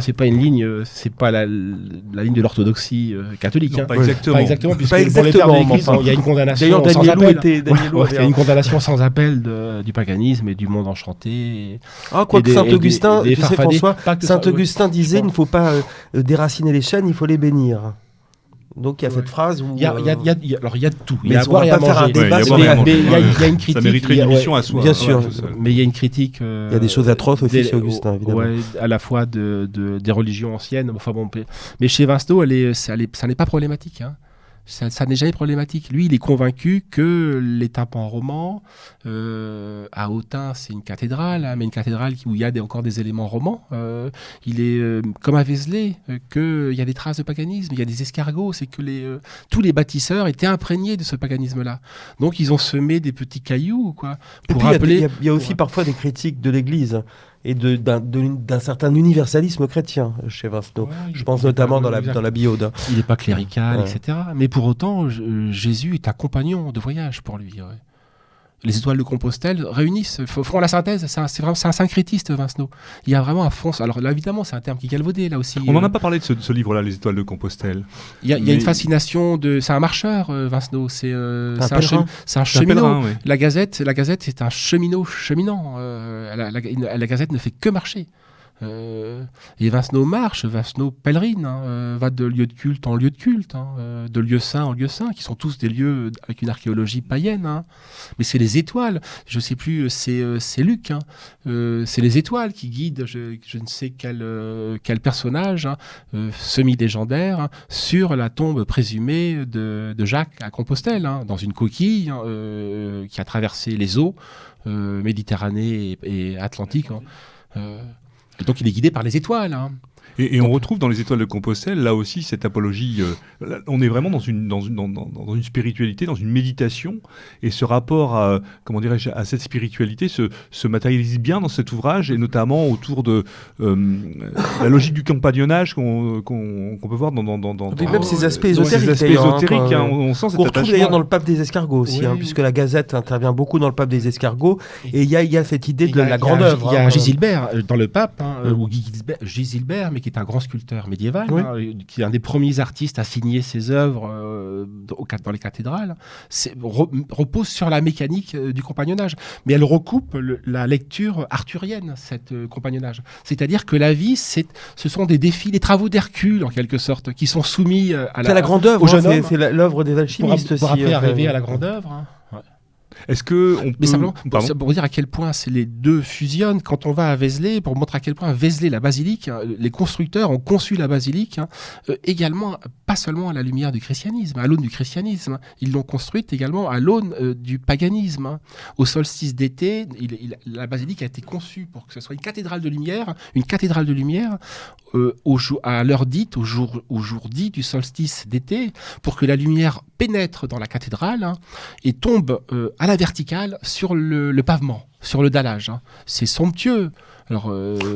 c'est pas une ligne, c'est pas la ligne de l'orthodoxie catholique. Non, hein. pas exactement. Pas exactement, puisque Pas dans les termes de exactement, l'Église, il y a une condamnation D'ailleurs, sans D'Agnelou appel. était... D'Agnelou Il y a une condamnation sans appel du paganisme et du monde enchanté. Quoique Saint-Augustin, tu sais François, Pas Saint-Augustin disait il ne faut pas déraciner les chênes, il faut les bénir. Donc il y a cette phrase où... Alors il y a de tout. Il y Mais a à on boire va et à pas faire un manger. débat, Mais il y a une critique. Ça mériterait une émission à soi. Bien sûr. Mais il y a une critique. Il y a des choses atroces aussi chez Augustin, évidemment. Ouais, à la fois des religions anciennes. Enfin bon, mais chez Vincenot, ça n'est pas problématique. Hein. Ça n'est jamais problématique. Lui, il est convaincu que les tympans romans, à Autun, c'est une cathédrale, hein, mais une cathédrale où il y a encore des éléments romans. Il est comme à Vézelay, qu'il y a des traces de paganisme, il y a des escargots, c'est que tous les bâtisseurs étaient imprégnés de ce paganisme-là. Donc, ils ont semé des petits cailloux, quoi, pour rappeler. Il y a aussi parfois des critiques de l'Église et d'un certain universalisme chrétien chez Vincenot. Je pense notamment dans la Biode. Il n'est pas clérical, etc. Mais pour autant, Jésus est un compagnon de voyage pour lui. Ouais. Les étoiles de Compostelle réunissent, font la synthèse. C'est un syncrétiste, Vincenot. Il y a vraiment un fond. Alors là, évidemment, c'est un terme qui est galvaudé, là aussi. On n'en a pas parlé de ce livre-là, Les étoiles de Compostelle. Il y a une fascination c'est un marcheur, Vincenot. C'est un cheminot. Pèlerin, oui. La Gazette, c'est un cheminant. La Gazette ne fait que marcher. Et Vincenot marche, Vincenot pèlerine, va de lieu de culte en lieu de culte, de lieu saint en lieu saint, qui sont tous des lieux avec une archéologie païenne. Mais c'est les étoiles, je ne sais plus, c'est Luc, c'est les étoiles qui guident je ne sais quel personnage semi-légendaire sur la tombe présumée de Jacques à Compostelle, dans une coquille qui a traversé les eaux Méditerranée et Atlantique. Et donc il est guidé par les étoiles. Et on retrouve dans les étoiles de Compostelle, là aussi, cette apologie. On est vraiment dans une spiritualité, dans une méditation. Et ce rapport à cette spiritualité se matérialise bien dans cet ouvrage, et notamment autour de la logique du compagnonnage qu'on peut voir dans même ces aspects ésotériques. On sent cet qu'on retrouve d'ailleurs dans le Pape des Escargots aussi, puisque la Gazette intervient beaucoup dans le Pape des Escargots. Et il y a cette idée de la grande œuvre. Il y a Gisilbert dans le Pape, ou Gisilbert, mais qui est un grand sculpteur médiéval, qui est un des premiers artistes à signer ses œuvres dans les cathédrales, repose sur la mécanique du compagnonnage. Mais elle recoupe la lecture arthurienne, cette compagnonnage. C'est-à-dire que la vie, ce sont des défis, des travaux d'Hercule, en quelque sorte, qui sont soumis à la grande œuvre, c'est l'œuvre des alchimistes pour aussi. Pour arriver à la grande œuvre. Est-ce que on peut... Mais simplement, pour dire à quel point les deux fusionnent, quand on va à Vézelay, pour montrer à quel point Vézelay, la basilique, les constructeurs ont conçu la basilique également, pas seulement à la lumière du christianisme, à l'aune du christianisme, ils l'ont construite également à l'aune du paganisme. Au solstice d'été, la basilique a été conçue pour que ce soit une cathédrale de lumière à l'heure dite, au jour dit du solstice d'été, pour que la lumière pénètre dans la cathédrale et tombe à la verticale sur le pavement, sur le dallage. C'est somptueux. Alors,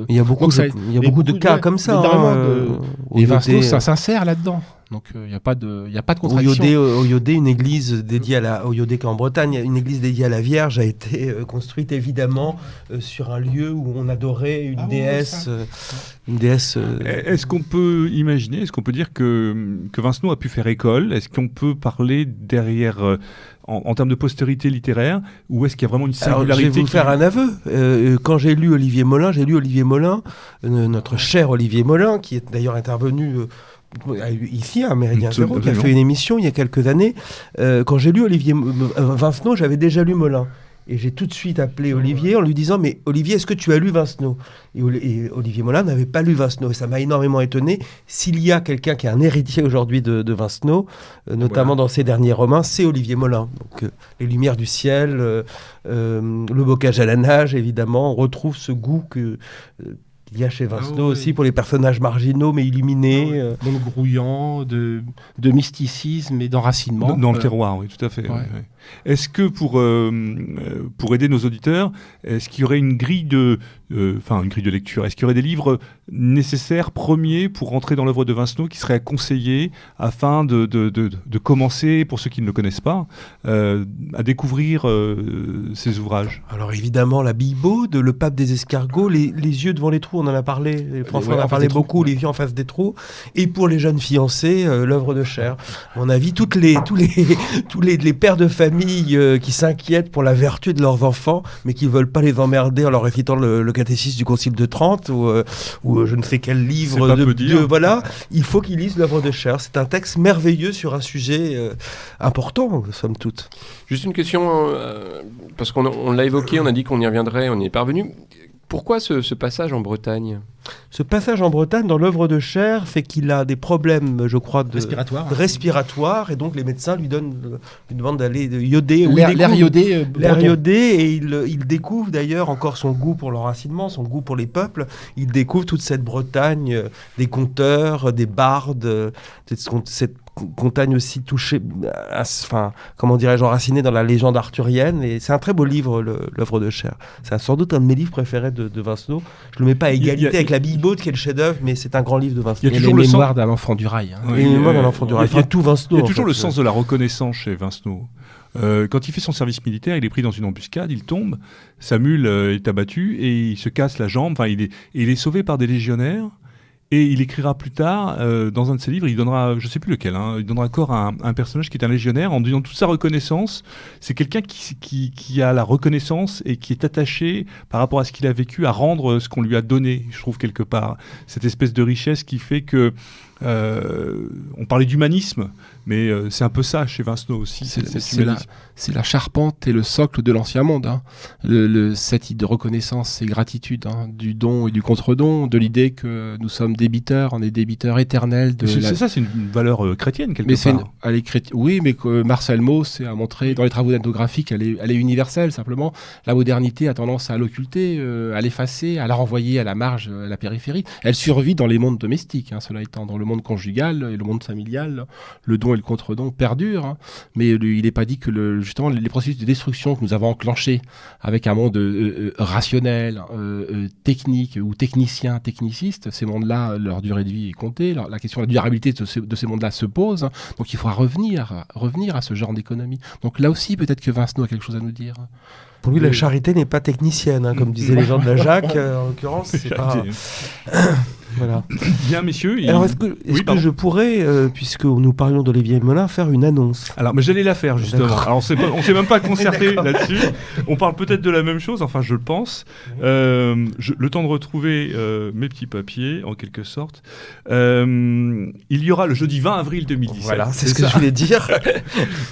il y a beaucoup de cas comme ça. Et Vincenot s'insère là-dedans. Donc il n'y a pas de contradiction. Au Iodé, une église dédiée au Iodé en Bretagne, une église dédiée à la Vierge a été construite évidemment sur un lieu où on adorait une déesse. Est-ce qu'on peut imaginer, est-ce qu'on peut dire que Vincenot a pu faire école? Est-ce qu'on peut parler derrière en termes de postérité littéraire, ou est-ce qu'il y a vraiment une singularité? Alors, je vais vous faire un aveu. Quand j'ai lu Olivier Molin, notre cher Olivier Molin, qui est d'ailleurs intervenu ici à Méridien Zéro, qui a fait une émission il y a quelques années. Quand j'ai lu Vincenot, j'avais déjà lu Molin. Et j'ai tout de suite appelé Olivier en lui disant « Mais Olivier, est-ce que tu as lu Vincenot ?» et Olivier Molin n'avait pas lu Vincenot. Et ça m'a énormément étonné. S'il y a quelqu'un qui est un héritier aujourd'hui de Vincenot, notamment dans ses derniers romans, c'est Olivier Molin. Donc, Les Lumières du ciel, Le bocage à la nage, évidemment. On retrouve ce goût qu'il y a chez Vincenot aussi pour les personnages marginaux mais illuminés. Monde grouillant, de mysticisme et d'enracinement. Dans le terroir, oui, tout à fait. Ouais. Ouais. Est-ce que pour aider nos auditeurs, est-ce qu'il y aurait une grille de lecture? Est-ce qu'il y aurait des livres nécessaires, premiers, pour rentrer dans l'œuvre de Vincenot, qui seraient à conseiller afin de commencer, pour ceux qui ne le connaissent pas, à découvrir ces ouvrages? Alors évidemment, la Bible, Le Pape des escargots, les yeux devant les trous, on en a parlé, François en a parlé beaucoup, Les yeux en face des trous, et pour les jeunes fiancés, L'œuvre de Cher. À mon avis, tous les pères de famille qui s'inquiètent pour la vertu de leurs enfants, mais qui ne veulent pas les emmerder en leur récitant le catéchisme du Concile de Trente ou je ne sais quel livre voilà, il faut qu'ils lisent L'œuvre de Cher. C'est un texte merveilleux sur un sujet important, somme toute. Juste une question, parce qu'on l'a évoqué, on a dit qu'on y reviendrait, on y est parvenu. Pourquoi ce passage en Bretagne ? Ce passage en Bretagne dans L'œuvre de Cher fait qu'il a des problèmes, je crois, respiratoires, et donc les médecins lui demandent d'aller ioder. L'air iodé. L'air iodé, et il découvre d'ailleurs encore son goût pour l'enracinement, son goût pour les peuples. Il découvre toute cette Bretagne, des conteurs, des bardes, cette Bretagne aussi touchée, enracinée dans la légende arthurienne. Et c'est un très beau livre, L'œuvre de Cher. C'est sans doute un de mes livres préférés de Vincenot. Je ne le mets pas à égalité avec la Bible, qui est le chef-d'œuvre, mais c'est un grand livre de Vincenot. Il y a toujours les mémoires d'un enfant du rail. Les mémoires d'un enfant du rail. Il y a tout Vincenot. Il y a toujours le sens de la reconnaissance chez Vincenot. Quand il fait son service militaire, il est pris dans une embuscade, il tombe, sa mule est abattue et il se casse la jambe. Il est sauvé par des légionnaires. Et il écrira plus tard, dans un de ses livres, il donnera, je ne sais plus lequel, il donnera corps à un personnage qui est un légionnaire en disant toute sa reconnaissance. C'est quelqu'un qui a la reconnaissance et qui est attaché par rapport à ce qu'il a vécu à rendre ce qu'on lui a donné, je trouve, quelque part. Cette espèce de richesse qui fait que... on parlait d'humanisme, mais c'est un peu ça chez Vincenot aussi. C'est la charpente et le socle de l'ancien monde. Cette idée de reconnaissance et gratitude, du don et du contre-don, de l'idée que nous sommes débiteurs, on est débiteurs éternels. C'est une valeur chrétienne quelque part. Oui, mais que Marcel Mauss a montré dans les travaux ethnographiques, elle est universelle. Simplement, la modernité a tendance à l'occulter, à l'effacer, à la renvoyer à la marge, à la périphérie. Elle survit dans les mondes domestiques, cela étant, dans le monde conjugal et le monde familial, le don et le contre-don perdurent, mais il n'est pas dit que justement les processus de destruction que nous avons enclenchés avec un monde rationnel, technique ou technicien, techniciste, ces mondes-là, leur durée de vie est comptée, la question de la durabilité de ces mondes-là se pose, donc il faudra revenir à ce genre d'économie. Donc là aussi, peut-être que Vincenot a quelque chose à nous dire. Pour lui, la charité n'est pas technicienne, comme disaient les gens de la Jacques, en l'occurrence, c'est pas... Voilà. Bien, messieurs. Alors, est-ce que je pourrais, puisque nous parlions d'Olivier Molin, faire une annonce ? Alors, mais j'allais la faire, justement. Alors, on s'est même pas concerté là-dessus. On parle peut-être de la même chose, enfin, je le pense. Le temps de retrouver mes petits papiers, en quelque sorte. Il y aura le jeudi 20 avril 2017. Voilà, c'est ce que je voulais dire.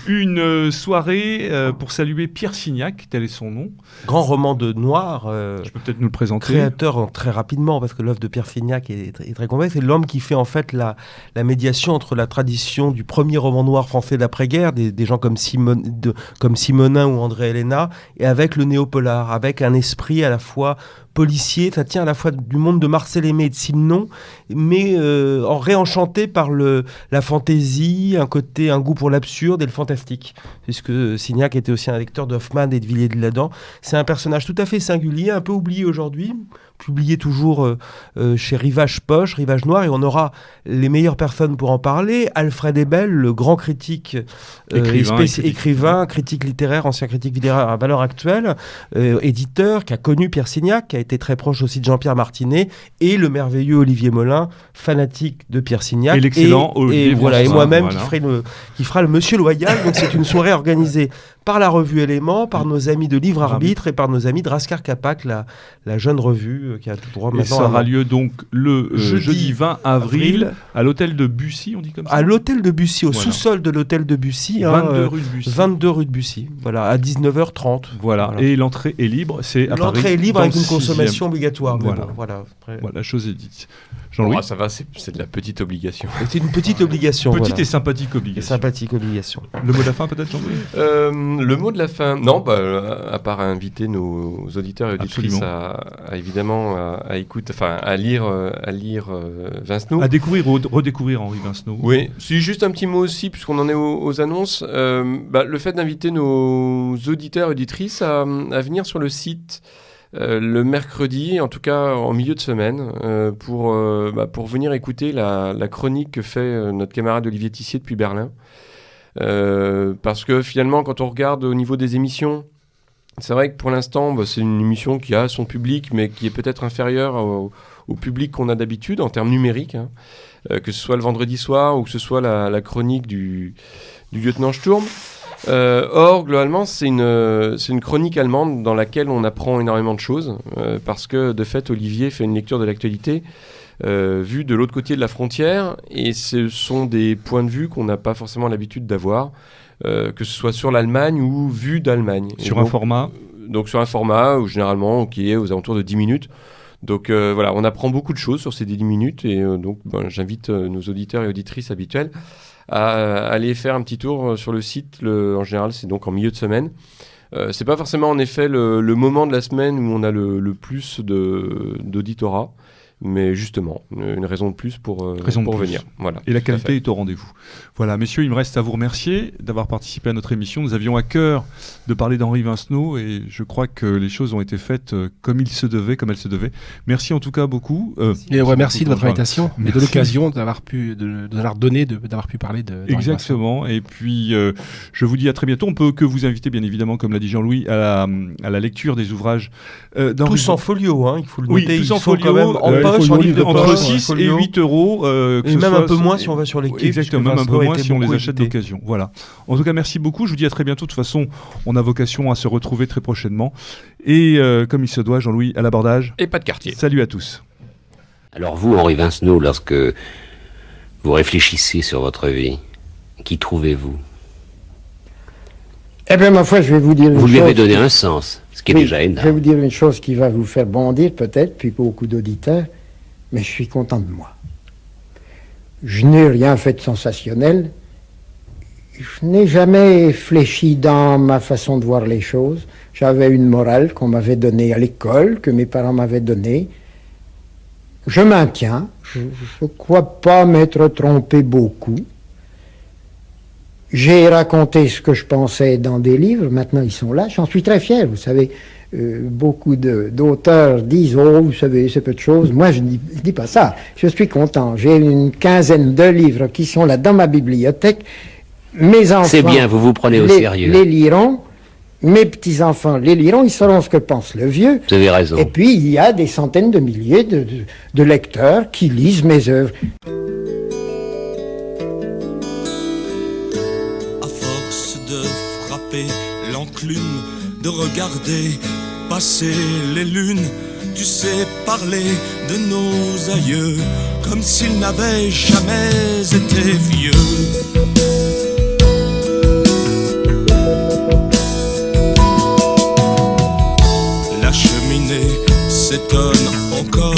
Une soirée pour saluer Pierre Signac, tel est son nom. Grand roman de noir. Je peux peut-être nous le présenter. Créateur très rapidement, parce que l'œuvre de Pierre Signac est très complexe. C'est l'homme qui fait en fait la médiation entre la tradition du premier roman noir français d'après-guerre, des gens comme Simonin ou André Héléna, et avec le néopolar, avec un esprit à la fois policier, ça tient à la fois du monde de Marcel Aimé et de Simenon, mais en réenchanté par la fantaisie, un goût pour l'absurde et le fantastique, puisque Signac était aussi un lecteur d'Hoffmann et de Villiers-de-l'Adam. C'est un personnage tout à fait singulier, un peu oublié aujourd'hui, publié toujours chez Rivage Poche, Rivage Noir, et on aura les meilleures personnes pour en parler. Alfred Ebel, le grand critique, écrivain, critique littéraire, ancien critique littéraire à valeur actuelle, éditeur, qui a connu Pierre Signac, qui a été très proche aussi de Jean-Pierre Martinet, et le merveilleux Olivier Molin, fanatique de Pierre Signac. Et l'excellent Olivier et Molin, moi-même voilà. qui fera le Monsieur Loyal. Donc c'est une soirée organisée par la revue Éléments, par nos amis de Livre Arbitre et par nos amis de Raskar Kapak, la jeune revue qui a tout droit maintenant. Et ça aura lieu donc le jeudi 20 avril à l'hôtel de Bussy, on dit comme ça. À l'hôtel de Bussy, au sous-sol de l'hôtel de Bussy. 22 rue de Bussy. 22 rue de Bussy, voilà, à 19h30. Voilà. Et l'entrée est libre, c'est à Paris. L'entrée est libre avec une consommation obligatoire. Voilà. Bon, voilà. Après... voilà, chose est dite. Jean-Louis. Ça va, c'est de la petite obligation. C'est une petite obligation. Petite et sympathique obligation. Le mot de la fin peut-être, Jean-Louis. Le mot de la fin, non, à part inviter nos auditeurs et auditrices à évidemment à écouter, enfin à lire Vincenot. À découvrir ou redécouvrir Henri Vincenot. Oui, c'est juste un petit mot aussi, puisqu'on en est aux annonces. Le fait d'inviter nos auditeurs et auditrices à venir sur le site le mercredi, en tout cas en milieu de semaine, pour venir écouter la chronique que fait notre camarade Olivier Tissier depuis Berlin. Parce que finalement, quand on regarde au niveau des émissions, c'est vrai que pour l'instant, c'est une émission qui a son public, mais qui est peut-être inférieur au public qu'on a d'habitude en termes numériques, hein. Que ce soit le vendredi soir ou que ce soit la chronique du lieutenant Sturm. Or, globalement, c'est une chronique allemande dans laquelle on apprend énormément de choses, parce que, de fait, Olivier fait une lecture de l'actualité vue de l'autre côté de la frontière, et ce sont des points de vue qu'on n'a pas forcément l'habitude d'avoir, que ce soit sur l'Allemagne ou vue d'Allemagne. Sur un format Donc sur un format, généralement, qui est aux alentours de 10 minutes. Donc voilà, on apprend beaucoup de choses sur ces 10 minutes, et donc j'invite nos auditeurs et auditrices habituels à aller faire un petit tour sur le site. En général, c'est donc en milieu de semaine. C'est pas forcément en effet le moment de la semaine où on a le plus d'auditorat, mais justement, une raison de plus pour venir. Voilà, et la qualité est au rendez-vous. Voilà, messieurs, il me reste à vous remercier d'avoir participé à notre émission. Nous avions à cœur de parler d'Henri Vincenot, et je crois que les choses ont été faites comme elles se devaient. Merci en tout cas beaucoup. Merci de votre invitation et de l'occasion d'avoir pu parler de Exactement. Et puis, je vous dis à très bientôt. On peut que vous inviter, bien évidemment, comme l'a dit Jean-Louis, à la lecture des ouvrages d'Henri. Tous en folio, il faut le noter. Oui, tous en folio, quand même, entre 6 et 8 euros. Et même un peu moins si on va sur les quais. Exactement, même un peu moins si on les achète d'occasion. Voilà. En tout cas, merci beaucoup. Je vous dis à très bientôt. De toute façon, on a vocation à se retrouver très prochainement. Et comme il se doit, Jean-Louis, à l'abordage. Et pas de quartier. Salut à tous. Alors vous, Henri Vincenot, lorsque vous réfléchissez sur votre vie, qui trouvez-vous ? Eh bien, ma foi, je vais vous dire une chose. Vous lui avez donné un sens, ce qui est déjà énorme. Je vais vous dire une chose qui va vous faire bondir peut-être, puis beaucoup d'auditeurs, mais je suis content de moi. Je n'ai rien fait de sensationnel. Je n'ai jamais fléchi dans ma façon de voir les choses. J'avais une morale qu'on m'avait donnée à l'école, que mes parents m'avaient donnée. Je maintiens. Je ne crois pas m'être trompé beaucoup. J'ai raconté ce que je pensais dans des livres. Maintenant, ils sont là. J'en suis très fier. Vous savez, beaucoup d'auteurs disent « Oh, vous savez, c'est peu de choses ». Moi, je ne dis pas ça. Je suis content. J'ai une quinzaine de livres qui sont là dans ma bibliothèque. Mes enfants... C'est bien, vous vous prenez au sérieux. Les liront. Mes petits-enfants les liront. Ils sauront ce que pense le vieux. Vous avez raison. Et puis, il y a des centaines de milliers de lecteurs qui lisent mes œuvres. À force de frapper l'enclume, de regarder passer les lunes, tu sais parler de nos aïeux comme s'ils n'avaient jamais été vieux. La cheminée s'étonne encore,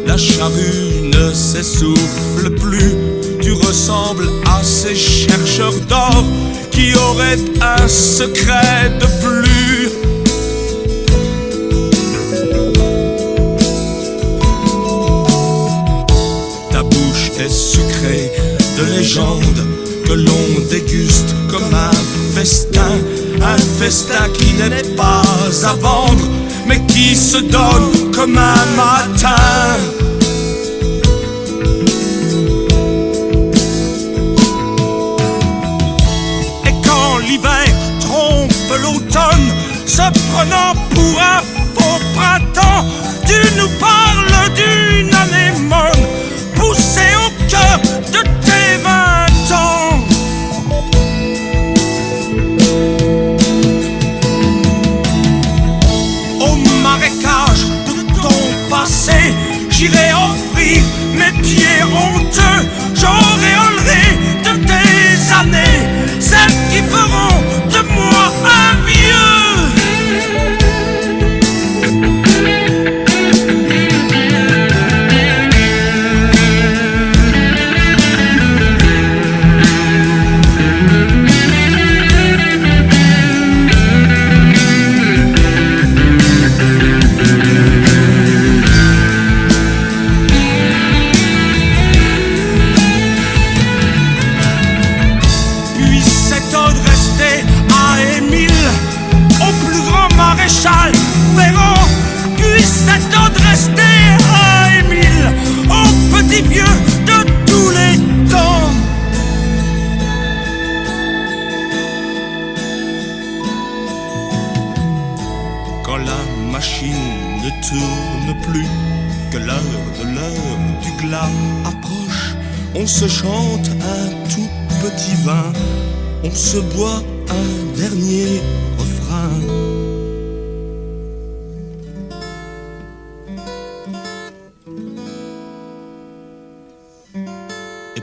la charrue ne s'essouffle plus. Tu ressembles à ces chercheurs d'or qui auraient un secret de plus. Ta bouche est sucrée de légendes que l'on déguste comme un festin qui n'est pas à vendre, mais qui se donne comme un matin. L'hiver trompe l'automne, se prenant pour un faux printemps. Tu nous parles d'une anémone poussée au cœur de tes 20 ans. j'irai offrir mes pieds honteux. J'auréolerai de tes années celles qui feront de moi un vieux. Ferrand, puisse cet ordre rester à Émile, au petit vieux de tous les temps. Quand la machine ne tourne plus, que l'heure du glas approche, on se chante un tout petit vin, on se boit un dernier refrain.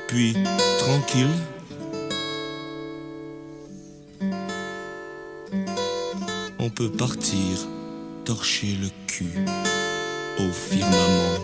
Puis, tranquille, on peut partir torcher le cul au firmament.